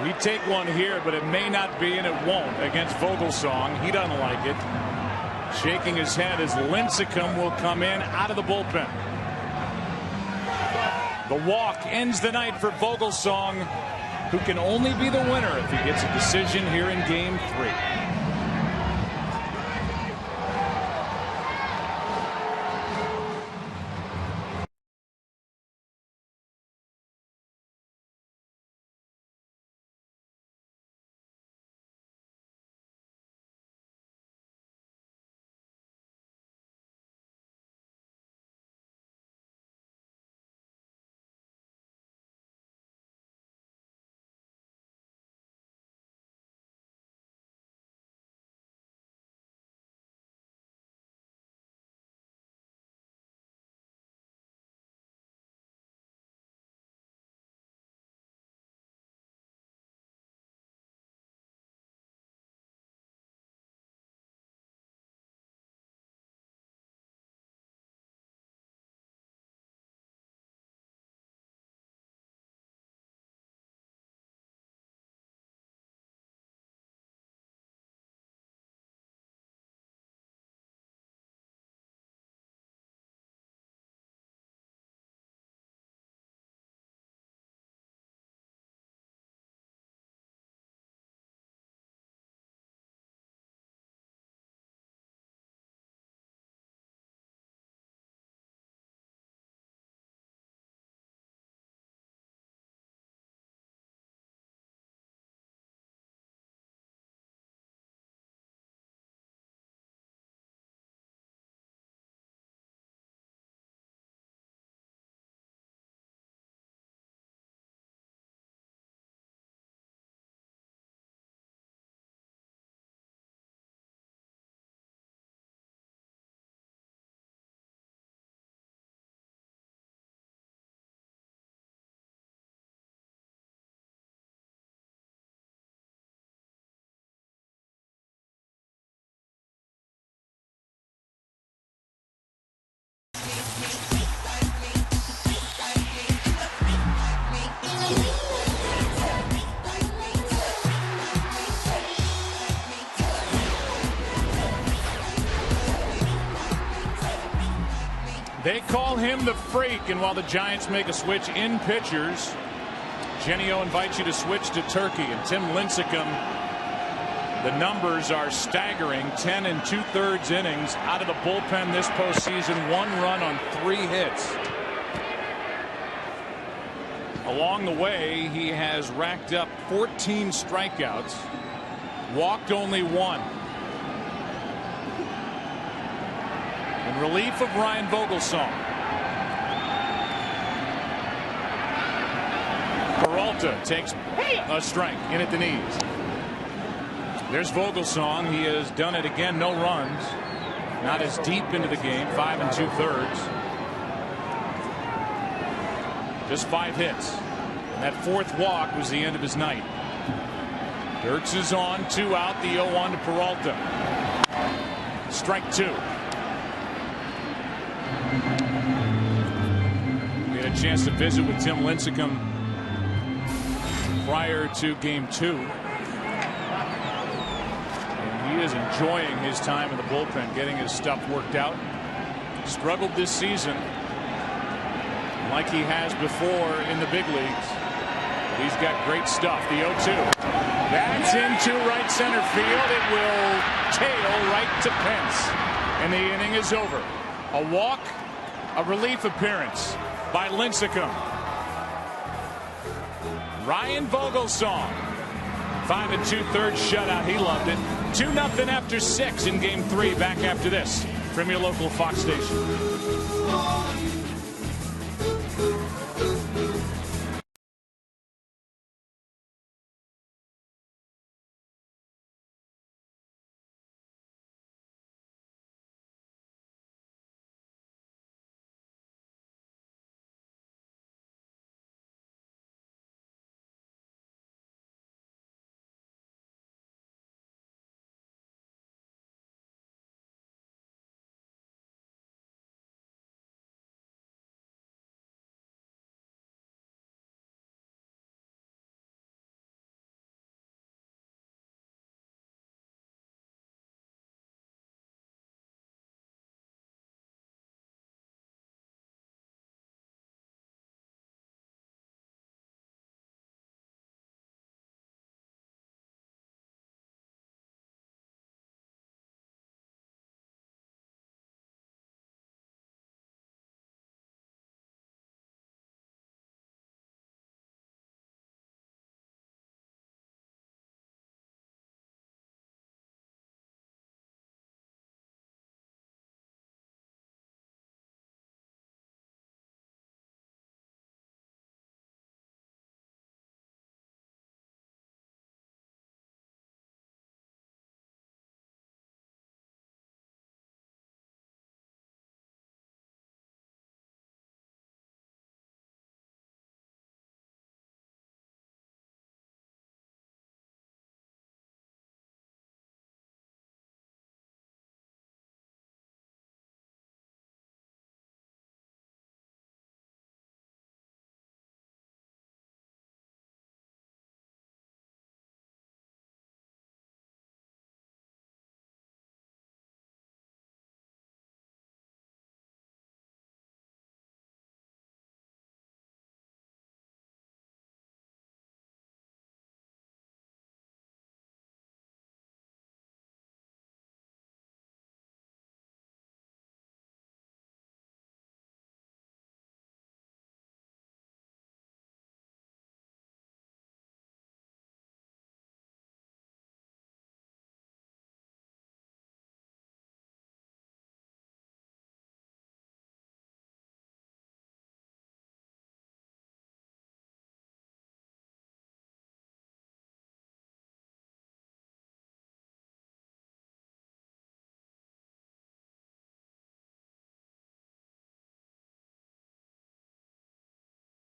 We take one here, but it may not be, and it won't against Vogelsong. He doesn't like it. Shaking his head as Lincecum will come in out of the bullpen. The walk ends the night for Vogelsong, who can only be the winner if he gets a decision here in Game 3. They call him the Freak, and while the Giants make a switch in pitchers, Genio invites you to switch to Turkey, and Tim Lincecum, the numbers are staggering. 10 2/3 innings out of the bullpen this postseason, 1 run on 3 hits. Along the way, he has racked up 14 strikeouts, walked only 1. In relief of Ryan Vogelsong. Peralta takes a strike in at the knees. There's Vogelsong. He has done it again. No runs. Not as deep into the game. 5 2/3. Just 5 hits. And that 4th walk was the end of his night. Dirks is on. 2 out. The 0-1 to Peralta. Strike 2. We had a chance to visit with Tim Lincecum prior to Game 2. And he is enjoying his time in the bullpen, getting his stuff worked out. Struggled this season like he has before in the big leagues. He's got great stuff. The 0-2. That's into right center field. It will tail right to Pence. And the inning is over. A walk, a relief appearance by Lincecum. Ryan Vogelsong, 5 2/3 shutout. He loved it. 2-0 after 6 in Game 3. Back after this from your local Fox station.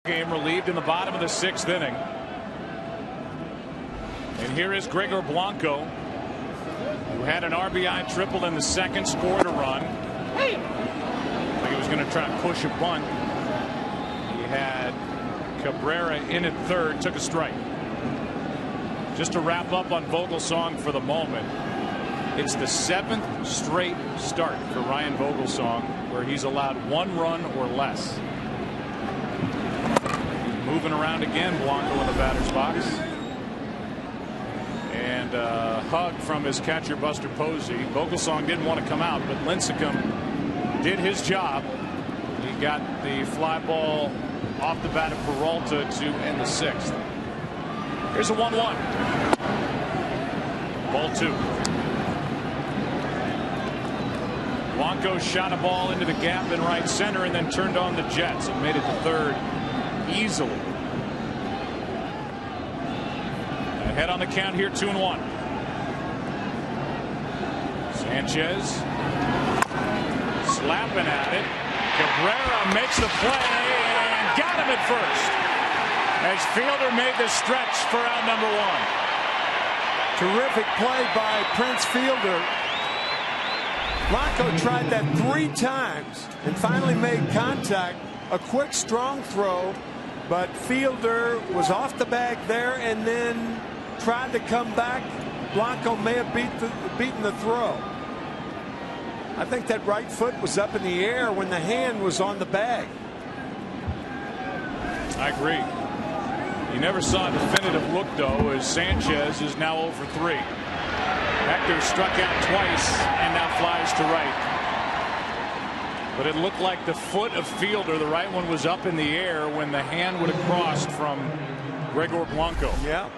Game relieved in the bottom of the 6th inning. And here is Gregor Blanco, who had an RBI triple in the 2nd, scored a run. I think he was going to try and push a bunt. He had Cabrera in at 3rd, took a strike. Just to wrap up on Vogelsong for the moment, it's the 7th straight start for Ryan Vogelsong where he's allowed 1 run or less. He's moving around again, Blanco in the batter's box. And a hug from his catcher Buster Posey. Vogelsong didn't want to come out, but Lincecum did his job. He got the fly ball off the bat of Peralta to end the 6th. Here's a 1-1. Ball 2. Blanco shot a ball into the gap in right center and then turned on the Jets and made it to 3rd easily. Ahead on the count here, 2-1. Sanchez slapping at it. Cabrera makes the play and got him at first as Fielder made the stretch for out number 1. Terrific play by Prince Fielder. Blanco tried that 3 times and finally made contact. A quick, strong throw, but Fielder was off the bag there and then tried to come back. Blanco may have beaten the throw. I think that right foot was up in the air when the hand was on the bag. I agree. You never saw a definitive look, though, as Sanchez is now 0 for 3. Hector struck out twice and now flies to right. But it looked like the foot of Fielder, the right one, was up in the air when the hand would have crossed from Gregor Blanco. Yeah.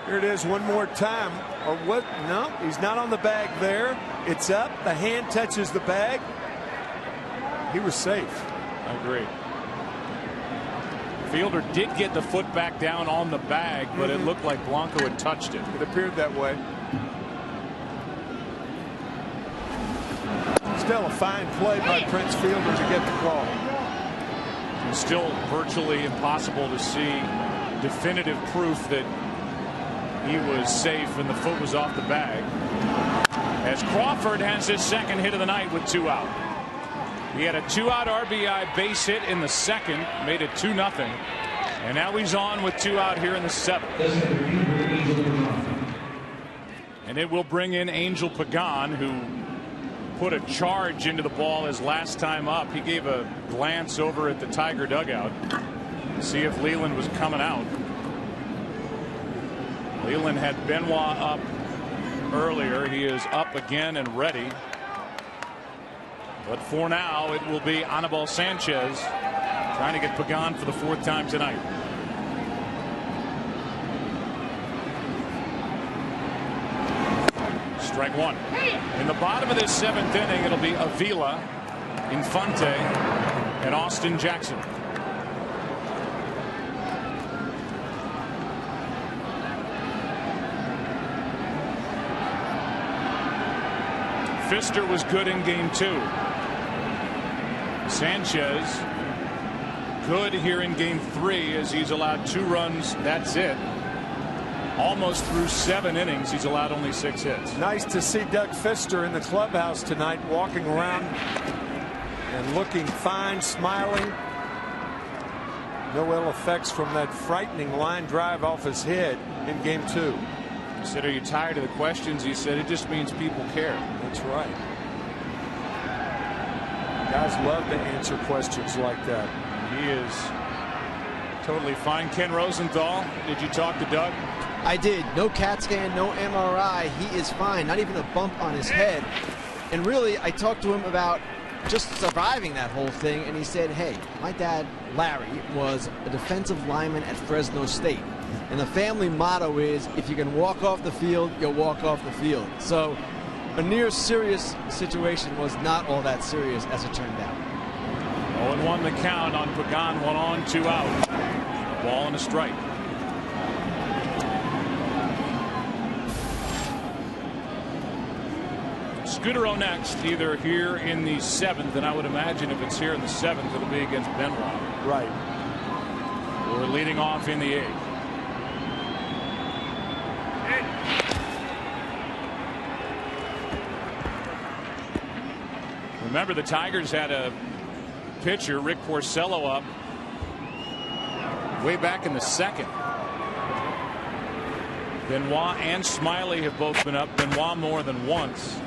Here it is one more time. Or what? No, he's not on the bag there. It's up. The hand touches the bag. He was safe. I agree. Fielder did get the foot back down on the bag, but it looked like Blanco had touched it. It appeared that way. Still a fine play by Prince Fielder to get the call. It's still virtually impossible to see definitive proof that he was safe and the foot was off the bag. As Crawford has his 2nd hit of the night with 2 out. He had a 2-out RBI base hit in the 2nd, made it 2-0. And now he's on with 2 out here in the 7th. And it will bring in Angel Pagan, who put a charge into the ball his last time up. He gave a glance over at the Tiger dugout to see if Leland was coming out. Leland had Benoit up earlier. He is up again and ready. But for now, it will be Anibal Sanchez trying to get Pagan for the 4th time tonight. Strike 1. In the bottom of this 7th inning, it'll be Avila, Infante, and Austin Jackson. Pfister was good in game 2. Sanchez good here in game 3 as he's allowed 2 runs. That's it. Almost through 7 innings, he's allowed only 6 hits. Nice to see Doug Pfister in the clubhouse tonight, walking around and looking fine, smiling. No ill effects from that frightening line drive off his head in game 2. He said, "Are you tired of the questions?" He said, "It just means people care." That's right. Guys love to answer questions like that. He is totally fine. Ken Rosenthal, did you talk to Doug? I did. No CAT scan, no MRI. He is fine. Not even a bump on his head. And really, I talked to him about just surviving that whole thing, and he said, hey, my dad, Larry, was a defensive lineman at Fresno State. And the family motto is, if you can walk off the field, you'll walk off the field. So a near serious situation was not all that serious as it turned out. 0-1 the count on Pagan, 1 on, 2 out. A ball and a strike. Scudero next, either here in the 7th, and I would imagine if it's here in the 7th, it'll be against Benoit. Right. who are leading off in the 8th. Remember, the Tigers had a pitcher, Rick Porcello, up way back in the 2nd. Benoit and Smiley have both been up. Benoit more than once.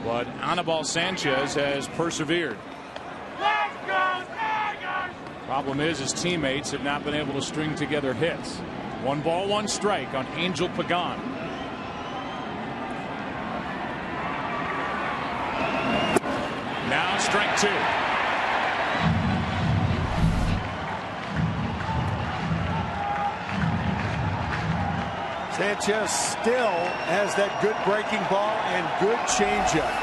But Anibal Sanchez has persevered. Problem is, his teammates have not been able to string together hits. 1 ball, 1 strike on Angel Pagan. Now strike 2. Sanchez still has that good breaking ball and good changeup.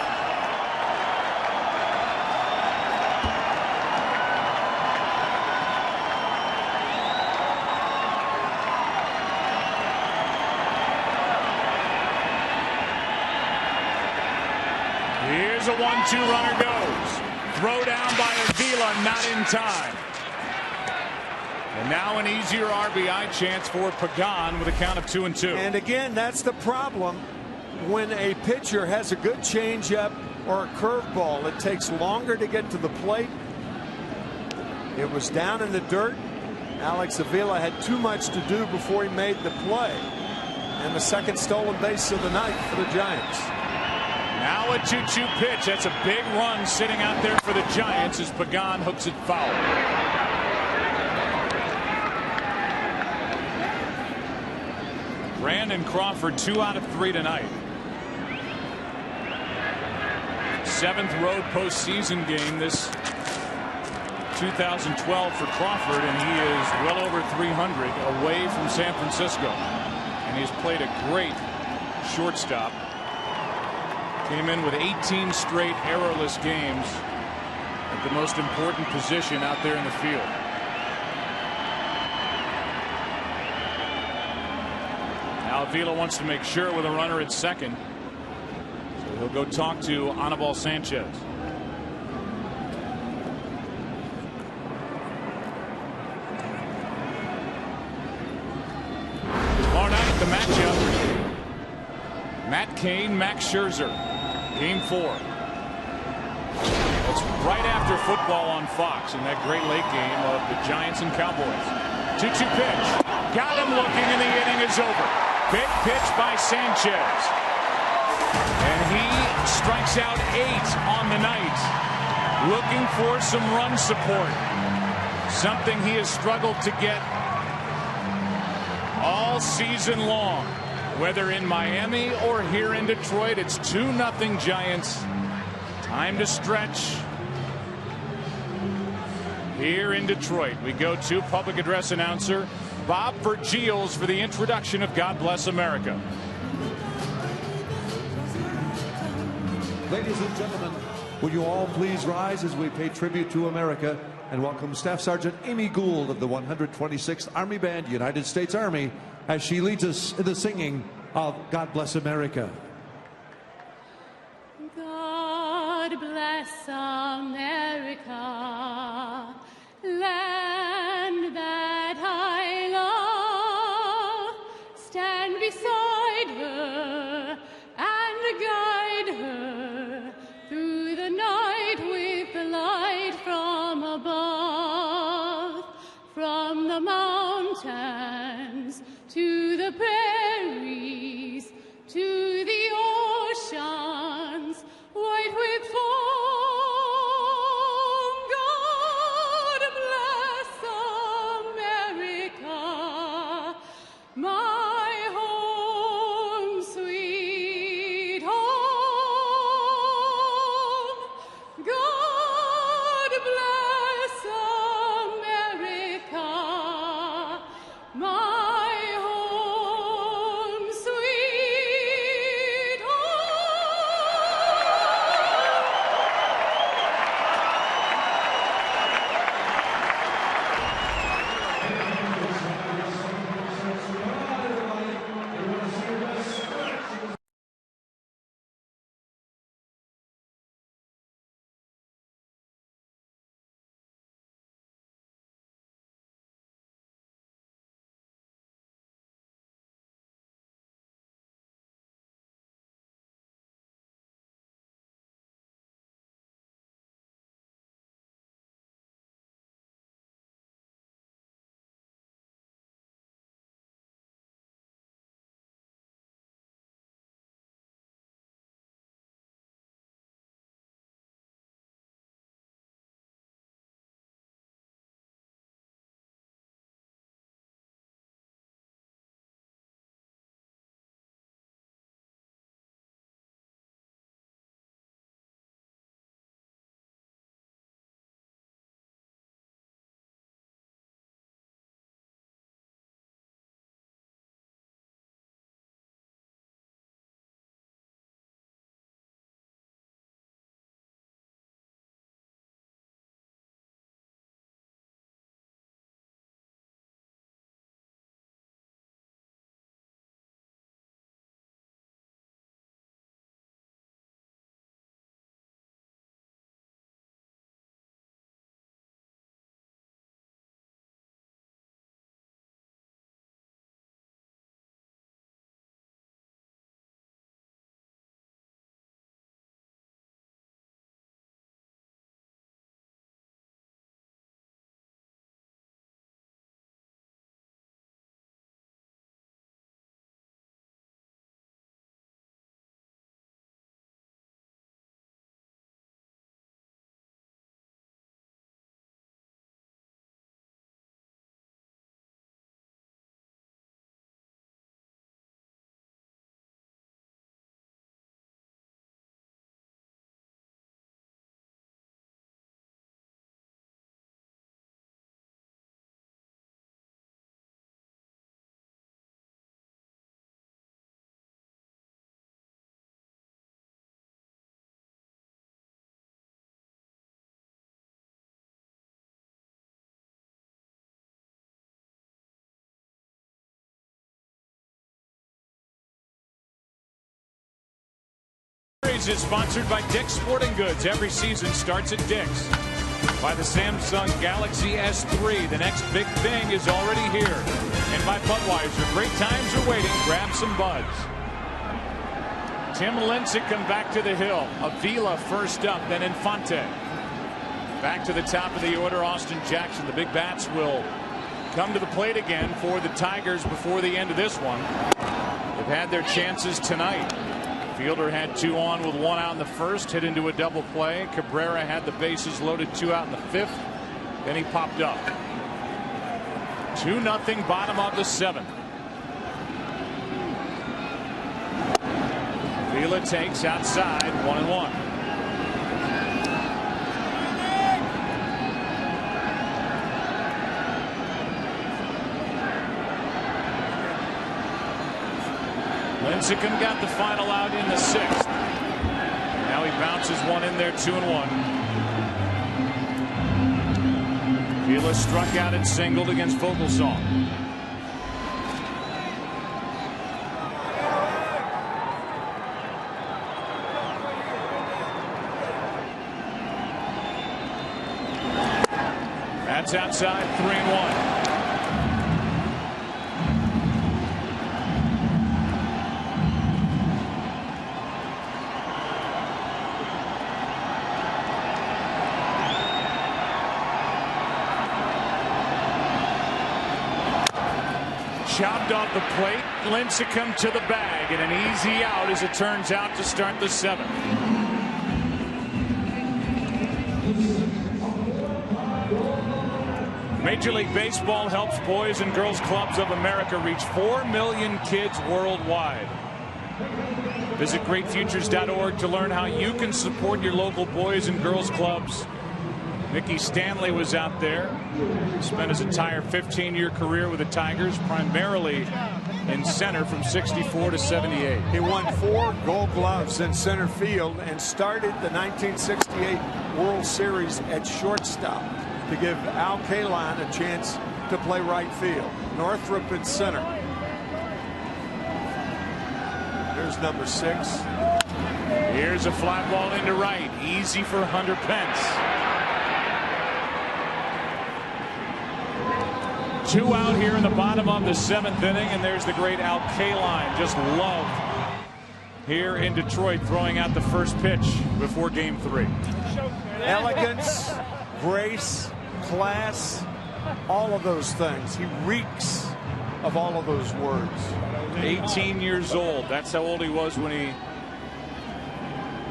Here's a 1-2 runner goes. Throw down by Avila, not in time. And now an easier RBI chance for Pagan with a count of 2-2. And again, that's the problem. When a pitcher has a good changeup or a curveball, it takes longer to get to the plate. It was down in the dirt. Alex Avila had too much to do before he made the play. And the second stolen base of the night for the Giants. Now a 2-2 pitch. That's a big run sitting out there for the Giants as Pagan hooks it foul. Brandon Crawford 2 out of 3 tonight. 7th road postseason game this 2012 for Crawford, and he is well over 300 away from San Francisco. And he's played a great shortstop. Came in with 18 straight errorless games at the most important position out there in the field. Now Avila wants to make sure with a runner at second. So he'll go talk to Anibal Sanchez. Tomorrow night, the matchup. Matt Cain, Max Scherzer. Game 4. That's right after football on Fox in that great late game of the Giants and Cowboys. 2-2 pitch. Got him looking, and the inning is over. Big pitch by Sanchez. And he strikes out 8 on the night. Looking for some run support. Something he has struggled to get all season long. Whether in Miami or here in Detroit, it's 2-0 Giants. Time to stretch. Here in Detroit, we go to public address announcer Bob Vergils for the introduction of God Bless America. Ladies and gentlemen, will you all please rise as we pay tribute to America and welcome Staff Sergeant Amy Gould of the 126th Army Band, United States Army, as she leads us in the singing of God Bless America. God bless America, land that I love. Stand beside her and guide her through the night with the light from above, from the mountains to the prairies, to the oceans, white with foam. God bless Series is sponsored by Dick's Sporting Goods. Every season starts at Dick's. By the Samsung Galaxy S3, the next big thing is already here. And by Budweiser, great times are waiting. Grab some buds. Tim Lincecum back to the hill. Avila first up, then Infante. Back to the top of the order, Austin Jackson. The big bats will come to the plate again for the Tigers before the end of this one. They've had their chances tonight. Fielder had 2 on with 1 out in the first, hit into a double play. Cabrera had the bases loaded, 2 out in the 5th. Then he popped up. 2-0, bottom of the 7th. Vila takes outside, 1-1. Lincecum got the final out in the 6th. Now he bounces one in there, 2-1. Vila struck out and singled against Vogelsong. That's outside, 3-1. Chopped off the plate. Lincecum to the bag, and an easy out as it turns out to start the 7th. Major League Baseball helps Boys and Girls Clubs of America reach 4 million kids worldwide. Visit greatfutures.org to learn how you can support your local Boys and Girls Clubs. Mickey Stanley was out there. Spent his entire 15-year career with the Tigers, primarily in center from 64 to 78. He won 4 Gold Gloves in center field and started the 1968 World Series at shortstop to give Al Kaline a chance to play right field. Northrup at center. Here's number 6. Here's a fly ball into right. Easy for Hunter Pence. 2 out here in the bottom of the 7th inning, and there's the great Al Kaline, just loved here in Detroit, throwing out the first pitch before Game 3. Elegance, grace, class, all of those things. He reeks of all of those words. 18 years old. That's how old he was when he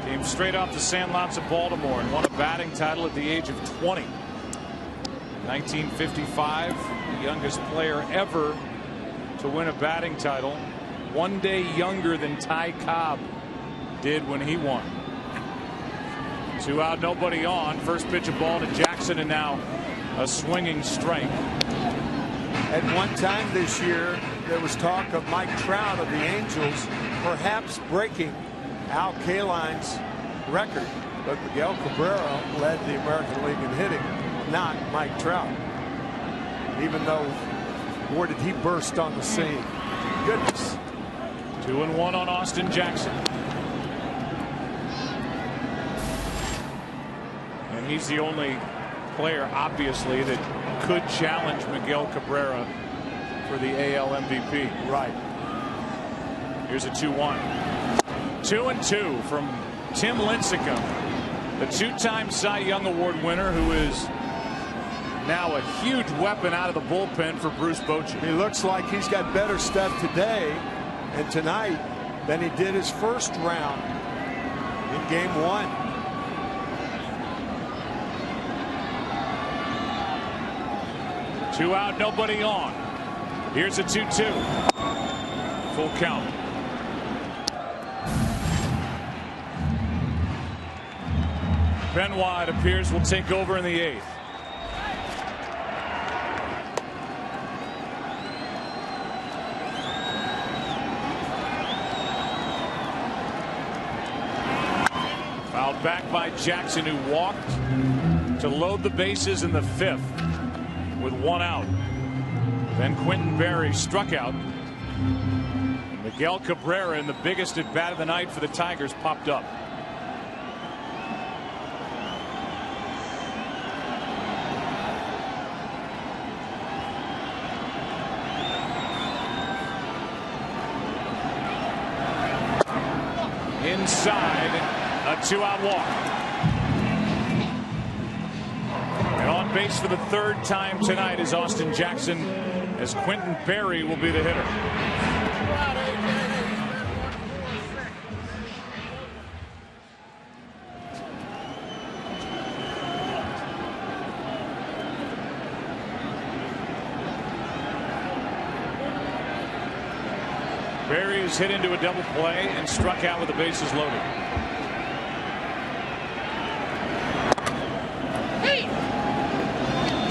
came straight off the sandlots of Baltimore and won a batting title at the age of 20. 1955, the youngest player ever to win a batting title. 1 day younger than Ty Cobb did when he won. 2 out, nobody on. First pitch of ball to Jackson, and now a swinging strike. At one time this year, there was talk of Mike Trout of the Angels perhaps breaking Al Kaline's record, but Miguel Cabrera led the American League in hitting, not Mike Trout. Even though, boy, did he burst on the scene. Goodness. 2-1 on Austin Jackson. And he's the only player, obviously, that could challenge Miguel Cabrera for the AL MVP. Right. Here's a 2-1. 2-2 from Tim Lincecum, the 2-time Cy Young Award winner, who is now a huge weapon out of the bullpen for Bruce Bochy. He looks like he's got better stuff today and tonight than he did his first round in Game 1. Two out, nobody on. Here's a 2-2. Full count. Benoit, it appears, will take over in the 8th. Fouled back by Jackson, who walked to load the bases in the 5th with 1 out. Then Quentin Berry struck out. Miguel Cabrera, in the biggest at bat of the night for the Tigers, popped up. inside, a 2-out walk. And on base for the third time tonight is Austin Jackson, as Quentin Berry will be the hitter. Berry is hit into a double play and struck out with the bases loaded.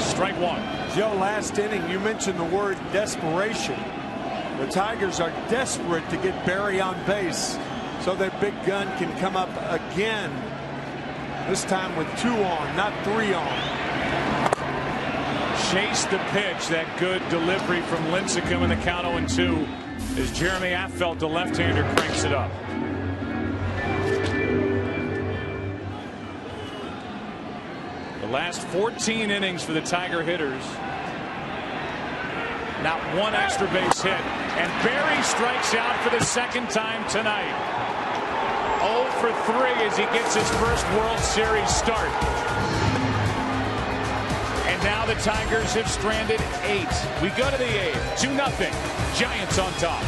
Strike one. Joe, last inning, you mentioned the word desperation. The Tigers are desperate to get Berry on base so their big gun can come up again. This time with 2 on, not 3 on. Chase the pitch. That good delivery from Lincecum in the count 0-2 as Jeremy Affeldt, the left-hander, cranks it up. The last 14 innings for the Tiger hitters. Not one extra base hit. And Berry strikes out for the second time tonight. 0 for 3 as he gets his first World Series start. And now the Tigers have stranded 8. We go to the 8th. 2-0. Giants on top.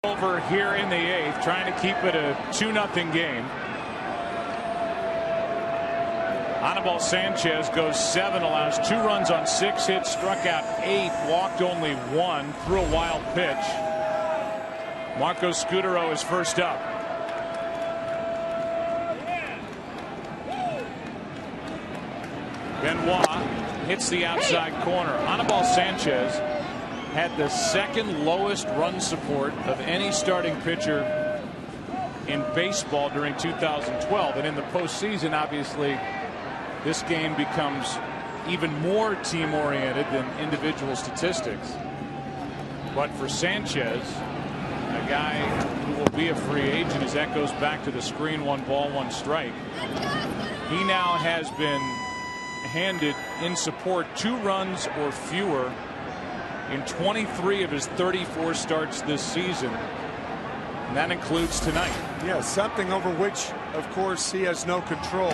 Over here in the 8th, trying to keep it a 2-0 game. Anibal Sanchez goes 7, allows 2 runs on 6 hits, struck out 8, walked only 1, threw a wild pitch. Marco Scutaro is first up. Benoit hits the outside corner. Anibal Sanchez had the second lowest run support of any starting pitcher in baseball during 2012. And in the postseason, obviously, this game becomes even more team-oriented than individual statistics. But for Sanchez, a guy who will be a free agent as that goes back to the screen, 1 ball, 1 strike. He now has been handed in support 2 runs or fewer in 23 of his 34 starts this season. And that includes tonight. Yeah, something over which, of course, he has no control.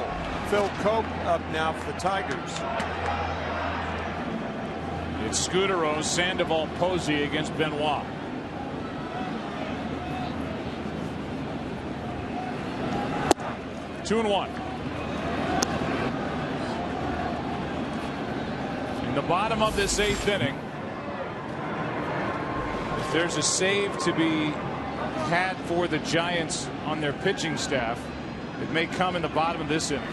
Phil Cope up now for the Tigers. It's Scudero, Sandoval, Posey against Benoit. Two and 1. In the bottom of this 8th inning, if there's a save to be had for the Giants on their pitching staff, it may come in the bottom of this inning.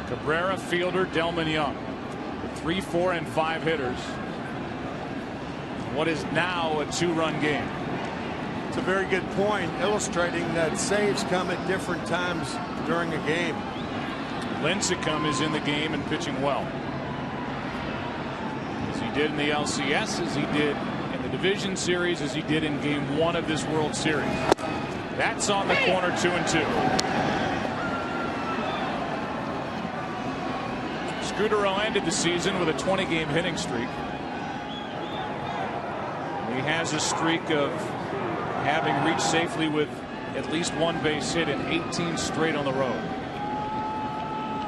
Cabrera, Fielder, Delman, Young. 3, 4, and 5 hitters. What is now a 2-run game. It's a very good point, illustrating that saves come at different times during a game. Lincecum is in the game and pitching well, as he did in the LCS, as he did in the division series, as he did in game 1 of this World Series. That's on the corner, 2 and 2. Scudero ended the season with a 20-game hitting streak. He has a streak of having reached safely with at least 1 base hit in 18 straight on the road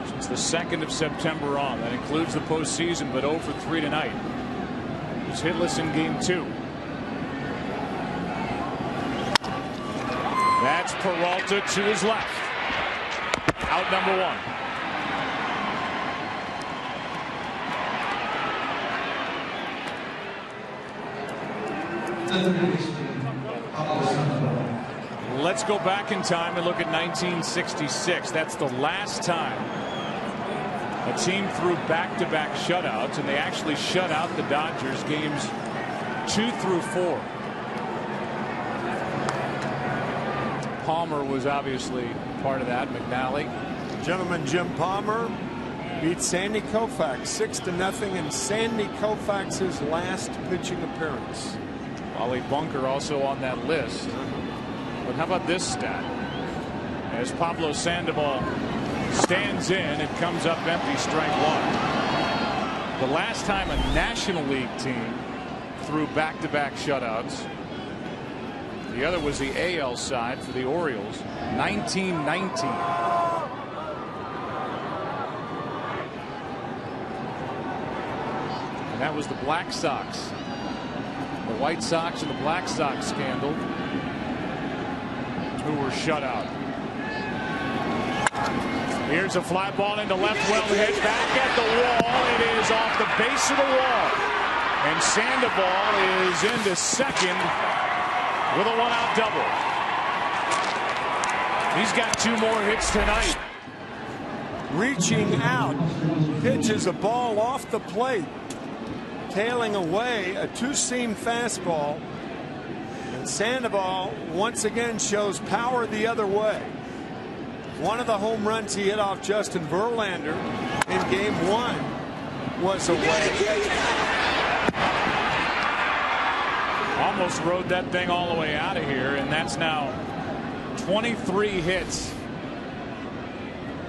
since the 2nd of September on. That includes the postseason, but 0 for 3 tonight. He was hitless in game 2. That's Peralta to his left. Out number 1. Let's go back in time and look at 1966. That's the last time a team threw back-to-back shutouts, and they actually shut out the Dodgers games 2 through 4. Palmer was obviously part of that. McNally. Gentleman Jim Palmer beat Sandy Koufax 6-0 in Sandy Koufax's last pitching appearance. Wally Bunker also on that list. But how about this stat? As Pablo Sandoval stands in, it comes up empty, strike 1. The last time a National League team threw back-to-back shutouts, the other was the AL side for the Orioles, 1919. And that was the Black Sox. The White Sox and the Black Sox scandal, who were shut out. Here's a fly ball into left, well hit, back at the wall. It is off the base of the wall. And Sandoval is into second with a 1-out double. He's got 2 more hits tonight. Reaching out, pitches a ball off the plate, tailing away a 2-seam fastball, and Sandoval once again shows power the other way. One of the home runs he hit off Justin Verlander in game 1 was away. Almost rode that thing all the way out of here, and that's now 23 hits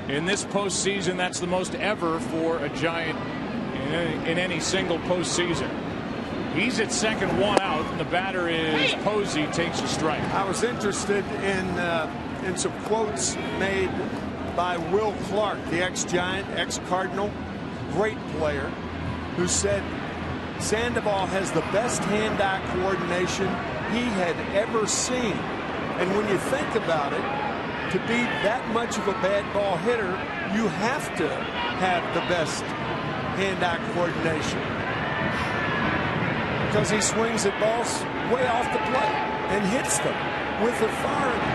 in this postseason. That's the most ever for a Giant in any single postseason. He's at second, 1 out, and the batter is Posey, takes a strike. I was interested in some quotes made by Will Clark, the ex-Giant, ex-Cardinal, great player, who said Sandoval has the best hand-eye coordination he had ever seen. And when you think about it, to be that much of a bad ball hitter, you have to have the best hand-eye coordination, because he swings at balls way off the plate and hits them with authority.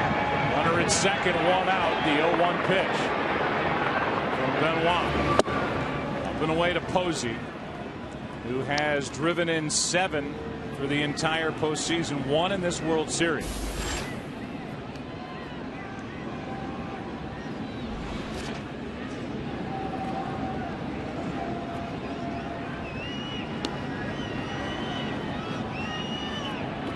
Runner at second, 1 out. The 0-1 pitch from Benoit. Up and away to Posey, who has driven in 7 for the entire postseason, 1 in this World Series.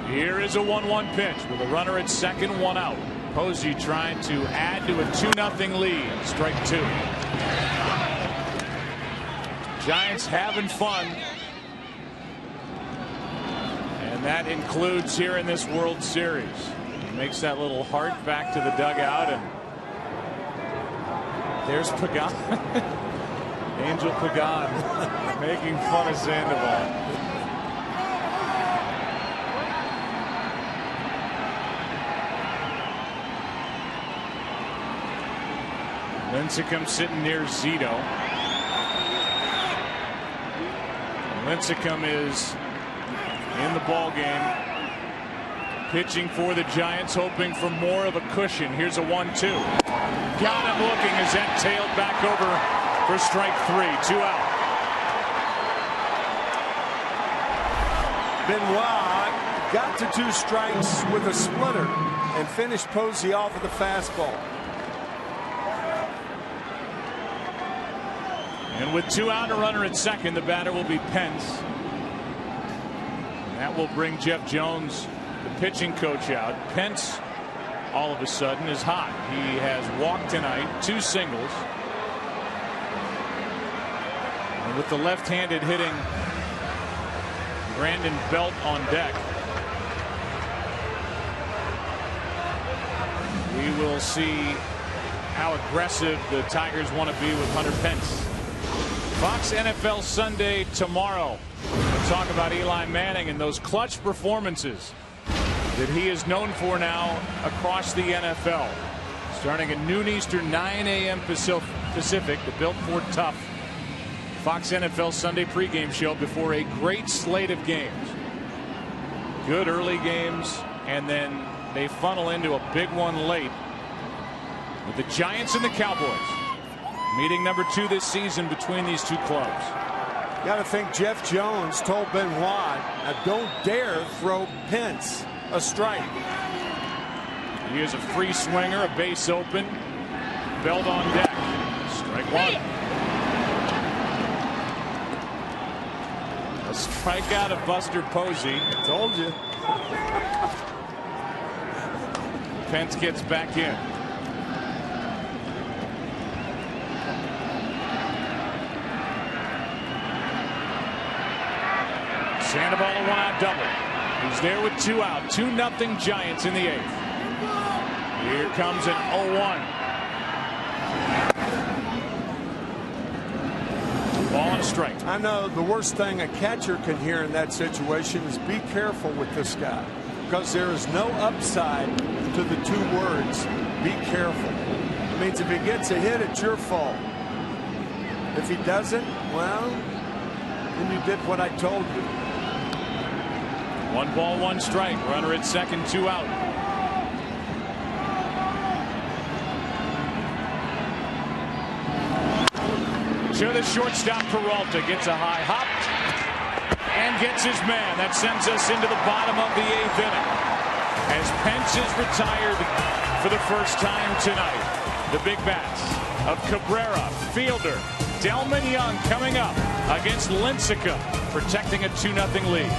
Here is a 1-1 pitch with a runner at second, one out. Posey trying to add to a 2-0 lead. Strike two. Giants having fun. And that includes here in this World Series. He makes that little heart back to the dugout, and there's Pagan. Angel Pagan making fun of Sandoval. Lincecum sitting near Zito. Lincecum is in the ball game, pitching for the Giants, hoping for more of a cushion. Here's a 1-2. Got him looking as that tailed back over for strike three. 2 out. Benoit got to 2 strikes with a splitter and finished Posey off with a fastball. And with 2 out and a runner at second, the batter will be Pence. And that will bring Jeff Jones, the pitching coach, out. Pence, all of a sudden, is hot. He has walked tonight, 2 singles. And with the left-handed hitting Brandon Belt on deck, we will see how aggressive the Tigers want to be with Hunter Pence. Fox NFL Sunday tomorrow. We'll talk about Eli Manning and those clutch performances that he is known for now across the NFL. Starting at noon Eastern, 9 a.m. Pacific, the Built Ford Tough Fox NFL Sunday pregame show before a great slate of games. Good early games, and then they funnel into a big one late with the Giants and the Cowboys. Meeting number 2 this season between these two clubs. Got to think Jeff Jones told Benoit, don't dare throw Pence a strike. He is a free swinger, a base open. Belt on deck. Strike one. A strikeout of Buster Posey. Told you. Pence gets back in. Sandoval a 1-out double. He's there with 2 out. 2-0 Giants in the 8th. Here comes an 0-1. Ball and a strike. I know the worst thing a catcher can hear in that situation is be careful with this guy, because there is no upside to the 2 words, be careful. It means if he gets a hit, it's your fault. If he doesn't, well, then you did what I told you. 1 ball, 1 strike. Runner at second, 2 out. To the shortstop, Peralta gets a high hop and gets his man. That sends us into the bottom of the 8th inning as Pence is retired for the first time tonight. The big bats of Cabrera, Fielder, Delman Young coming up against Lincecum, protecting a 2-0 lead.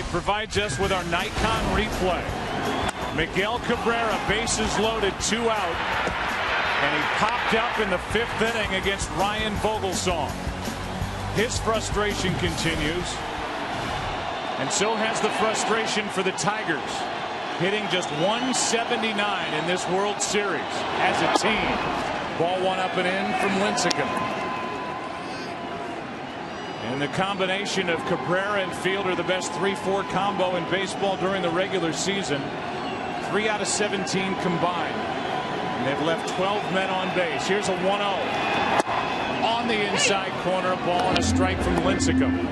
provides us with our Nikon replay. Miguel Cabrera, bases loaded, 2 out. And he popped up in the 5th inning against Ryan Vogelsong. His frustration continues. And so has the frustration for the Tigers, hitting just 179 in this World Series as a team. Ball 1 up and in from Lincecum. And the combination of Cabrera and Fielder, the best 3-4 combo in baseball during the regular season. 3 out of 17 combined. And they've left 12 men on base. Here's a 1-0. On the inside corner, a ball and a strike from Lincecum.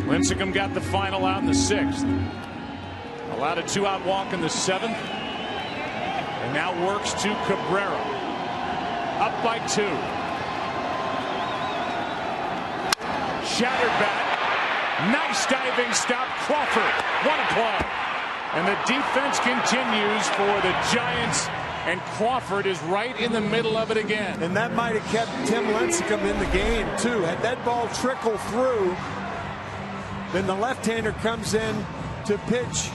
Lincecum got the final out in the 6th. Allowed a 2-out walk in the 7th. And now works to Cabrera. Up by 2. Shattered bat. Nice diving stop. Crawford. What a play. And the defense continues for the Giants. And Crawford is right in the middle of it again. And that might have kept Tim Lincecum in the game, too. Had that ball trickle through, then the left-hander comes in to pitch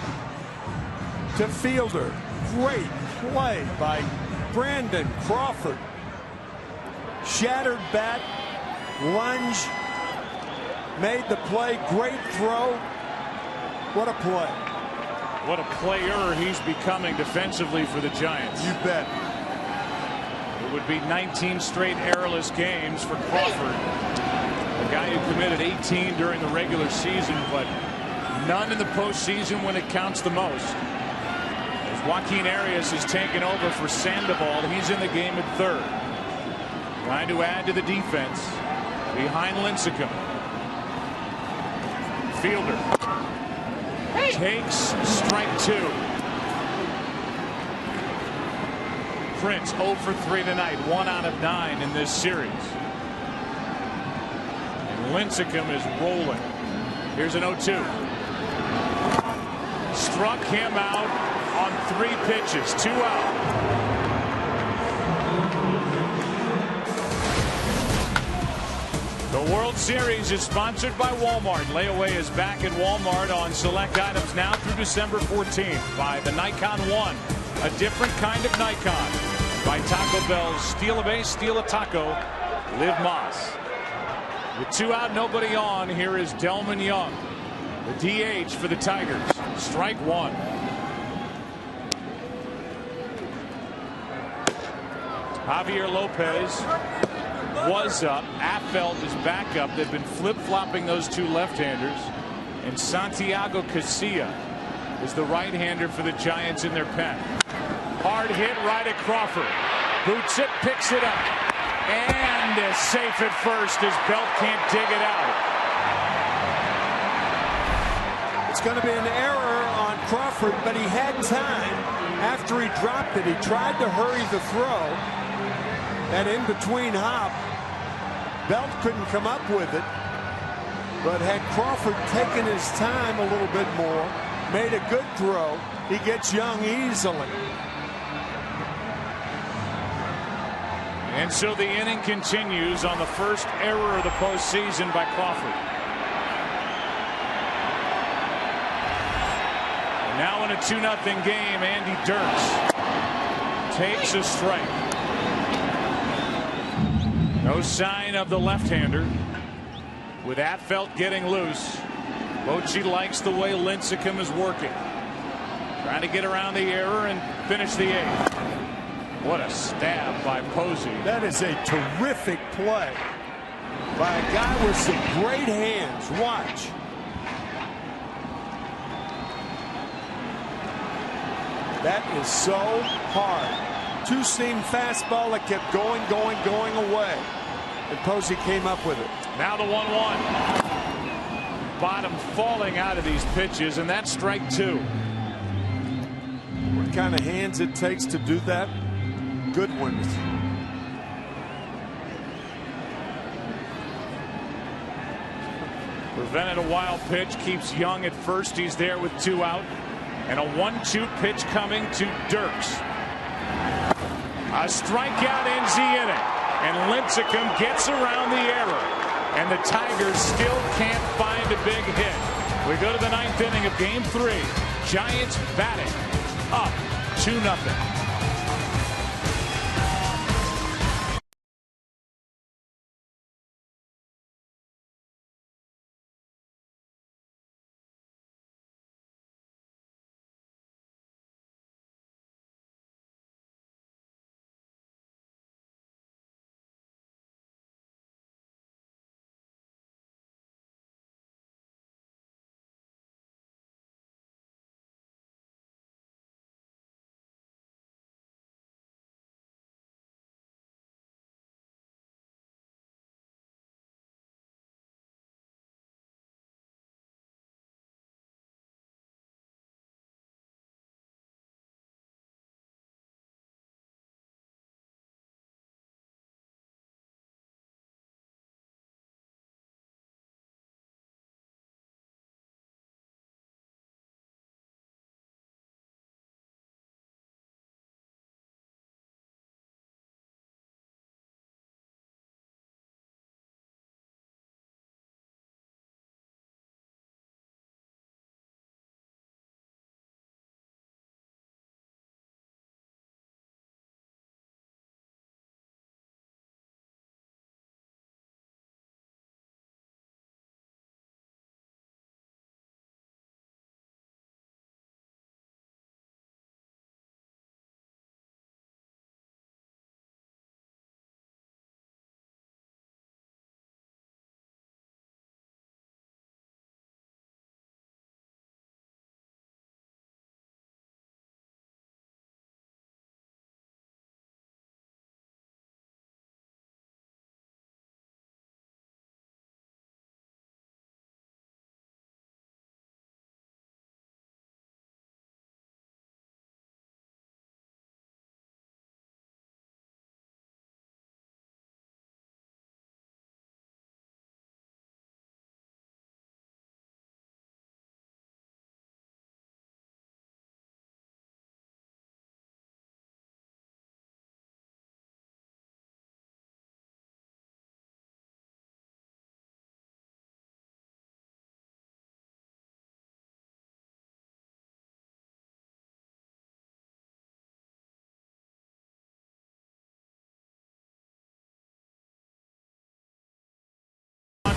to Fielder. Great play by Brandon Crawford. Shattered bat, lunge, made the play. Great throw. What a play. What a player he's becoming defensively for the Giants. You bet. It would be 19 straight errorless games for Crawford. A guy who committed 18 during the regular season, but none in the postseason when it counts the most. As Joaquin Arias has taken over for Sandoval, he's in the game at 3rd. Trying to add to the defense behind Lincecum. Fielder takes strike 2. Prince 0 for 3 tonight, 1 out of 9 in this series. And Lincecum is rolling. Here's an 0-2. Struck him out on 3 pitches, 2 out. The World Series is sponsored by Walmart. Layaway is back at Walmart on select items now through December 14th. By the Nikon One, a different kind of Nikon. By Taco Bell's Steal a Base, Steal a Taco, Live Moss. With 2 out, nobody on, here is Delman Young, the DH for the Tigers. Strike 1. Javier Lopez was up. Affeldt is back up. They've been flip-flopping those 2 left-handers. And Santiago Casilla is the right-hander for the Giants in their pen. Hard hit right at Crawford. Boots it, picks it up. And is safe at first as Belt can't dig it out. It's going to be an error on Crawford, but he had time. After he dropped it, he tried to hurry the throw. And in between hop, Belt couldn't come up with it. But had Crawford taken his time a little bit more, made a good throw, he gets Young easily. And so the inning continues on the first error of the postseason by Crawford. And now in a 2-0 game, Andy Dirks takes a strike. No sign of the left-hander. With Affeldt getting loose, Bochy likes the way Lincecum is working. Trying to get around the error and finish the 8th. What a stab by Posey. That is a terrific play by a guy with some great hands. Watch. That is so hard. 2-seam fastball that kept going away. And Posey came up with it. Now the 1-1. Bottom falling out of these pitches, and that's strike 2. What kind of hands it takes to do that? Good ones. Prevented a wild pitch, keeps Young at first. He's there with 2 out. And a 1-2 pitch coming to Dirks. A strikeout ends the inning. And Lincecum gets around the error. And the Tigers still can't find a big hit. We go to the 9th inning of Game 3. Giants batting up 2-0.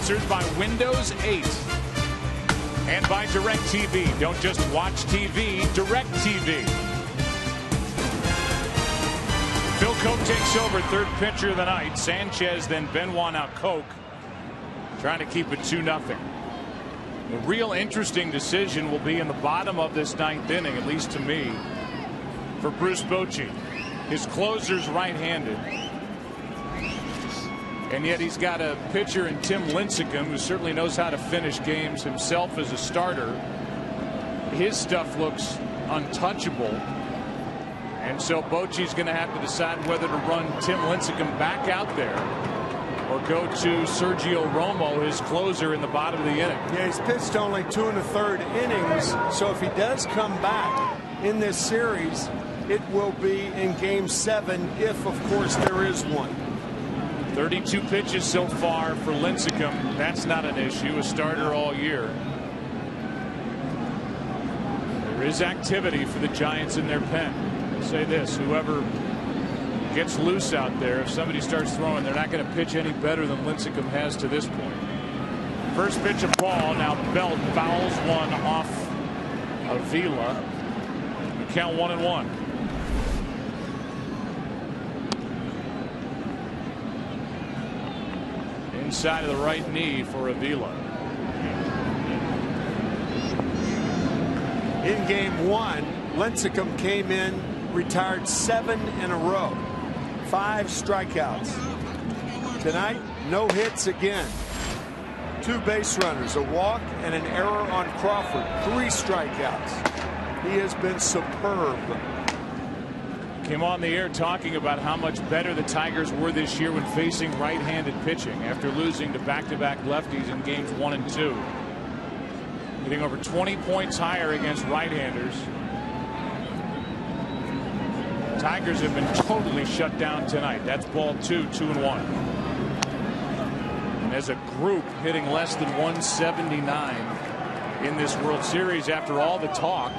Sponsored by Windows 8 and by DirecTV. Don't just watch TV, DirecTV. Phil Coke takes over, third pitcher of the night. Sanchez, then Benoit, now Coke, trying to keep it 2-0. The real interesting decision will be in the bottom of this 9th inning, at least to me, for Bruce Bochy. His closer's right-handed. And yet he's got a pitcher in Tim Lincecum who certainly knows how to finish games himself as a starter. His stuff looks untouchable. And so Bochy's going to have to decide whether to run Tim Lincecum back out there or go to Sergio Romo, his closer, in the bottom of the inning. Yeah, he's pitched only 2 1/3 innings. So if he does come back in this series, it will be in Game 7 if, of course, there is one. 32 pitches so far for Lincecum. That's not an issue. A starter all year. There is activity for the Giants in their pen. I'll say this, whoever gets loose out there, if somebody starts throwing, they're not going to pitch any better than Lincecum has to this point. First pitch of ball. Now Belt fouls one off Avila. We count 1-1. Inside of the right knee for Avila. In Game 1, Lincecum came in, retired 7 in a row. 5 strikeouts. Tonight, no hits again. 2 base runners, a walk, and an error on Crawford. 3 strikeouts. He has been superb. Came on the air talking about how much better the Tigers were this year when facing right-handed pitching after losing to back-to-back lefties in games 1 and 2. Hitting over 20 points higher against right-handers. Tigers have been totally shut down tonight. That's ball 2, 2-1. And as a group hitting less than 179 in this World Series after all the talk.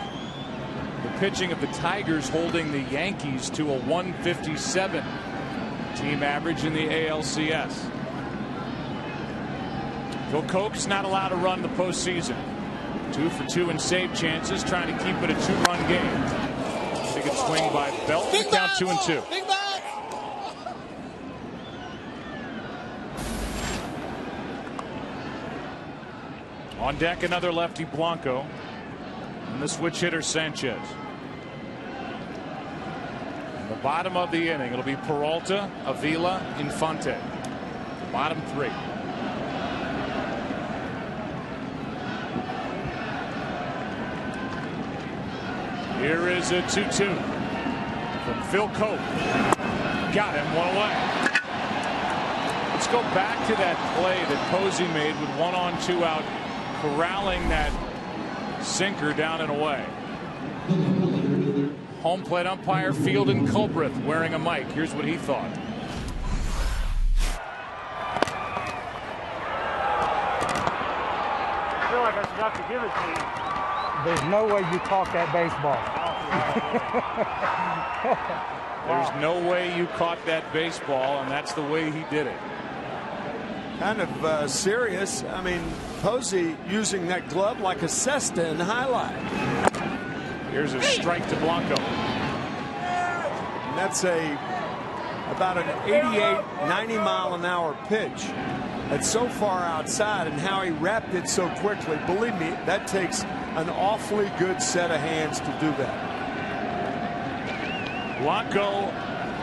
The pitching of the Tigers holding the Yankees to a 157 team average in the ALCS. Phil Koch's not allowed to run the postseason. 2 for 2 in save chances, trying to keep it a 2-run game. Big swing by Belt to count 2-2. On deck, another lefty, Blanco, and the switch hitter, Sanchez. In the bottom of the inning, it'll be Peralta, Avila, Infante. The bottom 3. Here is a 2-2 from Phil Koch. Got him, 1 away. Let's go back to that play that Posey made with 1 on 2 out, corralling that sinker down and away. Home plate umpire Fielden Culbreth wearing a mic. Here's what he thought. I feel like I forgot to give it to you. There's no way you caught that baseball. There's no way you caught that baseball, and that's the way he did it. Kind of serious. I mean, Posey using that glove like a cesta in highlight. Here's a strike to Blanco. And that's about an 88, 90 mile an hour pitch. That's so far outside, and how he wrapped it so quickly. Believe me, that takes an awfully good set of hands to do that. Blanco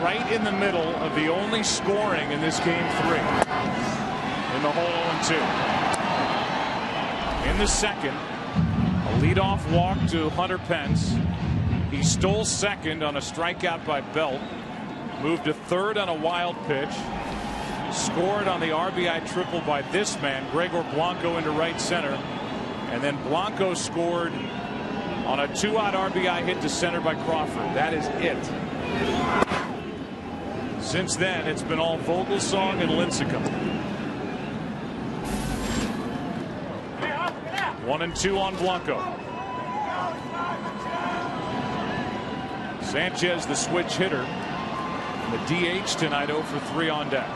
right in the middle of the only scoring in this game 3. In the hole 0-2. In the second, a leadoff walk to Hunter Pence. He stole second on a strikeout by Belt. Moved to third on a wild pitch. Scored on the RBI triple by this man, Gregor Blanco, into right center. And then Blanco scored on a 2-out RBI hit to center by Crawford. That is it. Since then, it's been all Vogelsong and Lincecum. 1-2 on Blanco. Sanchez, the switch hitter. And the DH tonight, 0 for 3 on deck.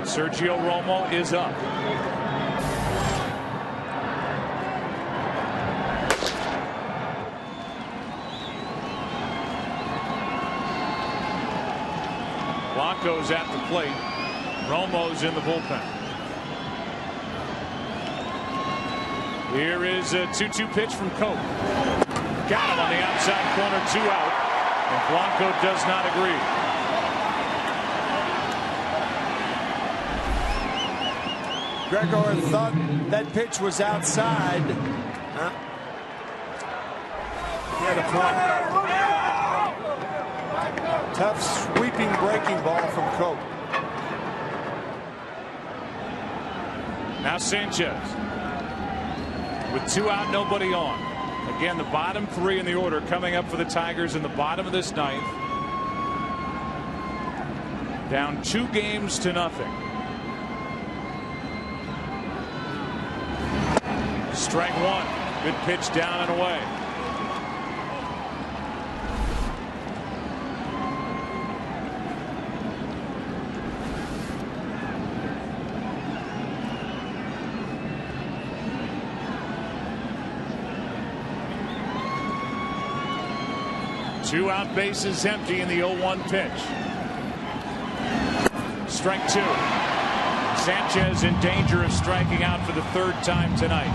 Sergio Romo is up. Blanco's at the plate. Romo's in the bullpen. Here is a 2-2 pitch from Koch. Got him on the outside corner, 2 out. And Blanco does not agree. Gregor thought that pitch was outside. He had a point. Tough sweeping breaking ball from Koch. Now Sanchez with 2 out, nobody on. Again, the bottom 3 in the order coming up for the Tigers in the bottom of this 9th. Down 2 games to nothing. Strike 1. Good pitch down and away. Two out, bases empty in the 0-1 pitch. Strike 2. Sanchez in danger of striking out for the 3rd time tonight.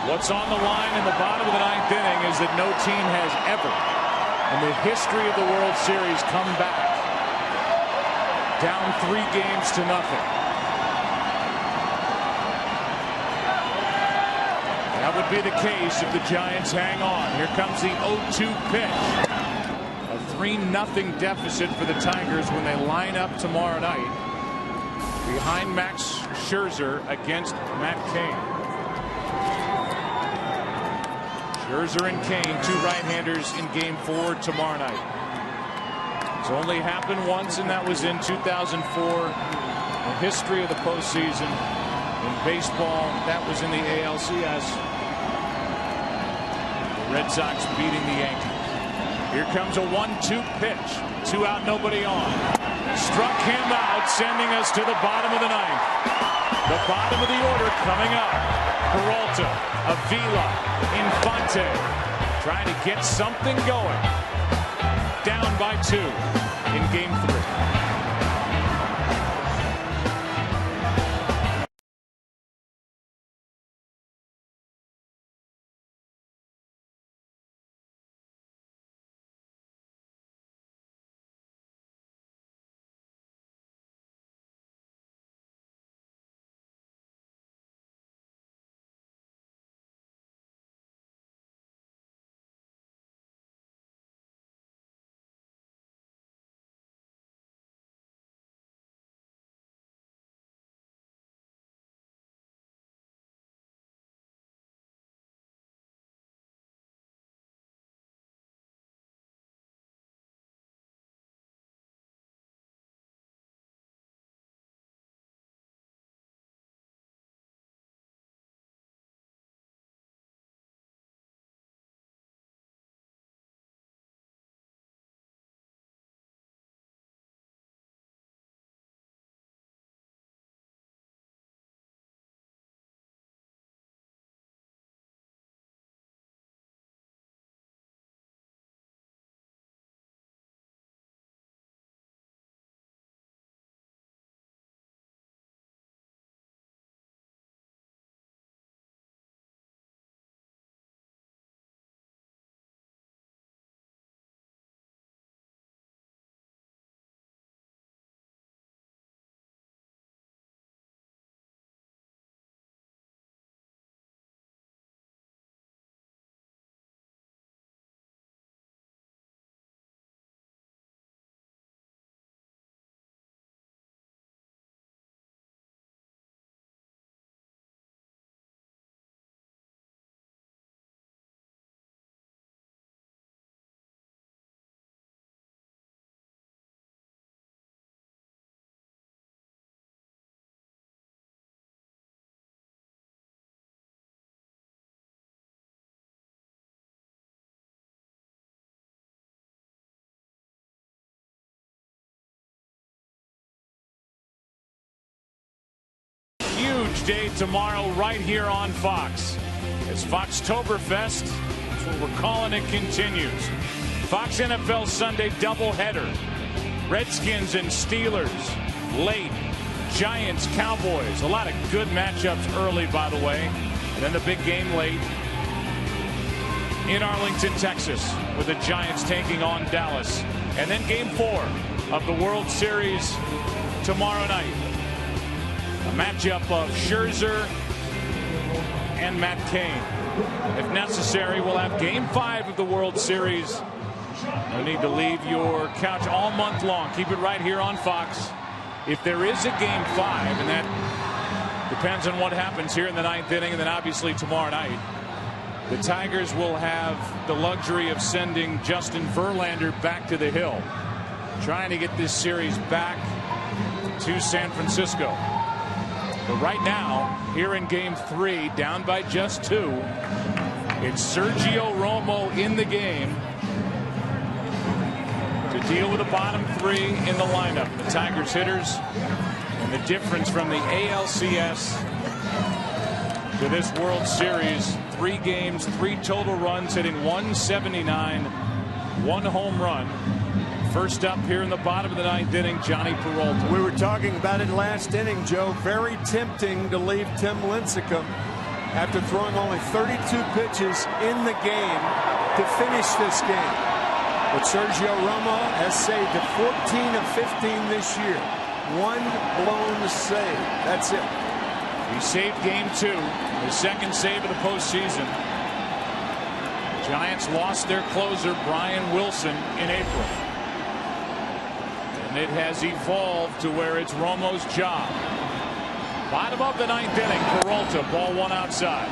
What's on the line in the bottom of the 9th inning is that no team has ever in the history of the World Series come back down 3 games to nothing. That would be the case if the Giants hang on. Here comes the 0-2 pitch. A 3-0 deficit for the Tigers when they line up tomorrow night behind Max Scherzer against Matt Cain. Scherzer and Cain, two right-handers in Game 4 tomorrow night. It's only happened once, and that was in 2004. The history of the postseason in baseball, that was in the ALCS. The Red Sox beating the Yankees. Here comes a 1-2 pitch. 2 out, nobody on. Struck him out, sending us to the bottom of the ninth. The bottom of the order coming up. Peralta, Avila, Infante, trying to get something going. Down by 2 in Game 3. Huge day tomorrow right here on Fox. As Foxtoberfest, that's what we're calling it, continues. Fox NFL Sunday doubleheader. Redskins and Steelers late. Giants, Cowboys. A lot of good matchups early, by the way. And then the big game late in Arlington, Texas, with the Giants taking on Dallas. And then Game 4 of the World Series tomorrow night. A matchup of Scherzer and Matt Cain. If necessary, we'll have Game 5 of the World Series. No need to leave your couch all month long. Keep it right here on Fox. If there is a Game 5, and that depends on what happens here in the 9th inning, and then obviously tomorrow night, the Tigers will have the luxury of sending Justin Verlander back to the hill, trying to get this series back to San Francisco. But right now, here in Game 3, down by just 2, it's Sergio Romo in the game to deal with the bottom 3 in the lineup. The Tigers hitters, and the difference from the ALCS to this World Series, 3 games, 3 total runs, hitting 179, 1 home run. First up here in the bottom of the 9th inning, Johnny Peralta. We were talking about it last inning, Joe. Very tempting to leave Tim Lincecum after throwing only 32 pitches in the game to finish this game. But Sergio Romo has saved 14 of 15 this year. 1 blown save. That's it. He saved Game 2, the second save of the postseason. Giants lost their closer, Brian Wilson, in April. And and it has evolved to where it's Romo's job. Bottom of the ninth inning, Peralta, ball one outside.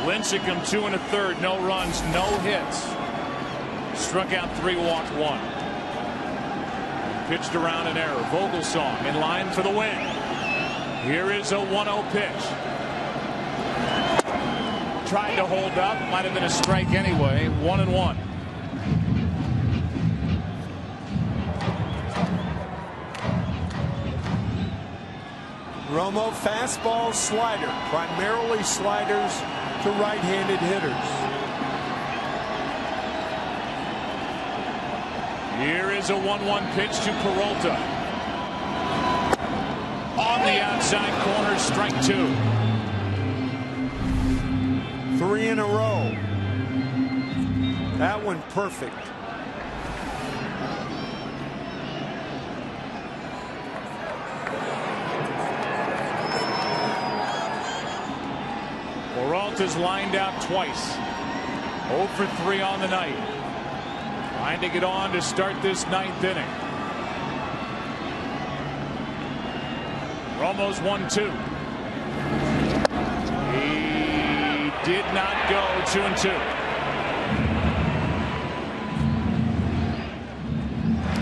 Lincecum 2 1/3, no runs, no hits. Struck out 3, walked 1. Pitched around an error. Vogelsong in line for the win. Here is a 1-0 pitch. Tried to hold up, might have been a strike anyway. 1-1. Romo fastball, slider, primarily sliders to right-handed hitters. Here is a 1-1 pitch to Peralta. On the outside corner, strike 2. 3 in a row. That one perfect. Peralta's lined out twice. 0 for 3 on the night. Trying to get on to start this ninth inning. Romo's 1-2. He did not go. 2-2.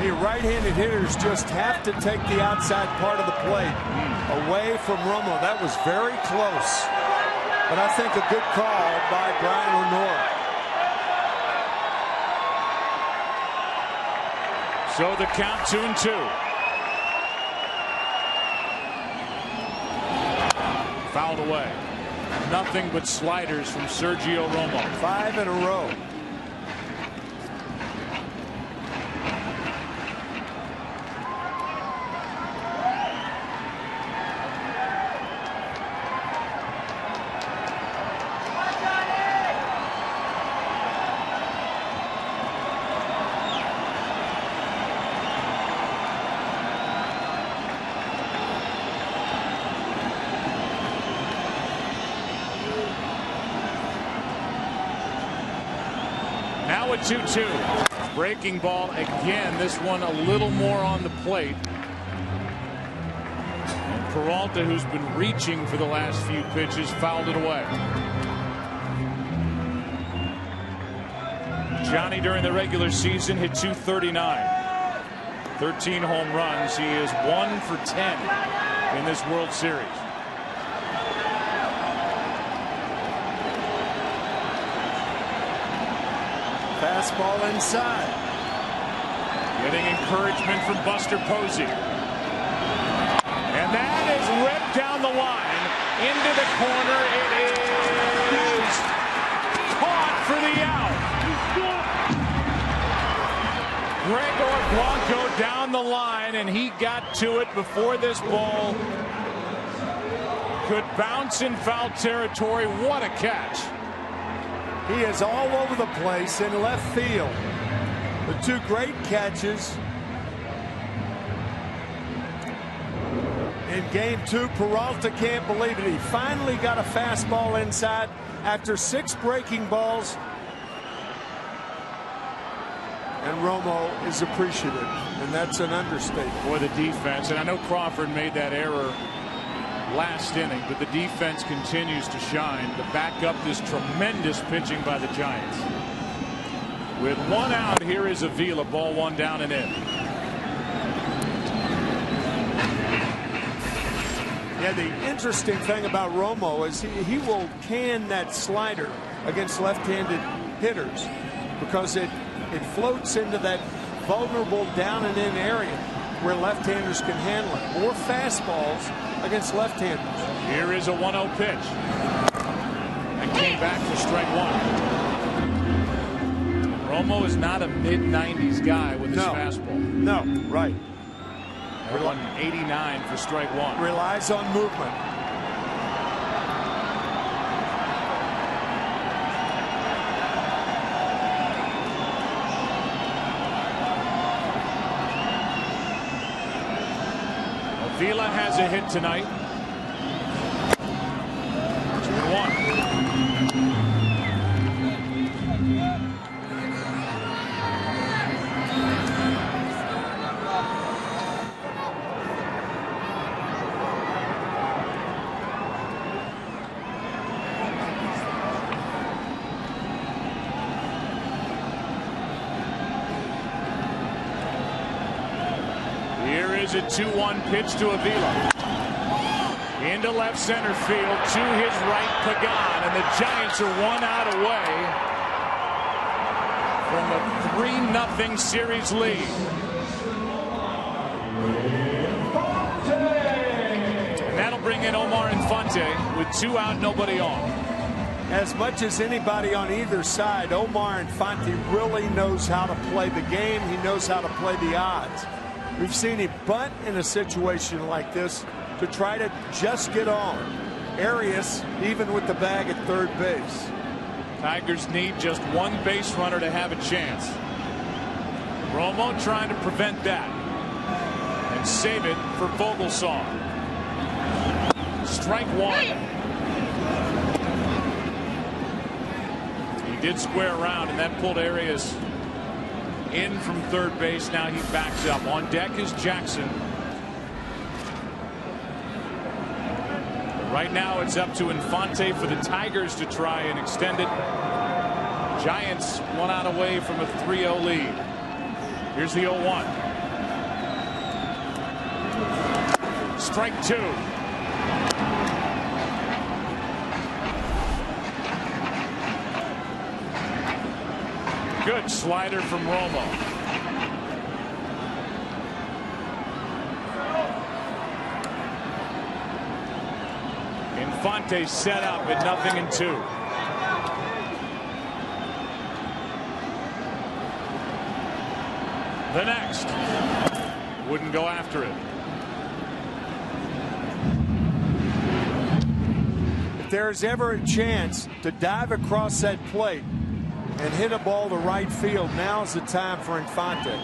The right-handed hitters just have to take the outside part of the plate away from Romo. That was very close. But I think a good call by Brian O'Nora. So the count 2-2. Fouled away. Nothing but sliders from Sergio Romo. 5 in a row. Now a 2-2. Breaking ball again. This one a little more on the plate. And Peralta, who's been reaching for the last few pitches, fouled it away. Johnny during the regular season hit .239. 13 home runs. He is 1 for 10 in this World Series. Fastball inside. Getting encouragement from Buster Posey. And that is ripped down the line into the corner. It is caught for the out. Gregor Blanco down the line, and he got to it before this ball could bounce in foul territory. What a catch. He is all over the place in left field. The two great catches. In game 2, Peralta can't believe it. He finally got a fastball inside after 6 breaking balls. And Romo is appreciative, and that's an understatement. For the defense, and I know Crawford made that error last inning, but the defense continues to shine to back up this tremendous pitching by the Giants. With 1 out, here is Avila, ball 1 down and in. Yeah, the interesting thing about Romo is he will can that slider against left-handed hitters because it floats into that vulnerable down and in area where left-handers can handle it. More fastballs against left-handers. Here is a 1-0 pitch. And came back for strike 1. Romo is not a mid-90s guy with his fastball. No, right. 189 for strike 1. Relies on movement. Avila has a hit tonight. 2-1. Here's a 2-1 pitch to Avila. Into left center field, to his right, Pagan, and the Giants are 1 out away from a 3-0 series lead. And that'll bring in Omar Infante with 2 out, nobody on. As much as anybody on either side, Omar Infante really knows how to play the game. He knows how to play the odds. We've seen him bunt in a situation like this to try to just get on. Arias even with the bag at third base. Tigers need just 1 base runner to have a chance. Romo trying to prevent that and save it for Vogelsong. Strike 1. He did square around, and that pulled Arias in from third base. Now he backs up. On deck is Jackson. Right now it's up to Infante for the Tigers to try and extend it. Giants 1 out away from a 3-0 lead. Here's the 0-1. Strike 2. Good slider from Romo. Infante set up at 0-2. The next. Wouldn't go after it. If there's ever a chance to dive across that plate and hit a ball to right field, now's the time for Infante.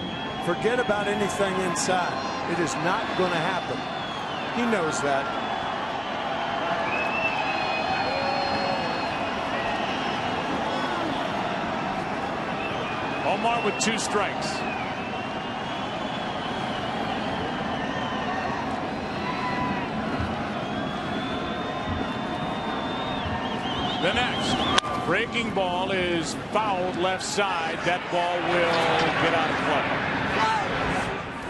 Forget about anything inside. It is not going to happen. He knows that. Omar with 2 strikes. The next breaking ball is fouled left side. That ball will get out of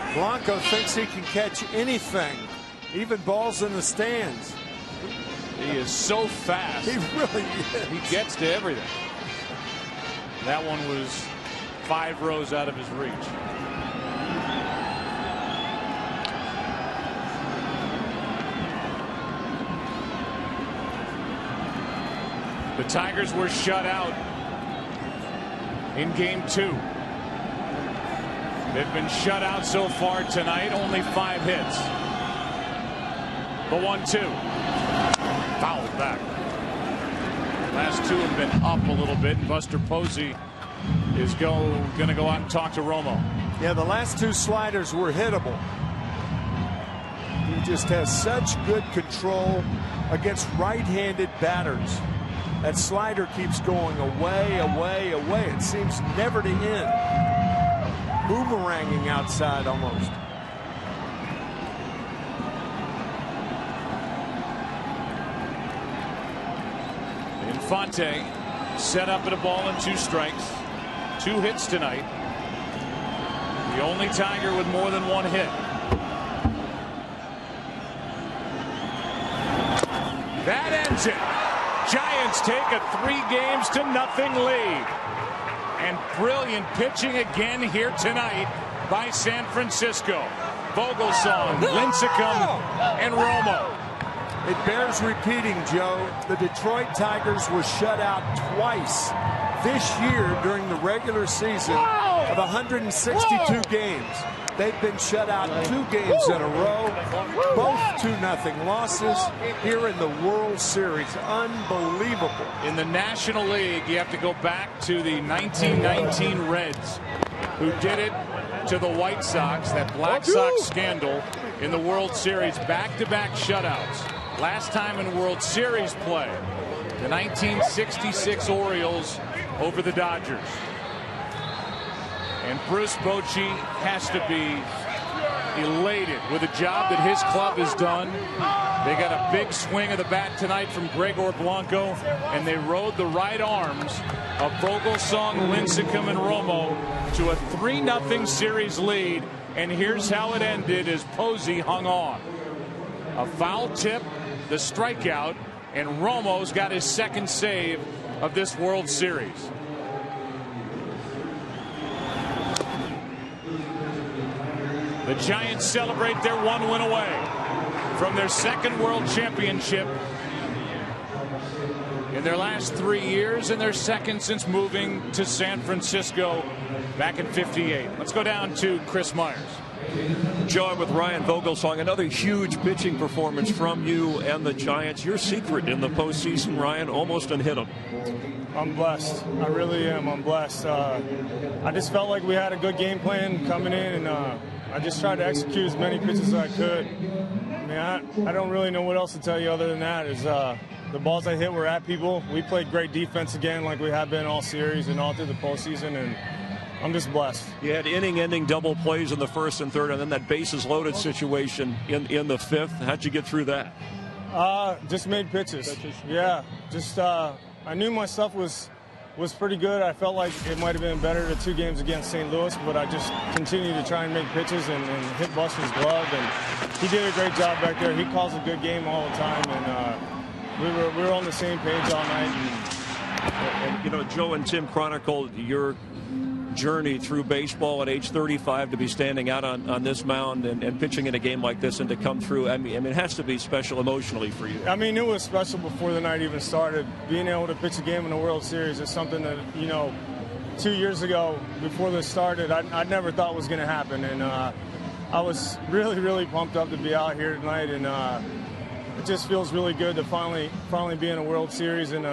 play. Blanco thinks he can catch anything, even balls in the stands. He is so fast. He really is. He gets to everything. That one was 5 rows out of his reach. The Tigers were shut out in game 2. They've been shut out so far tonight, only 5 hits. The 1-2. Fouled back. Last 2 have been up a little bit. Buster Posey is going to go out and talk to Romo. Yeah, the last 2 sliders were hittable. He just has such good control against right-handed batters. That slider keeps going away, away, away. It seems never to end. Boomeranging outside almost. Infante set up at a ball and 2 strikes. 2 hits tonight. The only Tiger with more than 1 hit. That ends it. Giants take a 3-0 lead. And brilliant pitching again here tonight by San Francisco. Vogelsong, Lincecum, and Romo. It bears repeating, Joe. The Detroit Tigers were shut out twice this year during the regular season of 162 games. They've been shut out 2 games in a row, both 2-0 losses here in the World Series. Unbelievable. In the National League, you have to go back to the 1919 Reds, who did it to the White Sox, that Black Sox scandal in the World Series. Back-to-back shutouts. Last time in World Series play, the 1966 Orioles over the Dodgers. And Bruce Bochy has to be elated with the job that his club has done They got a big swing of the bat tonight from Gregor Blanco, and they rode the right arms of Vogelsong, Lincecum, and Romo to a 3-0 series lead. And here's how it ended as Posey hung on. A foul tip, the strikeout, and Romo's got his second save of this World Series. The Giants celebrate their 1 win away from their second World Championship in their last 3 years, and their second since moving to San Francisco back in '58. Let's go down to Chris Myers. Joe, I'm with Ryan Vogelsong. Another huge pitching performance from you and the Giants. Your secret in the postseason, Ryan, almost unhittable. I'm blessed. I really am. I'm blessed. I just felt like we had a good game plan coming in, and I just tried to execute as many pitches as I could. I mean, I don't really know what else to tell you other than that. Is the balls I hit were at people. We played great defense again, like we have been all series and all through the postseason, and I'm just blessed. You had inning-ending double plays in the first and third, and then that bases-loaded situation in the fifth. How'd you get through that? Just made pitches. Yeah, just I knew my stuff was pretty good. I felt like it might have been better the 2 games against St. Louis, but I just continued to try and make pitches and hit Buster's glove, and he did a great job back there. He calls a good game all the time, and we were on the same page all night. And you know, Joe and Tim chronicled your journey through baseball at age 35 to be standing out on this mound and pitching in a game like this and to come through. I mean, it has to be special emotionally for you. I mean, it was special before the night even started. Being able to pitch a game in the World Series is something that, you know, 2 years ago, before this started, I never thought was going to happen. And I was really, really pumped up to be out here tonight. And it just feels really good to finally be in a World Series. And,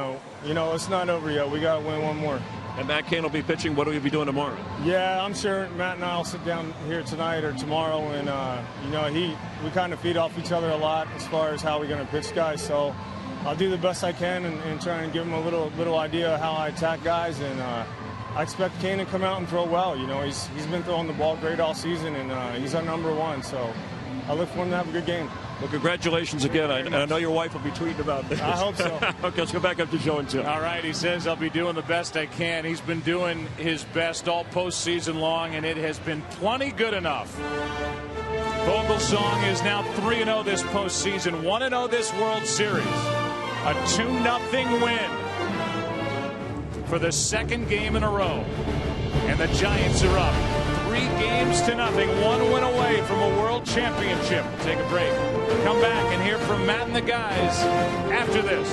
you know, it's not over yet. We got to win one more. And Matt Cain will be pitching. What will you be doing tomorrow? Yeah, I'm sure Matt and I will sit down here tonight or tomorrow, and you know, we kind of feed off each other a lot as far as how we're going to pitch guys. So I'll do the best I can and try and give him a little idea of how I attack guys. And I expect Cain to come out and throw well. You know, he's been throwing the ball great all season, and he's our #1. So I look for him to have a good game. Well, congratulations again. I know your wife will be tweeting about this. I hope so. Okay, let's go back up to Joe and Tim. All right, he says, I'll be doing the best I can. He's been doing his best all postseason long, and it has been plenty good enough. Vogelsong is now 3-0 this postseason, 1-0 this World Series. A 2-0 win for the second game in a row. And the Giants are up 3-0, 1 win away from a World Championship. We'll take a break. Come back and hear from Matt and the guys after this.